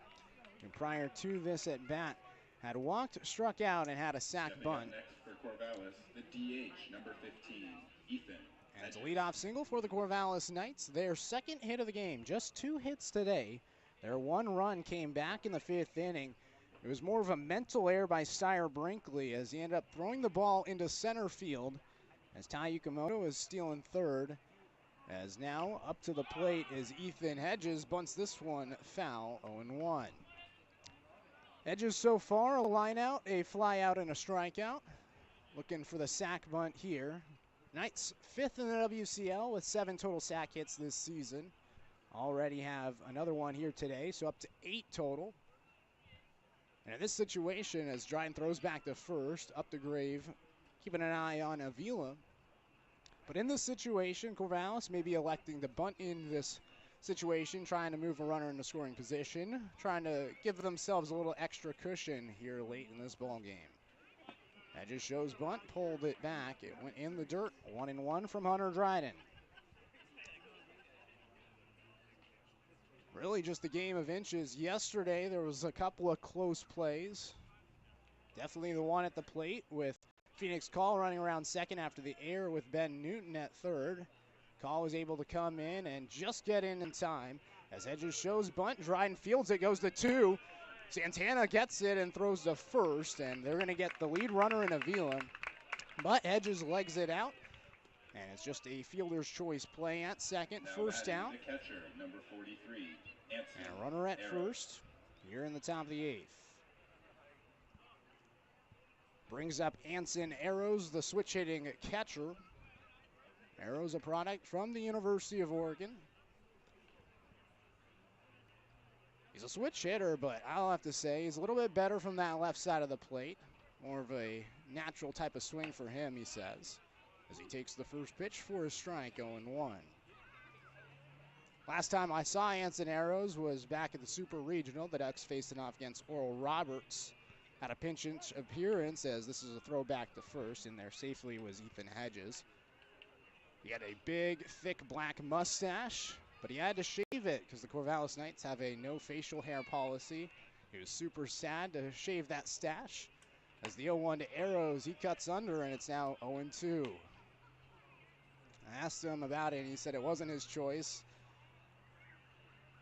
who prior to this at bat had walked, struck out, and had a sac bunt. Next for Corvallis, the DH, number 15, Ethan. And it's a leadoff single for the Corvallis Knights, their second hit of the game. Just 2 hits today. Their 1 run came back in the 5th inning. It was more of a mental error by Styer Brinkley as he ended up throwing the ball into center field as Tai Yukamoto is stealing third. As now up to the plate is Ethan Hedges, bunts this one foul, 0-1. Hedges so far, a line out, a fly out, and a strikeout. Looking for the sac bunt here. Knights 5th in the WCL with 7 total sac hits this season. Already have another one here today, so up to 8 total. And in this situation, as Dryden throws back to first, up the grave, keeping an eye on Avila. But in this situation, Corvallis may be electing to bunt in this situation, trying to move a runner into scoring position, trying to give themselves a little extra cushion here late in this ball game. That just shows bunt, pulled it back. It went in the dirt, 1-1 from Hunter Dryden. Really just a game of inches. Yesterday there was a couple of close plays. Definitely the one at the plate with Phoenix Call running around second after the error with Ben Newton at third. Call was able to come in and just get in time. As Hedges shows bunt, Dryden fields it, goes to 2. Santana gets it and throws to first, and they're going to get the lead runner in Avila. But Hedges legs it out, and it's just a fielder's choice play at second, first out. The catcher, number 43, Anson. And a runner at first here in the top of the 8th. Brings up Anson Arrows, the switch-hitting catcher. Arrows, a product from the University of Oregon. He's a switch hitter, but I'll have to say he's a little bit better from that left side of the plate. More of a natural type of swing for him, he says, as he takes the first pitch for a strike, 0-1. Last time I saw Anson Arrows was back at the Super Regional. The Ducks facing off against Oral Roberts. Had a pinch appearance, as this is a throwback to first. In there safely was Ethan Hedges. He had a big, thick black mustache, but he had to shave it because the Corvallis Knights have a no facial hair policy. He was super sad to shave that stash. As the 0-1 to Arrows, he cuts under, and it's now 0-2. I asked him about it, and he said it wasn't his choice.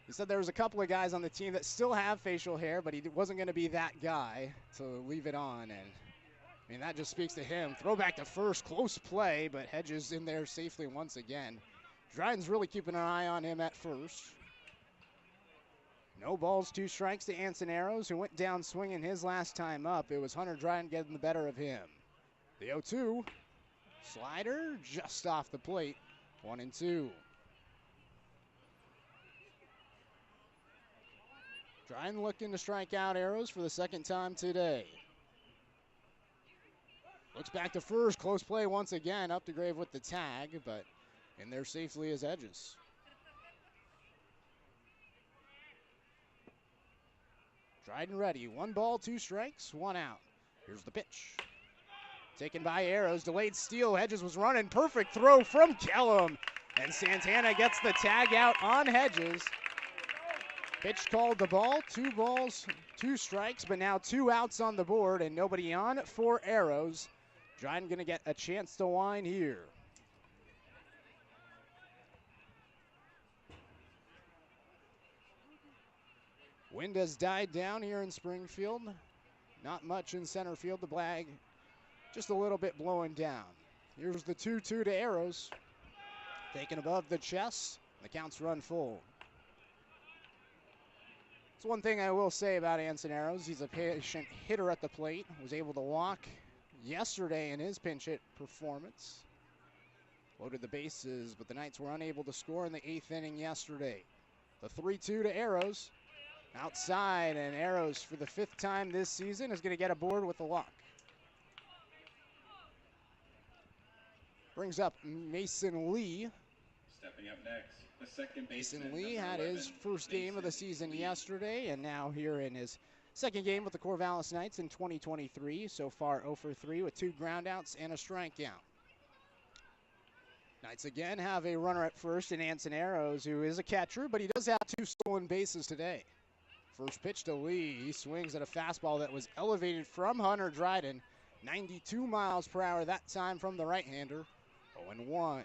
He said there was a couple of guys on the team that still have facial hair, but he wasn't going to be that guy to leave it on. And I mean, that just speaks to him. Throwback to first, close play, but Hedges in there safely once again. Dryden's really keeping an eye on him at first. No balls, 2 strikes to Anson Arrows, who went down swinging his last time up. It was Hunter Dryden getting the better of him. The 0-2, slider just off the plate, 1-2. Dryden looking to strike out Arrows for the second time today. Looks back to first, close play once again, up the grave with the tag, but in there safely is Hedges. Dryden ready, 1 ball, 2 strikes, 1 out. Here's the pitch. Taken by Arrows, delayed steal, Hedges was running, perfect throw from Kellum, and Santana gets the tag out on Hedges. Pitch called the ball, 2 balls, 2 strikes, but now 2 outs on the board and nobody on for Arrows. Dryden gonna get a chance to wind here. Wind has died down here in Springfield. Not much in center field. The flag just a little bit blowing down. Here's the 2-2 to Arrows. Taken above the chest. The count's run full. That's one thing I will say about Anson Arrows. He's a patient hitter at the plate. Was able to walk yesterday in his pinch hit performance. Loaded the bases, but the Knights were unable to score in the 8th inning yesterday. The 3-2 to Arrows. Outside, and Arrows for the 5th time this season is going to get aboard with the walk. Brings up Mason Lee. Stepping up next, the second baseman. Mason Lee number had 11, his first game of the Mason season Lee. yesterday, and now here in his second game with the Corvallis Knights in 2023. So far 0 for 3 with 2 groundouts and a strikeout. Knights again have a runner at first in Anson Arrows, who is a catcher, but he does have 2 stolen bases today. First pitch to Lee. He swings at a fastball that was elevated from Hunter Dryden. 92 miles per hour that time from the right-hander. 0-1.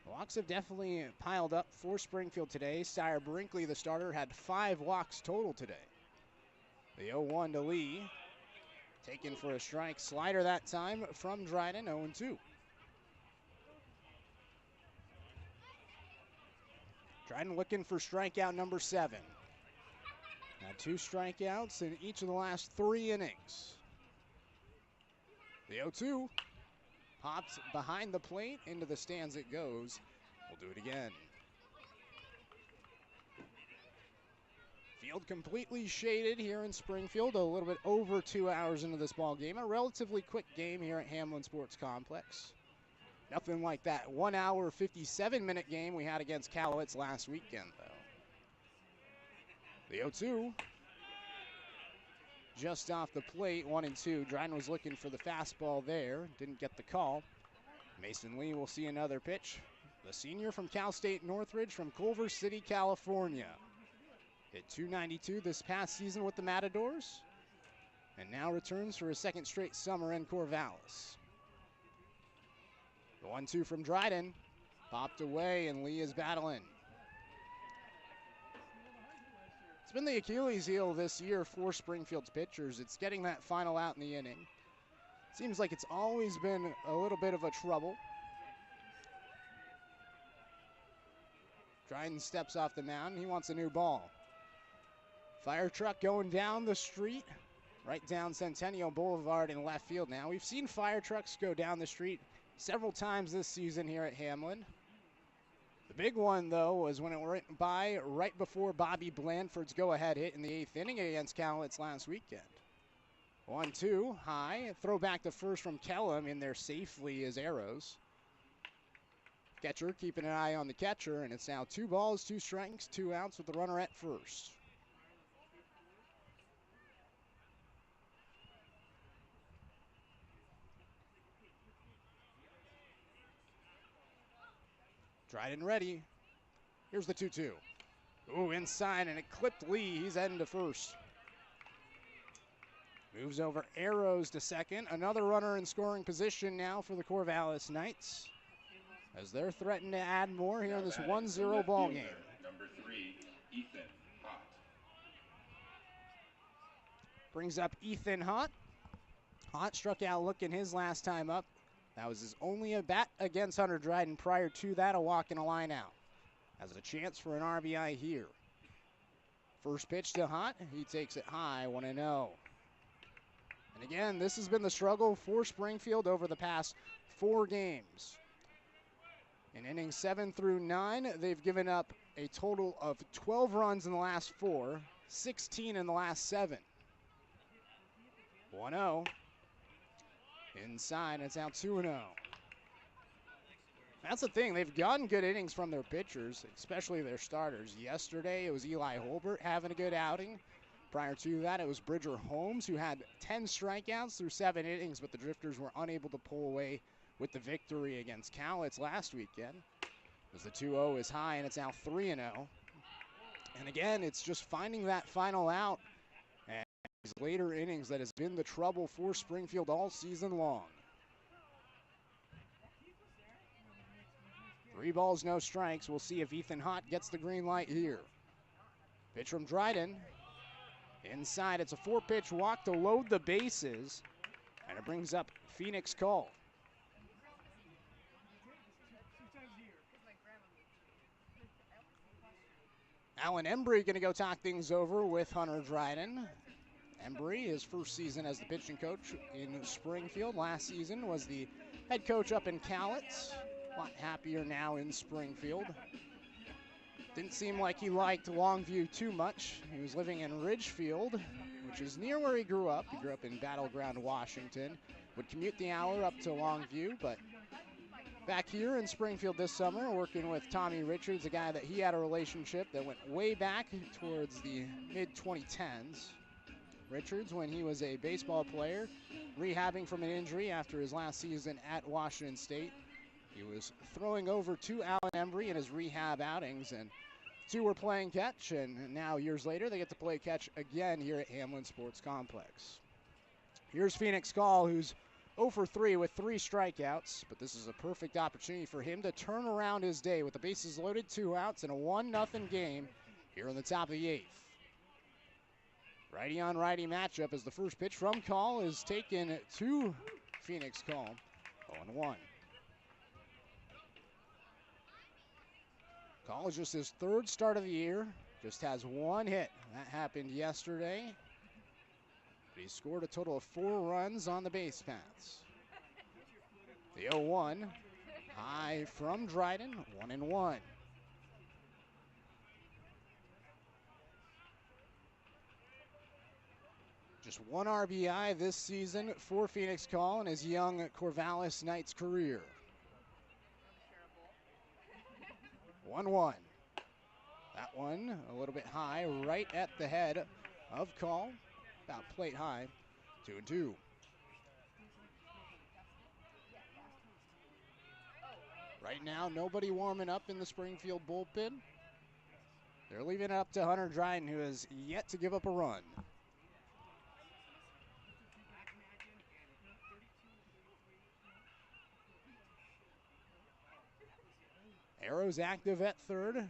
Walks have definitely piled up for Springfield today. Sire Brinkley, the starter, had 5 walks total today. The 0-1 to Lee. Taken for a strike. Slider that time from Dryden. 0-2. Dryden looking for strikeout number 7. Had 2 strikeouts in each of the last 3 innings. The 0-2 pops behind the plate. Into the stands it goes. We'll do it again. Field completely shaded here in Springfield. A little bit over 2 hours into this ball game. A relatively quick game here at Hamlin Sports Complex. Nothing like that 1 hour, 57-minute game we had against Cowlitz last weekend, though. The 0-2. Just off the plate, 1-2. Dryden was looking for the fastball there. Didn't get the call. Mason Lee will see another pitch. The senior from Cal State Northridge from Culver City, California. Hit .292 this past season with the Matadors. And now returns for a second straight summer in Corvallis. The 1-2 from Dryden. Popped away, and Lee is battling. It's been the Achilles heel this year for Springfield's pitchers. It's getting that final out in the inning. Seems like it's always been a little bit of a trouble. Dryden steps off the mound. He wants a new ball. Fire truck going down the street, right down Centennial Boulevard in left field now. We've seen fire trucks go down the street several times this season here at Hamlin. The big one, though, was when it went by right before Bobby Blandford's go-ahead hit in the 8th inning against Cowlitz last weekend. 1-2, high. Throw back to first from Kellum. In there safely is Arrows. Catcher keeping an eye on the catcher, and it's now 2 balls, 2 strikes, 2 outs with the runner at first. Dryden ready. Here's the 2-2. Ooh, inside, and it clipped Lee. He's heading to first. Moves over Arrows to second. Another runner in scoring position now for the Corvallis Knights, as they're threatening to add more here in this 1-0 ball game. Number 3, Ethan Hott. Brings up Ethan Hott. Hott struck out looking his last time up. That was his only at bat against Hunter Dryden. Prior to that, a walk and a line out. Has a chance for an RBI here. First pitch to Hott. He takes it high, 1-0. And again, this has been the struggle for Springfield over the past 4 games. In innings 7 through 9, they've given up a total of 12 runs in the last 4, 16 in the last 7. 1-0. Inside, it's out 2-0. That's the thing. They've gotten good innings from their pitchers, especially their starters. Yesterday, it was Eli Holbert having a good outing. Prior to that, it was Bridger Holmes, who had 10 strikeouts through 7 innings, but the Drifters were unable to pull away with the victory against Cowlitz last weekend. As the 2-0 is high, and it's now 3-0. And again, it's just finding that final out and these later innings that has been the trouble for Springfield all season long. 3 balls, no strikes. We'll see if Ethan Hott gets the green light here. Pitch from Dryden. Inside, it's a 4-pitch walk to load the bases, and it brings up Phoenix Call. Alan Embry going to go talk things over with Hunter Dryden. Embry, his first season as the pitching coach in Springfield. Last season was the head coach up in Cowlitz. A lot happier now in Springfield. Didn't seem like he liked Longview too much. He was living in Ridgefield, which is near where he grew up. He grew up in Battleground, Washington. Would commute the hour up to Longview, but back here in Springfield this summer, working with Tommy Richards, a guy that he had a relationship that went way back towards the mid-2010s. Richards, when he was a baseball player, rehabbing from an injury after his last season at Washington State. He was throwing over to Allen Embry in his rehab outings, and two were playing catch, and now years later they get to play catch again here at Hamlin Sports Complex. Here's Phoenix Call, who's 0 for 3 with 3 strikeouts, but this is a perfect opportunity for him to turn around his day with the bases loaded, 2 outs, and a 1-0 game here in the top of the 8th. Righty on righty matchup as the first pitch from Call is taken to Phoenix Call, 0-1. Call is just his 3rd start of the year, just has 1 hit. That happened yesterday. But he scored a total of 4 runs on the base paths. The 0-1, high from Dryden, 1-1. Just 1 RBI this season for Phoenix Call in his young Corvallis Knights career. 1-1. That one a little bit high, right at the head of Call, about plate high, 2-2. Right now, nobody warming up in the Springfield bullpen. They're leaving it up to Hunter Dryden, who has yet to give up a run. Arrows active at third,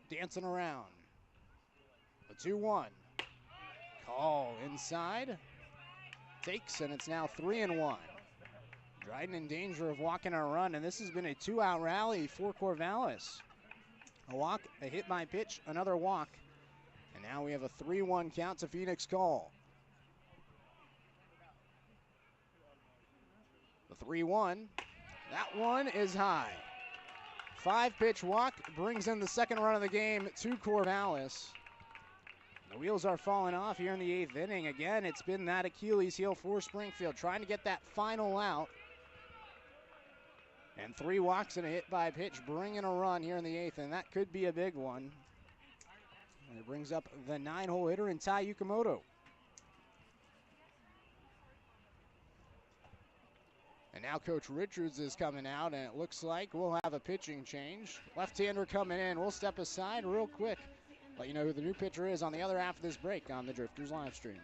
dancing around. A 2-1. Call inside. Takes, and it's now 3-1. Dryden in danger of walking a run, and this has been a 2-out rally for Corvallis. A walk, a hit by pitch, another walk. And now we have a 3-1 count to Phoenix Call. The 3-1. That one is high. 5-pitch walk brings in the second run of the game to Corvallis. The wheels are falling off here in the 8th inning. Again, it's been that Achilles heel for Springfield, trying to get that final out. And 3 walks and a hit by pitch, bringing a run here in the 8th, and that could be a big one. And it brings up the 9-hole hitter in Tai Yukamoto. And now Coach Richards is coming out, and it looks like we'll have a pitching change. Left-hander coming in. We'll step aside real quick. Let you know who the new pitcher is on the other half of this break on the Drifters live stream.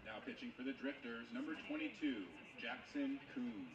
Now pitching for the Drifters, number 22, Jackson Coons.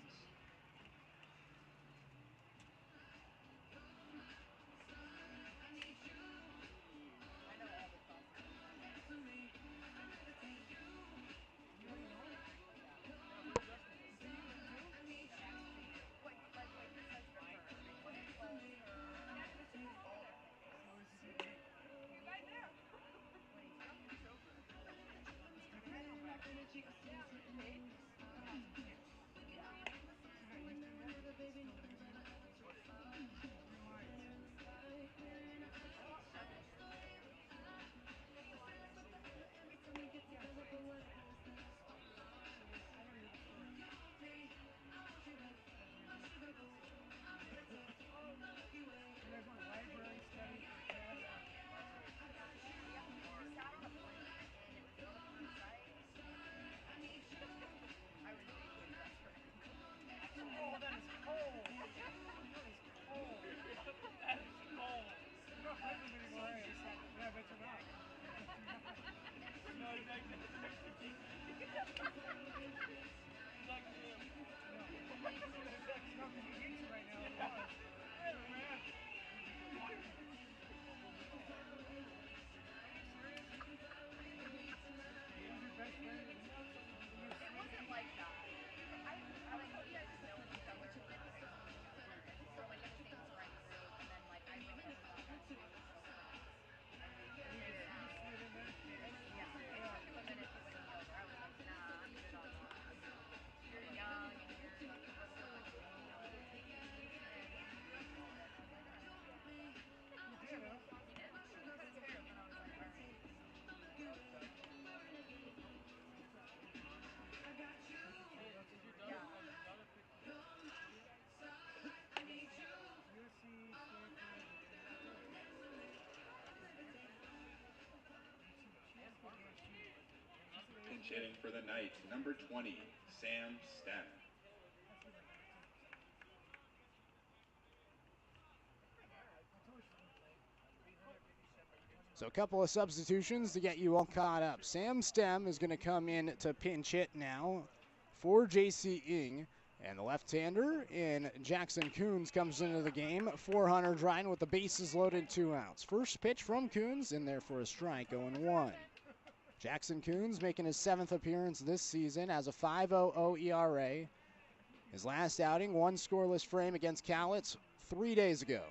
pinch hitting for the Knights, number 20, Sam Stem. So a couple of substitutions to get you all caught up. Sam Stem is going to come in to pinch hit now for J.C. Ing. And the left-hander in Jackson Coons comes into the game for Hunter Dryden with the bases loaded, 2 outs. First pitch from Coons, in there for a strike, 0-1. Jackson Coons making his 7th appearance this season, has a 5.00 ERA. His last outing, 1 scoreless frame against Cowlitz 3 days ago.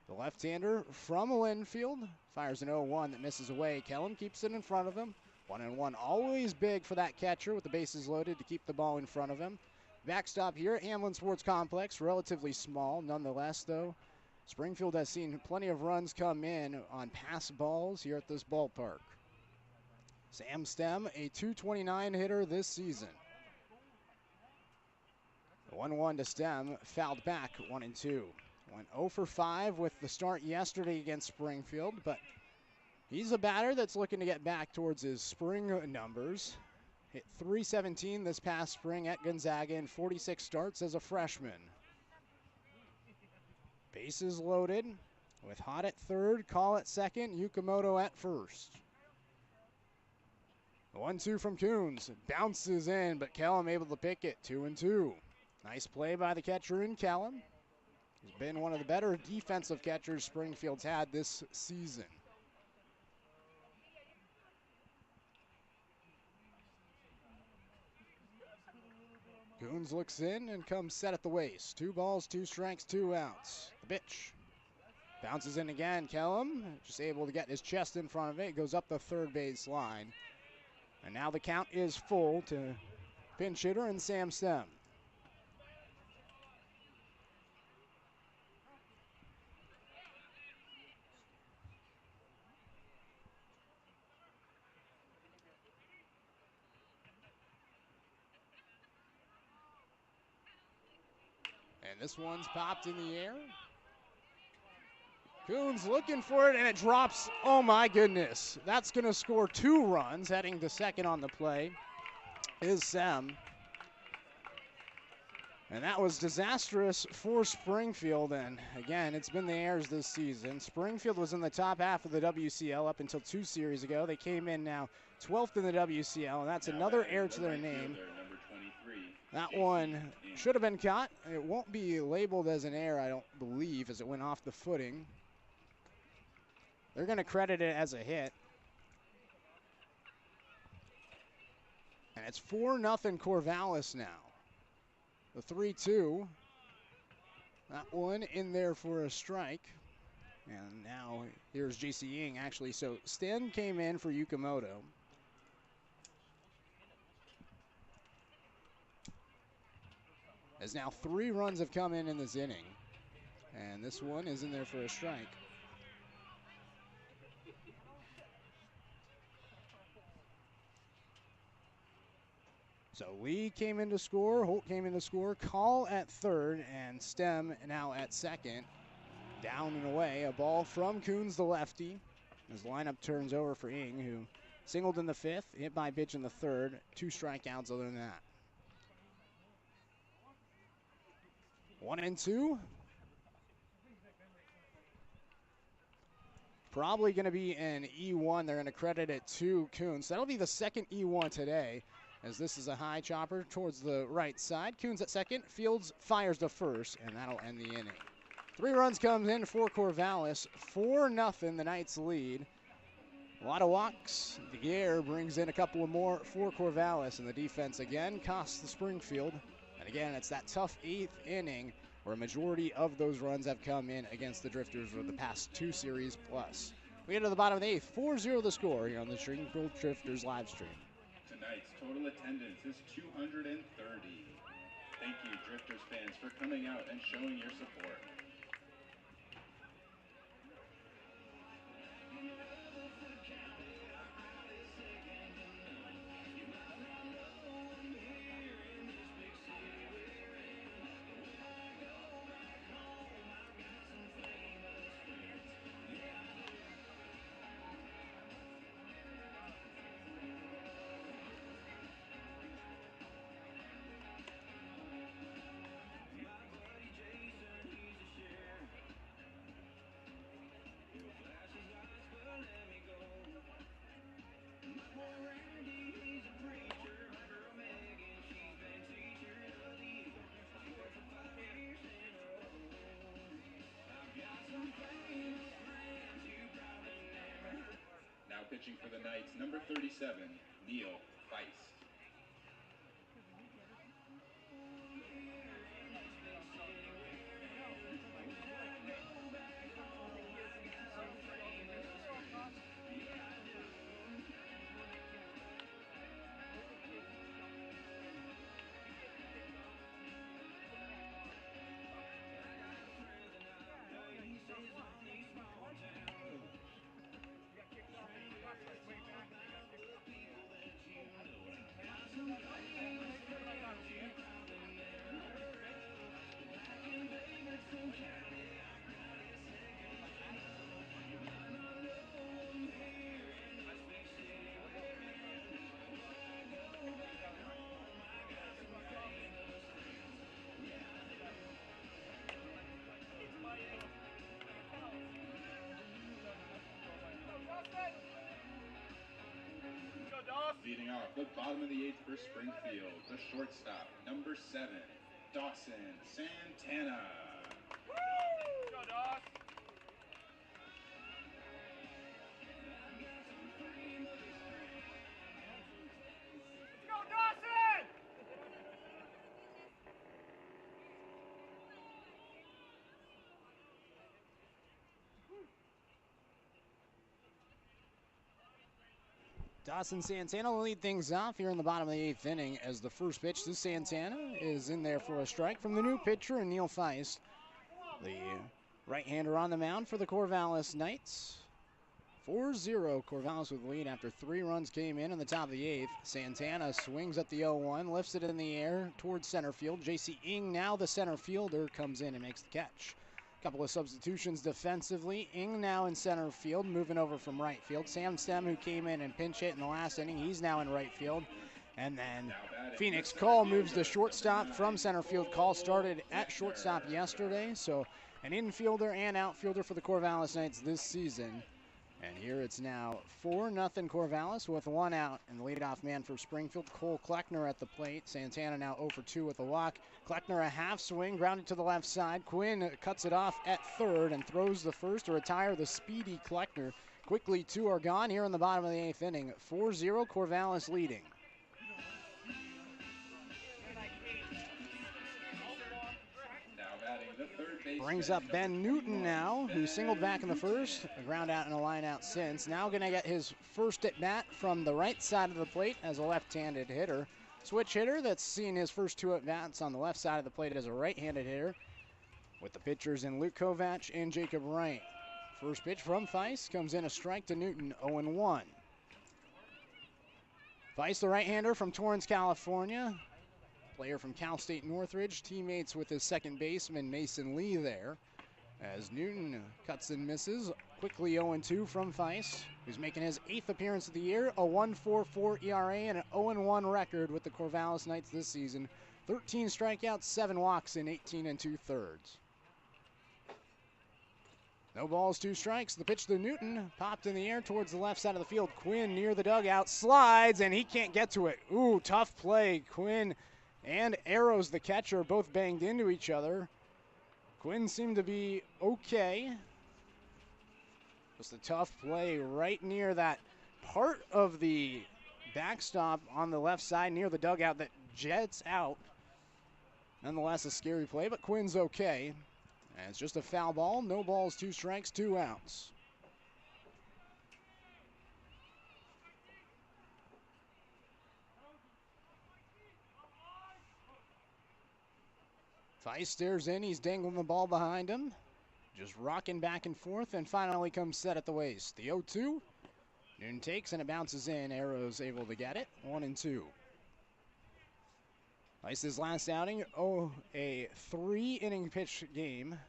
The left-hander from Linfield fires an 0-1 that misses away. Kellum keeps it in front of him. 1-1, always big for that catcher with the bases loaded to keep the ball in front of him. Backstop here at Hamlin Sports Complex, relatively small. Nonetheless, though, Springfield has seen plenty of runs come in on pass balls here at this ballpark. Sam Stem, a .229 hitter this season. The 1-1 to Stem, fouled back, 1-2. Went 0 for 5 with the start yesterday against Springfield, but he's a batter that's looking to get back towards his spring numbers. Hit .317 this past spring at Gonzaga in 46 starts as a freshman. Bases loaded with Hot at third, Call at second, Yukamoto at first. The 1-2 from Coons, bounces in, but Kellum able to pick it, 2-2. Nice play by the catcher in Kellum. He's been one of the better defensive catchers Springfield's had this season. Coons looks in and comes set at the waist. 2 balls, 2 strikes, 2 outs. The pitch bounces in again. Kellum just able to get his chest in front of it. Goes up the third base line. And now the count is full to pinch hitter and Sam Stem. And this one's popped in the air. Coons looking for it, and it drops. Oh my goodness. That's going to score 2 runs. Heading to second on the play is Sam. And that was disastrous for Springfield. And again, it's been the Airs this season. Springfield was in the top half of the WCL up until 2 series ago. They came in now 12th in the WCL, and that's another air to their name. That one should have been caught. It won't be labeled as an error, I don't believe, as it went off the footing. They're going to credit it as a hit. And it's 4-0 Corvallis now. The 3-2. That one in there for a strike. And now here's J.C. Ing, actually. So Sten came in for Yukamoto. As now 3 runs have come in this inning. And this one is in there for a strike. So Lee came in to score, Holt came in to score, Call at third, and Stem now at second. Down and away, a ball from Coons, the lefty. His lineup turns over for Ing, who singled in the 5th, hit by pitch in the 3rd, 2 strikeouts other than that. 1-2. Probably going to be an E1. They're going to credit it to Coons. That'll be the 2nd E1 today, as this is a high chopper towards the right side. Coons at second, Fields fires to first, and that'll end the inning. 3 runs comes in for Corvallis, 4-0 the Knights lead. A lot of walks. The air brings in a couple of more for Corvallis, and the defense again costs the Springfield. And again, it's that tough 8th inning where a majority of those runs have come in against the Drifters over the past 2 series plus. We get to the bottom of the 8th, 4-0 the score here on the Springfield Drifters live stream. Tonight's total attendance is 230. Thank you, Drifters fans, for coming out and showing your support. pitching for the Knights, number 37, Neil Feist. Leading off the bottom of the 8th for Springfield, the shortstop, number 7, Dawson Santana. Go, Doss! Go, Dawson! Dawson Santana will lead things off here in the bottom of the 8th inning as the first pitch to Santana is in there for a strike from the new pitcher, Neil Feist. The right-hander on the mound for the Corvallis Knights. 4-0 Corvallis with the lead after 3 runs came in the top of the 8th. Santana swings at the 0-1, lifts it in the air towards center field. J.C. Ing, now the center fielder, comes in and makes the catch. Couple of substitutions defensively. Ing now in center field, moving over from right field. Sam Stem, who came in and pinch hit in the last inning, he's now in right field. And then Phoenix Call moves the shortstop from center field. Call started at shortstop yesterday, so an infielder and outfielder for the Corvallis Knights this season. And here it's now 4-0 Corvallis with 1 out. And the leadoff man for Springfield, Cole Kleckner at the plate. Santana now 0 for 2 with a walk. Kleckner a half swing, grounded to the left side. Quinn cuts it off at third and throws the first to retire the speedy Kleckner. Quickly 2 are gone here in the bottom of the 8th inning. 4-0 Corvallis leading. Brings up Ben Newton now, who singled back in the first, a ground out and a line out since. Now going to get his first at bat from the right side of the plate as a left-handed hitter. Switch hitter that's seen his first 2 at bats on the left side of the plate as a right-handed hitter, with the pitchers in Luke Kovac and Jacob Wright. First pitch from Feist comes in a strike to Newton, 0-1. Feist, the right-hander from Torrance, California. Player from Cal State Northridge, teammates with his second baseman Mason Lee there. As Newton cuts and misses, quickly 0-2 from Feist, who's making his 8th appearance of the year, a 1.44 ERA and an 0-1 record with the Corvallis Knights this season. 13 strikeouts, 7 walks in 18 2/3. No balls, 2 strikes. The pitch to Newton, popped in the air towards the left side of the field. Quinn near the dugout, slides, and he can't get to it. Ooh, tough play. Quinn and Arrows, the catcher, both banged into each other. Quinn seemed to be okay. Just a tough play right near that part of the backstop on the left side near the dugout that jets out. Nonetheless, a scary play, but Quinn's okay. And it's just a foul ball. No balls, 2 strikes, 2 outs. Feist stares in. He's dangling the ball behind him. Just rocking back and forth and finally comes set at the waist. The 0-2. Newton takes and it bounces in. Arrows able to get it. 1-2. Feist's last outing, a 3-inning pitch game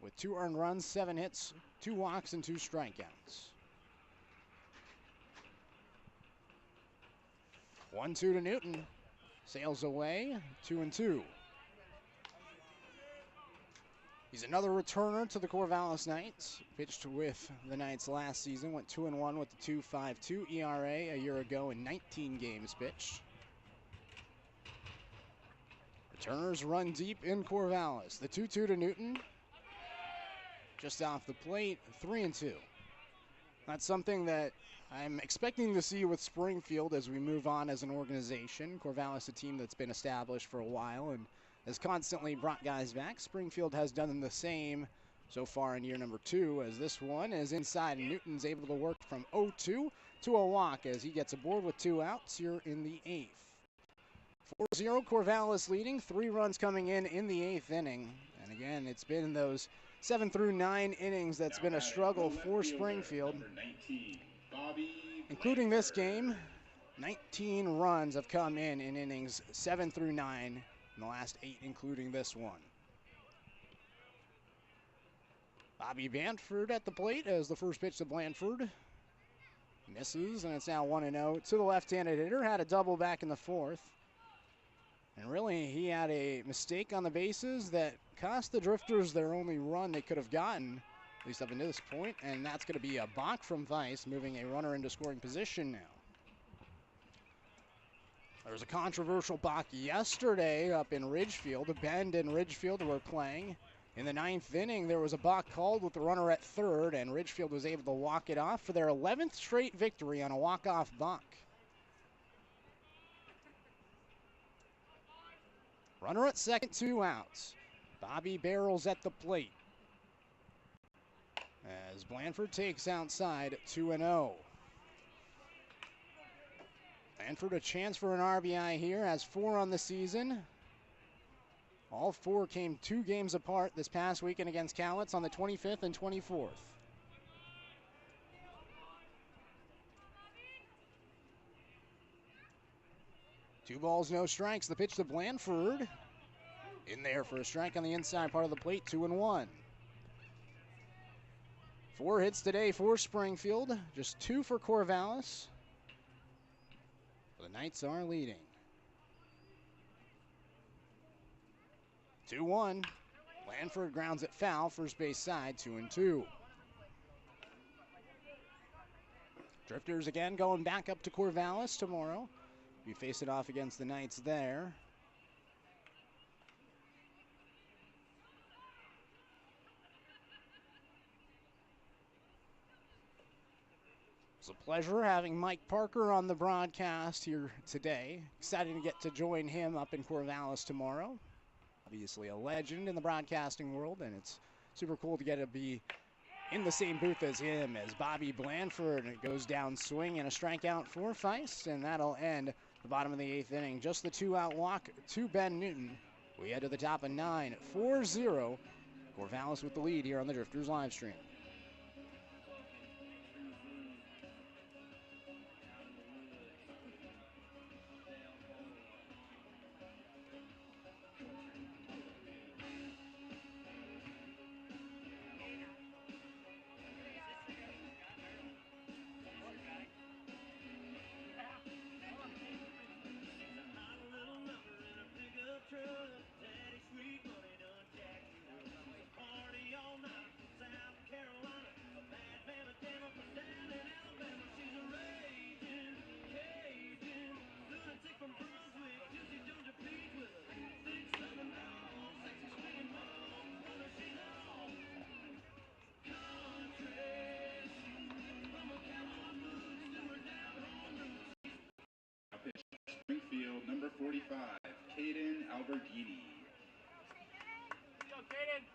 with 2 earned runs, 7 hits, 2 walks, and 2 strikeouts. 1-2 to Newton. Sails away, 2-2. He's another returner to the Corvallis Knights. Pitched with the Knights last season. Went 2-1 with the 2.52 ERA a year ago in 19 games pitched. Returners run deep in Corvallis. The 2-2 to Newton. Just off the plate, 3-2. That's something that I'm expecting to see with Springfield as we move on as an organization. Corvallis, a team that's been established for a while and has constantly brought guys back. Springfield has done the same so far in year number 2, as this one is inside and Newton's able to work from 0-2 to a walk as he gets aboard with 2 outs here in the 8th. 4-0 Corvallis leading, 3 runs coming in the 8th inning. And again, it's been those 7 through 9 innings that's been a struggle for Springfield. 19, Bobby Including this game, 19 runs have come in innings 7 through 9 in the last 8, including this one. Bobby Blanford at the plate as the first pitch to Blanford misses, and it's now 1-0 to the left-handed hitter. Had a double back in the 4th. And really, he had a mistake on the bases that cost the Drifters their only run they could have gotten, at least up until this point, and that's going to be a balk from Weiss, moving a runner into scoring position now. There was a controversial balk yesterday up in Ridgefield. Bend and Ridgefield were playing. In the 9th inning, there was a balk called with the runner at third, and Ridgefield was able to walk it off for their 11th straight victory on a walk-off balk. Runner at second, 2 outs. Bobby barrels at the plate as Blanford takes outside 2-0. Blanford a chance for an RBI here, has 4 on the season. All 4 came 2 games apart this past weekend against Cowlitz on the 25th and 24th. Two balls, no strikes. The pitch to Blanford. In there for a strike on the inside part of the plate, 2-1. 4 hits today for Springfield, just 2 for Corvallis. The Knights are leading. 2-1. Blanford grounds it foul, first base side, 2-2. Drifters again going back up to Corvallis tomorrow. We face it off against the Knights there. It's a pleasure having Mike Parker on the broadcast here today. Excited to get to join him up in Corvallis tomorrow. Obviously a legend in the broadcasting world, and it's super cool to get to be in the same booth as him as Bobby Blanford. It goes down swing and a strikeout for Feist, and that'll end the bottom of the 8th inning. Just the 2-out walk to Ben Newton. We head to the top of 9, 4-0. Corvallis with the lead here on the Drifters live stream. Springfield, number 45, Caden Alberghini. Go, Kaden.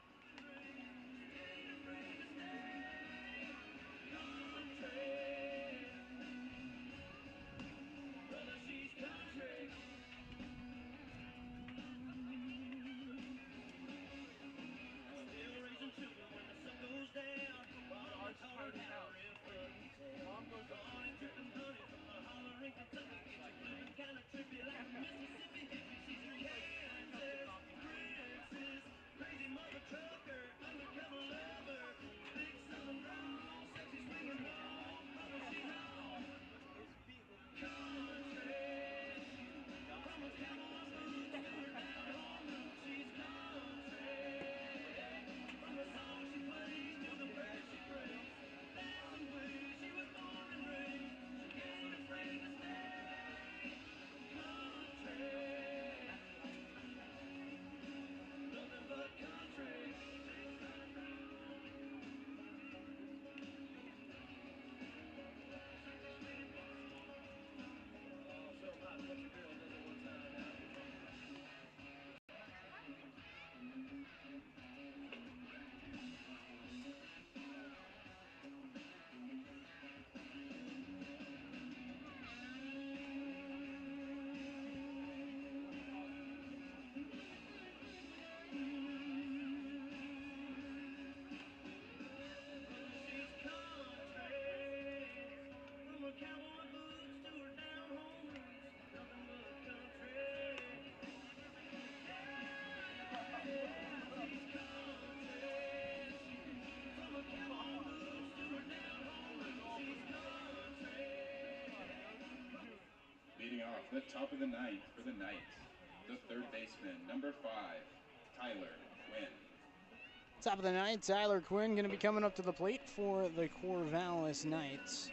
cowboy boots to her down home roots, nothing but country. She's country. From her cowboy boots to her down home roots, she's country. Leading off the top of the ninth for the Knights, the third baseman, number 5, Tyler Quinn. Top of the ninth, Tyler Quinn going to be coming up to the plate for the Corvallis Knights.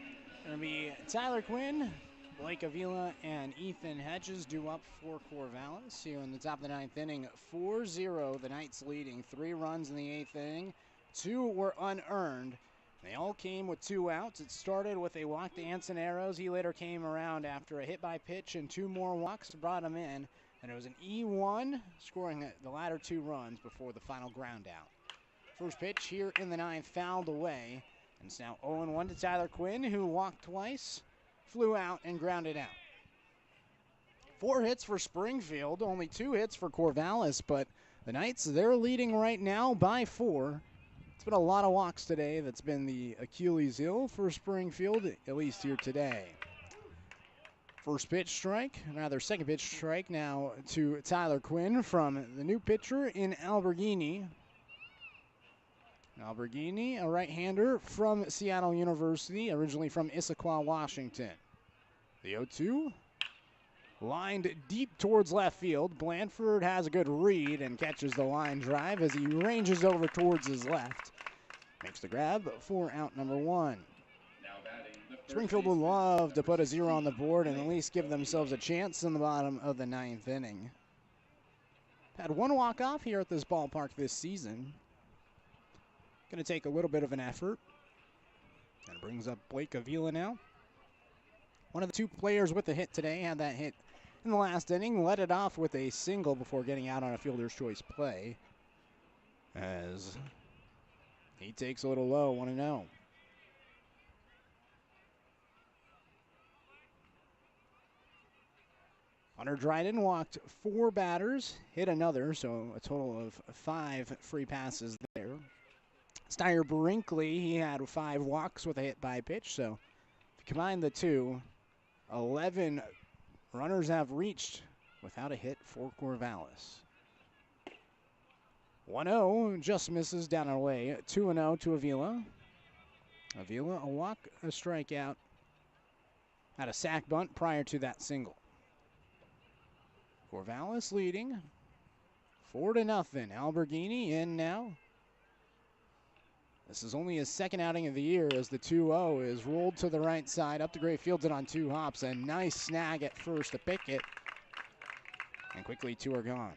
Going to be Tyler Quinn, Blake Avila, and Ethan Hedges due up for Corvallis here in the top of the ninth inning. 4-0, the Knights leading. 3 runs in the 8th inning. 2 were unearned. They all came with 2 outs. It started with a walk to Anson Arrows. He later came around after a hit by pitch and 2 more walks brought him in. And it was an E1, scoring the latter 2 runs before the final ground out. First pitch here in the 9th fouled away. And it's now 0-1 to Tyler Quinn, who walked twice, flew out, and grounded out. 4 hits for Springfield, only 2 hits for Corvallis, but the Knights, they're leading right now by 4. It's been a lot of walks today. That's been the Achilles heel for Springfield, at least here today. First pitch strike, rather second pitch strike now to Tyler Quinn from the new pitcher in Alberghini. Alberghini, a right-hander from Seattle University, originally from Issaquah, Washington. The 0-2, lined deep towards left field. Blanford has a good read and catches the line drive as he ranges over towards his left. Makes the grab for out number 1. Now batting the first Springfield would baseman, love to number put a 0 on the 16, board and at Blake least give themselves a chance in the bottom of the 9th inning. Had 1 walk-off here at this ballpark this season. Going to take a little bit of an effort. And brings up Blake Avila now. One of the 2 players with the hit today had that hit in the last inning. Led it off with a single before getting out on a fielder's choice play. As he takes a little low, 1-0. Hunter Dryden walked 4 batters, hit another, so a total of 5 free passes there. Steyer Brinkley, he had 5 walks with a hit by pitch, so if you combine the 2, 11 runners have reached without a hit for Corvallis. 1-0, just misses down and away. 2-0 to Avila. Avila, a walk, a strikeout. Had a sac bunt prior to that single. Corvallis leading 4-0. Alberghini in now. This is only his 2nd outing of the year as the 2-0 is rolled to the right side, up to Gray Fields on 2 hops. A nice snag at first to pick it. And quickly 2 are gone.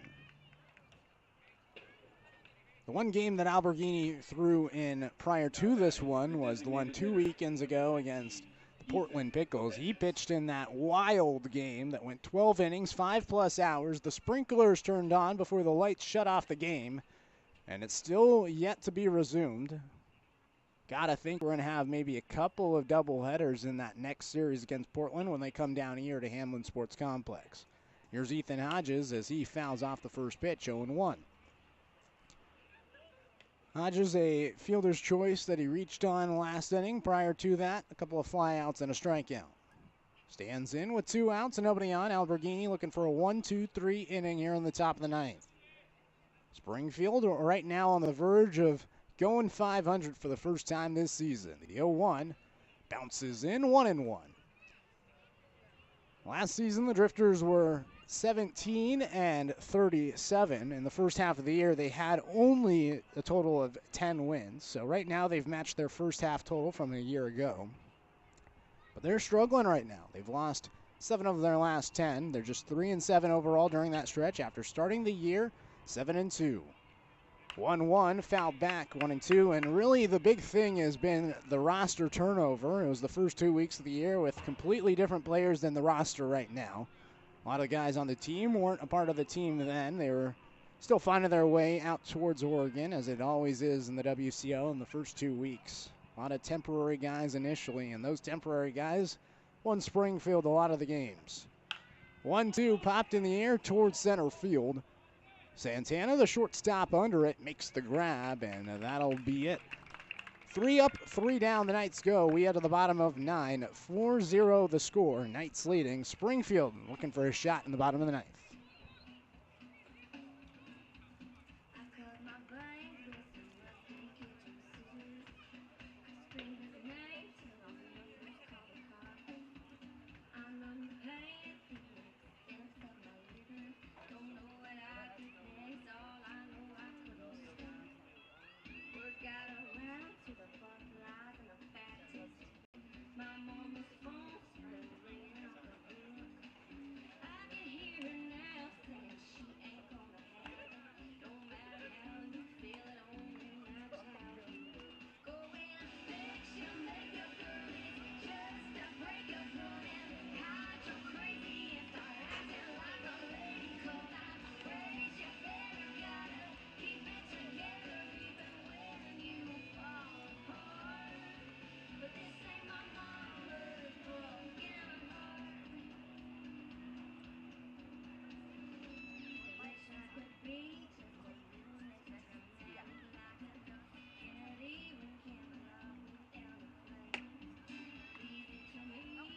The one game that Alberghini threw in prior to this one was the one 2 weekends ago against the Portland Pickles. He pitched in that wild game that went 12 innings, 5+ hours. The sprinklers turned on before the lights shut off the game, and it's still yet to be resumed. Gotta think we're going to have maybe a couple of doubleheaders in that next series against Portland when they come down here to Hamlin Sports Complex. Here's Ethan Hodges as he fouls off the first pitch, 0-1. Hodges, a fielder's choice that he reached on last inning. Prior to that, a couple of flyouts and a strikeout. Stands in with 2 outs and nobody on. Alberghini looking for a 1-2-3 inning here in the top of the 9th. Springfield right now on the verge of going 500 for the first time this season. The 0-1 bounces in, 1-1. Last season, the Drifters were 17-37. In the first half of the year, they had only a total of 10 wins. So right now, they've matched their first half total from a year ago. But they're struggling right now. They've lost 7 of their last 10. They're just 3-7 overall during that stretch after starting the year 7-2. 1-1, fouled back, 1-2, and really the big thing has been the roster turnover. It was the first 2 weeks of the year with completely different players than the roster right now. A lot of the guys on the team weren't a part of the team then. They were still finding their way out towards Oregon, as it always is in the WCO in the first 2 weeks. A lot of temporary guys initially, and those temporary guys won Springfield a lot of the games. 1-2 popped in the air towards center field. Santana, the shortstop under it, makes the grab, and that'll be it 3 up, 3 down, the Knights go. We head to the bottom of 9. 4-0 the score. Knights leading. Springfield looking for a shot in the bottom of the 9th. I cut my brains with some rusty kitchen scissors. Screaming names till all the neighbors call it hard. I numb the pain, thinking steps of my living. Don't know what I did next, all I know I couldn't stop. Word got around to the butterflies and the Baptist. My mama's phone still ringing off the hook. I can hear her now saying she ain't gonna have it. No matter how you feel, it only matters how you look. Go and fix your makeup, girl, it's just a breakup running. Hide your crazy and start acting like a lady. 'Cause I'm afraid you better gotta keep it together even when you fall apart. But this ain't my mama's broken heart. Wish I could be just a little next to someone like a Kennedy when Kim loved without a flame. Easy to me to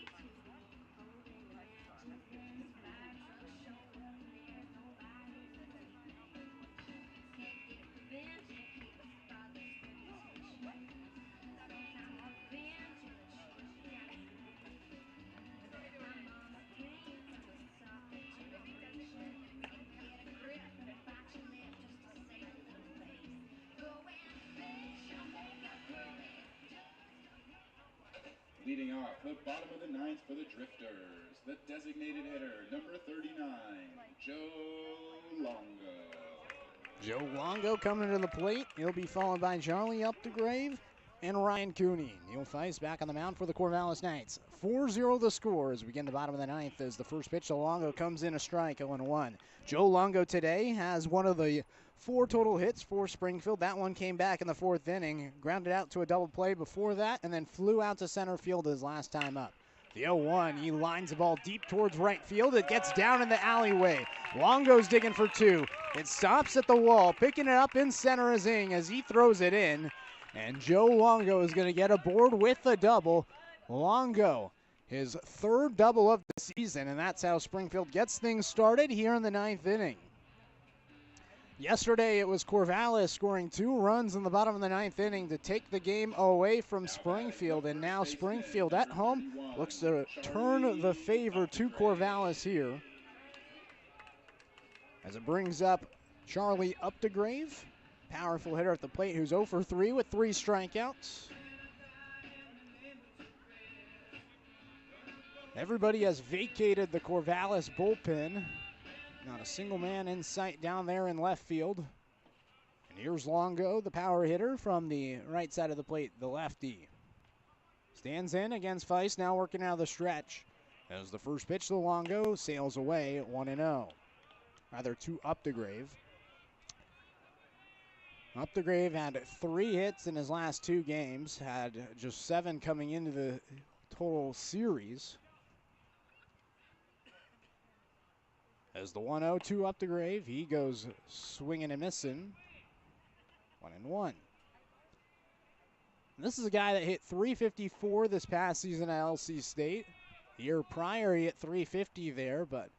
holding matches and fire trucks show up and there's nobody to take names. Can't get revenge and keep a spotless reputation. Sometimes revenge is a choice you gotta make. My mama's pain from the softest generation. So get a grip and bite your lip just to save a little face. Go and fix your makeup, girl, it's just Leading off the bottom of the 9th for the Drifters, the designated hitter, number 39, Joe Longo. Joe Longo coming to the plate. He'll be followed by Charlie Updegrave and Ryan Cooney. Neil Feist back on the mound for the Corvallis Knights. 4-0 the score as we get in the bottom of the 9th as the first pitch to Longo comes in a strike, 0-1. Joe Longo today has one of the 4 total hits for Springfield. That one came back in the 4th inning, grounded out to a double play before that, and then flew out to center field his last time up. The 0-1, he lines the ball deep towards right field. It gets down in the alleyway. Longo's digging for 2. It stops at the wall. Picking it up in center is Ing as he throws it in. And Joe Longo is going to get aboard with the double. Longo, his 3rd double of the season, and that's how Springfield gets things started here in the 9th inning. Yesterday, it was Corvallis scoring 2 runs in the bottom of the 9th inning to take the game away from Springfield. And now Springfield at home looks to turn the favor to Corvallis here. As it brings up Charlie Updegrave, powerful hitter at the plate who's 0 for 3 with 3 strikeouts. Everybody has vacated the Corvallis bullpen. Not a single man in sight down there in left field. And here's Longo, the power hitter from the right side of the plate, the lefty. Stands in against Feist, now working out of the stretch. As the first pitch to Longo sails away, 1-0. Rather, to Updegrave. Updegrave had 3 hits in his last 2 games, had just 7 coming into the total series. As the 1-0 to Updegrave, he goes swinging and missing. 1-1. This is a guy that hit .354 this past season at LC State. The year prior, he hit .350 there, but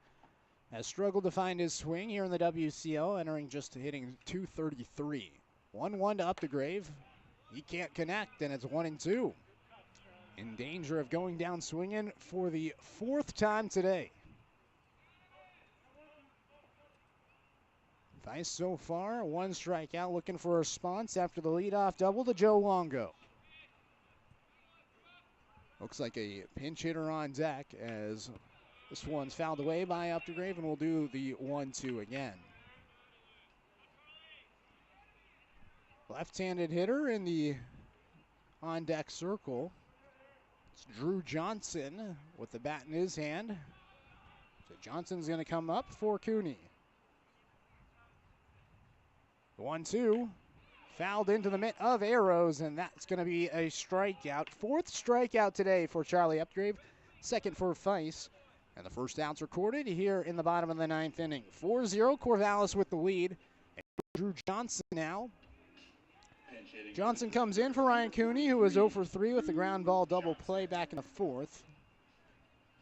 has struggled to find his swing here in the WCL, entering just hitting .233. 1-1 to Updegrave. He can't connect, and it's 1-2. In danger of going down swinging for the 4th time today. Feist so far, 1 strikeout, looking for a response after the leadoff double to Joe Longo. Looks like a pinch hitter on deck as this one's fouled away by Updegrave, and we'll do the 1-2 again. Left-handed hitter in the on-deck circle. It's Drew Johnson with the bat in his hand. So Johnson's going to come up for Cooney. The 1-2, fouled into the mitt of Arrows, and that's going to be a strikeout. 4th strikeout today for Charlie Updegrave, 2nd for Feist, and the first out's recorded here in the bottom of the 9th inning. 4-0, Corvallis with the lead. And Drew Johnson now hitting. Johnson comes in for Ryan Cooney, who was 0 for 3 with the ground ball double play back in the fourth.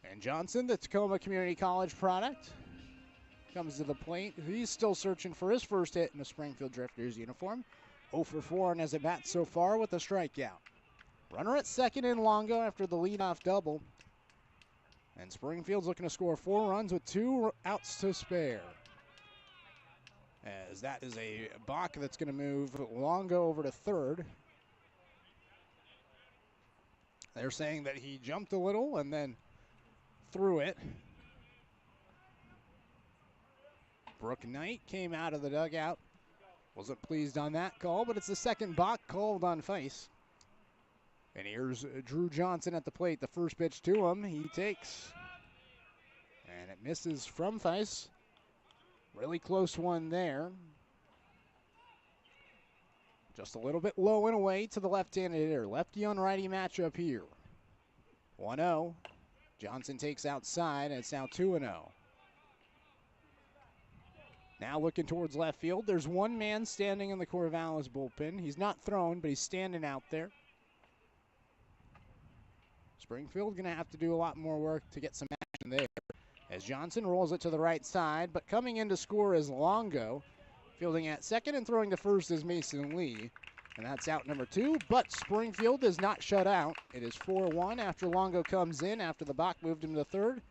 And Johnson, the Tacoma Community College product, comes to the plate. He's still searching for his first hit in the Springfield Drifters uniform. 0 for 4 and has at bat so far with a strikeout. Runner at second in Longo after the leadoff double. And Springfield's looking to score 4 runs with 2 outs to spare. As that is a balk that's going to move Longo over to third. They're saying that he jumped a little and then threw it. Brooke Knight came out of the dugout. Wasn't pleased on that call, but it's the second balk called on Feist. And here's Drew Johnson at the plate. The first pitch to him, he takes. And it misses from Feist. Really close one there. Just a little bit low and away to the left-handed hitter. Lefty on righty matchup here. 1-0. Johnson takes outside, and it's now 2-0. Now looking towards left field. There's one man standing in the Corvallis bullpen. He's not thrown, but he's standing out there. Springfield going to have to do a lot more work to get some action there. As Johnson rolls it to the right side, but coming in to score is Longo. Fielding at second and throwing to first is Mason Lee. And that's out number 2, but Springfield is not shut out. It is 4-1 after Longo comes in after the balk moved him to third.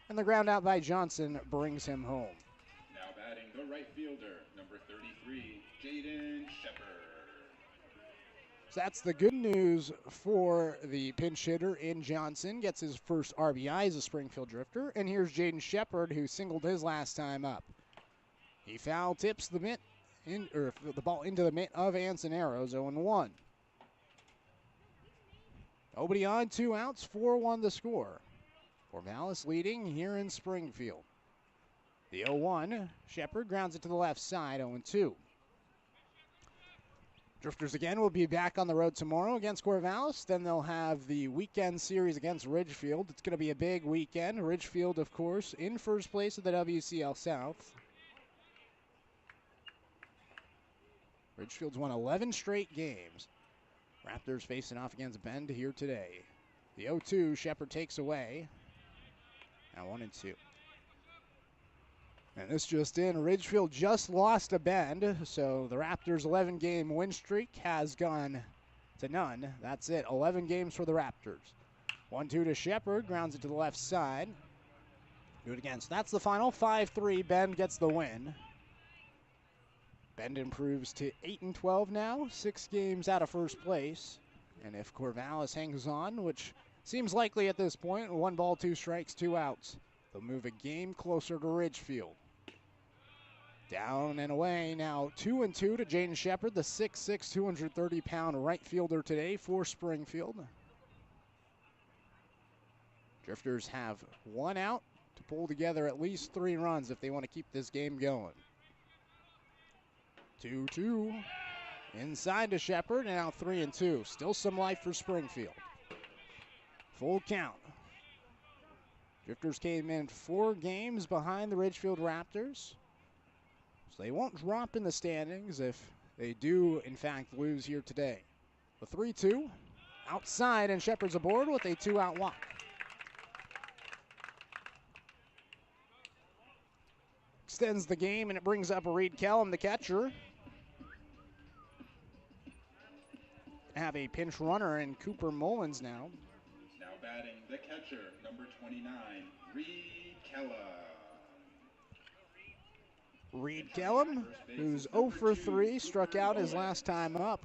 And the ground out by Johnson brings him home. Now batting the right fielder, number 33, Jaden Shepard. So that's the good news for the pinch hitter in Johnson. Gets his first RBI as a Springfield Drifter. And here's Jaden Shepard, who singled his last time up. He foul tips the the ball into the mitt of Ansoneros, 0-1. Nobody on, 2 outs, 4-1 the score. Corvallis leading here in Springfield. The 0-1, Shepard grounds it to the left side, 0-2. Drifters again will be back on the road tomorrow against Corvallis. Then they'll have the weekend series against Ridgefield. It's going to be a big weekend. Ridgefield, of course, in first place of the WCL South. Ridgefield's won 11 straight games. Raptors facing off against Bend here today. The 0-2, Shepard takes away. Now 1-2. And this just in, Ridgefield just lost to Bend, so the Raptors' 11-game win streak has gone to none. That's it, 11 games for the Raptors. 1-2 to Shepard, grounds it to the left side. Do it again. So that's the final, 5-3, Bend gets the win. Bend improves to 8-12 now, 6 games out of first place. And if Corvallis hangs on, which seems likely at this point, 1 ball, 2 strikes, 2 outs, they'll move a game closer to Ridgefield. Down and away now, 2-2 to Jaden Shepard, the 6'6", 230-pound right fielder today for Springfield. Drifters have 1 out to pull together at least 3 runs if they want to keep this game going. 2-2 inside to Shepard, and now 3-2. Still some life for Springfield. Full count. Drifters came in 4 games behind the Ridgefield Raptors. So they won't drop in the standings if they do, in fact, lose here today. The 3-2 outside, and Shepard's aboard with a 2-out walk. Extends the game, and it brings up Reed Kellum, the catcher. Have a pinch runner in Cooper Mullins now. Now batting the catcher, number 29, Reed Kellum. Reed Kellum, who's 0 for 3, struck out his last time up.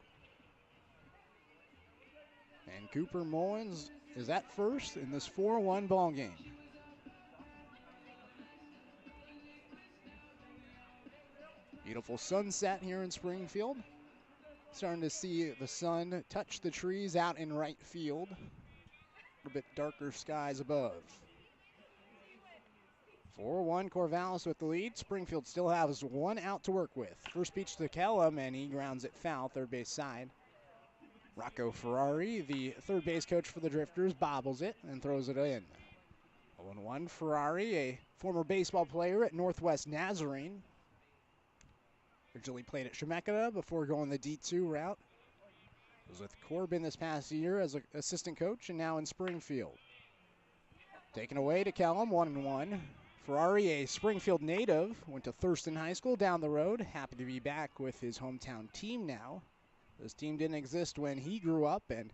And Cooper Mullins is at first in this 4-1 ball game. Beautiful sunset here in Springfield. Starting to see the sun touch the trees out in right field. A bit darker skies above. 4-1 Corvallis with the lead. Springfield still has 1 out to work with. First pitch to Kellum, and he grounds it foul, third base side. Rocco Ferrari, the third base coach for the Drifters, bobbles it and throws it in. 0-1 Ferrari, a former baseball player at Northwest Nazarene. Originally played at Chemeketa before going the D2 route. Was with Corbin this past year as an assistant coach and now in Springfield. Taken away to Kellum, 1-1. Ferrari, a Springfield native, went to Thurston High School down the road. Happy to be back with his hometown team now. This team didn't exist when he grew up, and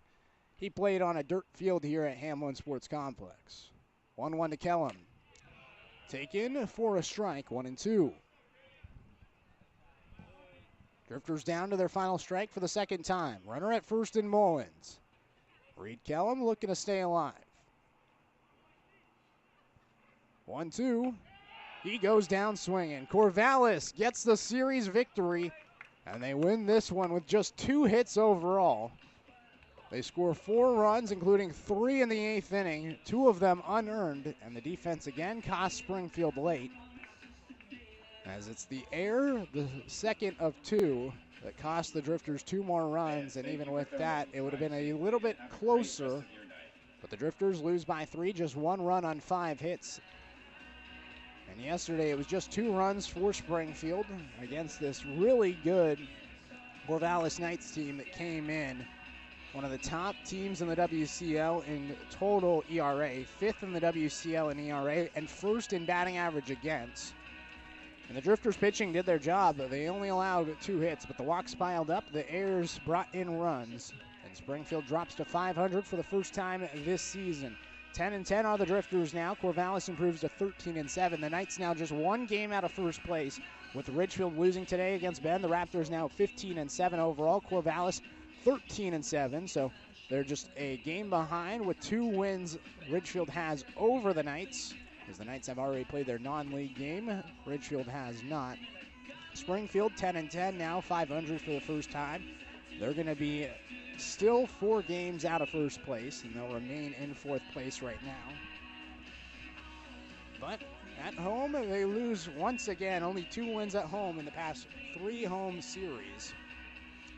he played on a dirt field here at Hamlin Sports Complex. 1-1 to Kellum. Taken for a strike, 1-2. Drifters down to their final strike for the second time. Runner at first in Mullins. Reed Kellum looking to stay alive. 1-2. He goes down swinging. Corvallis gets the series victory, and they win this one with just 2 hits overall. They score 4 runs, including 3 in the 8th inning, 2 of them unearned, and the defense again cost Springfield late. As it's the error, the second of 2, that cost the Drifters 2 more runs, and even with that, it would have been a little bit closer. But the Drifters lose by 3, just 1 run on 5 hits. And yesterday it was just 2 runs for Springfield against this really good Corvallis Knights team that came in. One of the top teams in the WCL in total ERA, 5th in the WCL in ERA, and 1st in batting average against. And the Drifters pitching did their job. They only allowed 2 hits, but the walks piled up, the errors brought in runs. And Springfield drops to 500 for the first time this season. 10-10 are the Drifters now. Corvallis improves to 13-7. The Knights now just 1 game out of first place, with Ridgefield losing today against Bend. The Raptors now 15-7 overall. Corvallis 13-7, so they're just a game behind with 2 wins Ridgefield has over the Knights, as the Knights have already played their non-league game. Ridgefield has not. Springfield 10-10 now, 500 for the first time. They're going to be still 4 games out of first place, and they'll remain in 4th place right now. But at home, they lose once again. Only 2 wins at home in the past 3 home series.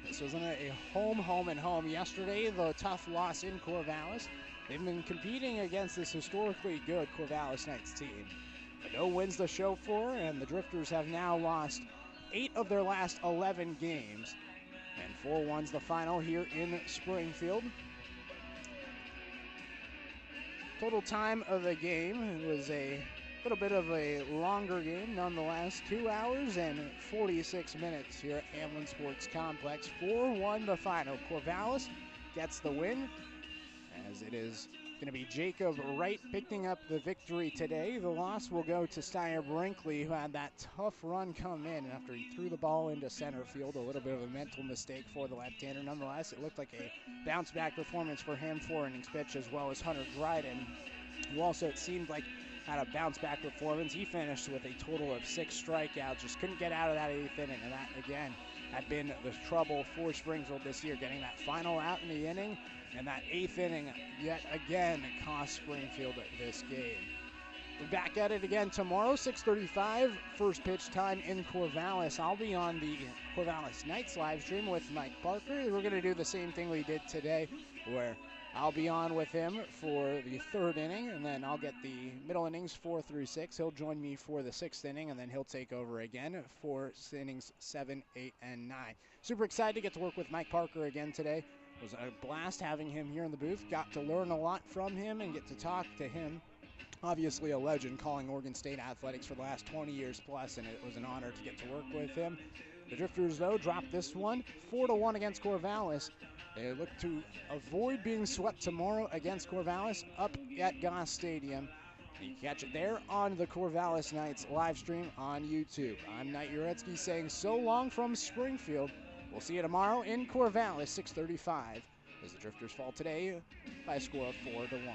This was a home, and home. Yesterday, the tough loss in Corvallis. They've been competing against this historically good Corvallis Knights team. But no wins to show for, and the Drifters have now lost 8 of their last 11 games. And 4-1's the final here in Springfield. Total time of the game was a little bit of a longer game nonetheless. 2 hours and 46 minutes here at Hamlin Sports Complex. 4-1 the final. Corvallis gets the win, as it is going to be Jacob Wright picking up the victory today. The loss will go to Steyer Brinkley, who had that tough run come in after he threw the ball into center field. A little bit of a mental mistake for the left-hander. Nonetheless, it looked like a bounce-back performance for him, 4 innings pitched, as well as Hunter Dryden, who also, it seemed like, had a bounce-back performance. He finished with a total of 6 strikeouts, just couldn't get out of that 8th inning, and that, again, had been the trouble for Springfield this year, getting that final out in the inning, and that 8th inning yet again cost Springfield this game. We're back at it again tomorrow, 6:35, first pitch time in Corvallis. I'll be on the Corvallis Knights live stream with Mike Parker. We're going to do the same thing we did today, where I'll be on with him for the 3rd inning, and then I'll get the middle innings 4 through 6. He'll join me for the 6th inning, and then he'll take over again for innings 7, 8, and 9. Super excited to get to work with Mike Parker again today. It was a blast having him here in the booth. Got to learn a lot from him and get to talk to him. Obviously a legend, calling Oregon State athletics for the last 20 years plus, and it was an honor to get to work with him. The Drifters, though, dropped this one 4-1 against Corvallis. They look to avoid being swept tomorrow against Corvallis up at Goss Stadium. You can catch it there on the Corvallis Knights live stream on YouTube. I'm Knight Uretsky saying so long from Springfield. We'll see you tomorrow in Corvallis, 6:35, as the Drifters fall today by a score of 4-1.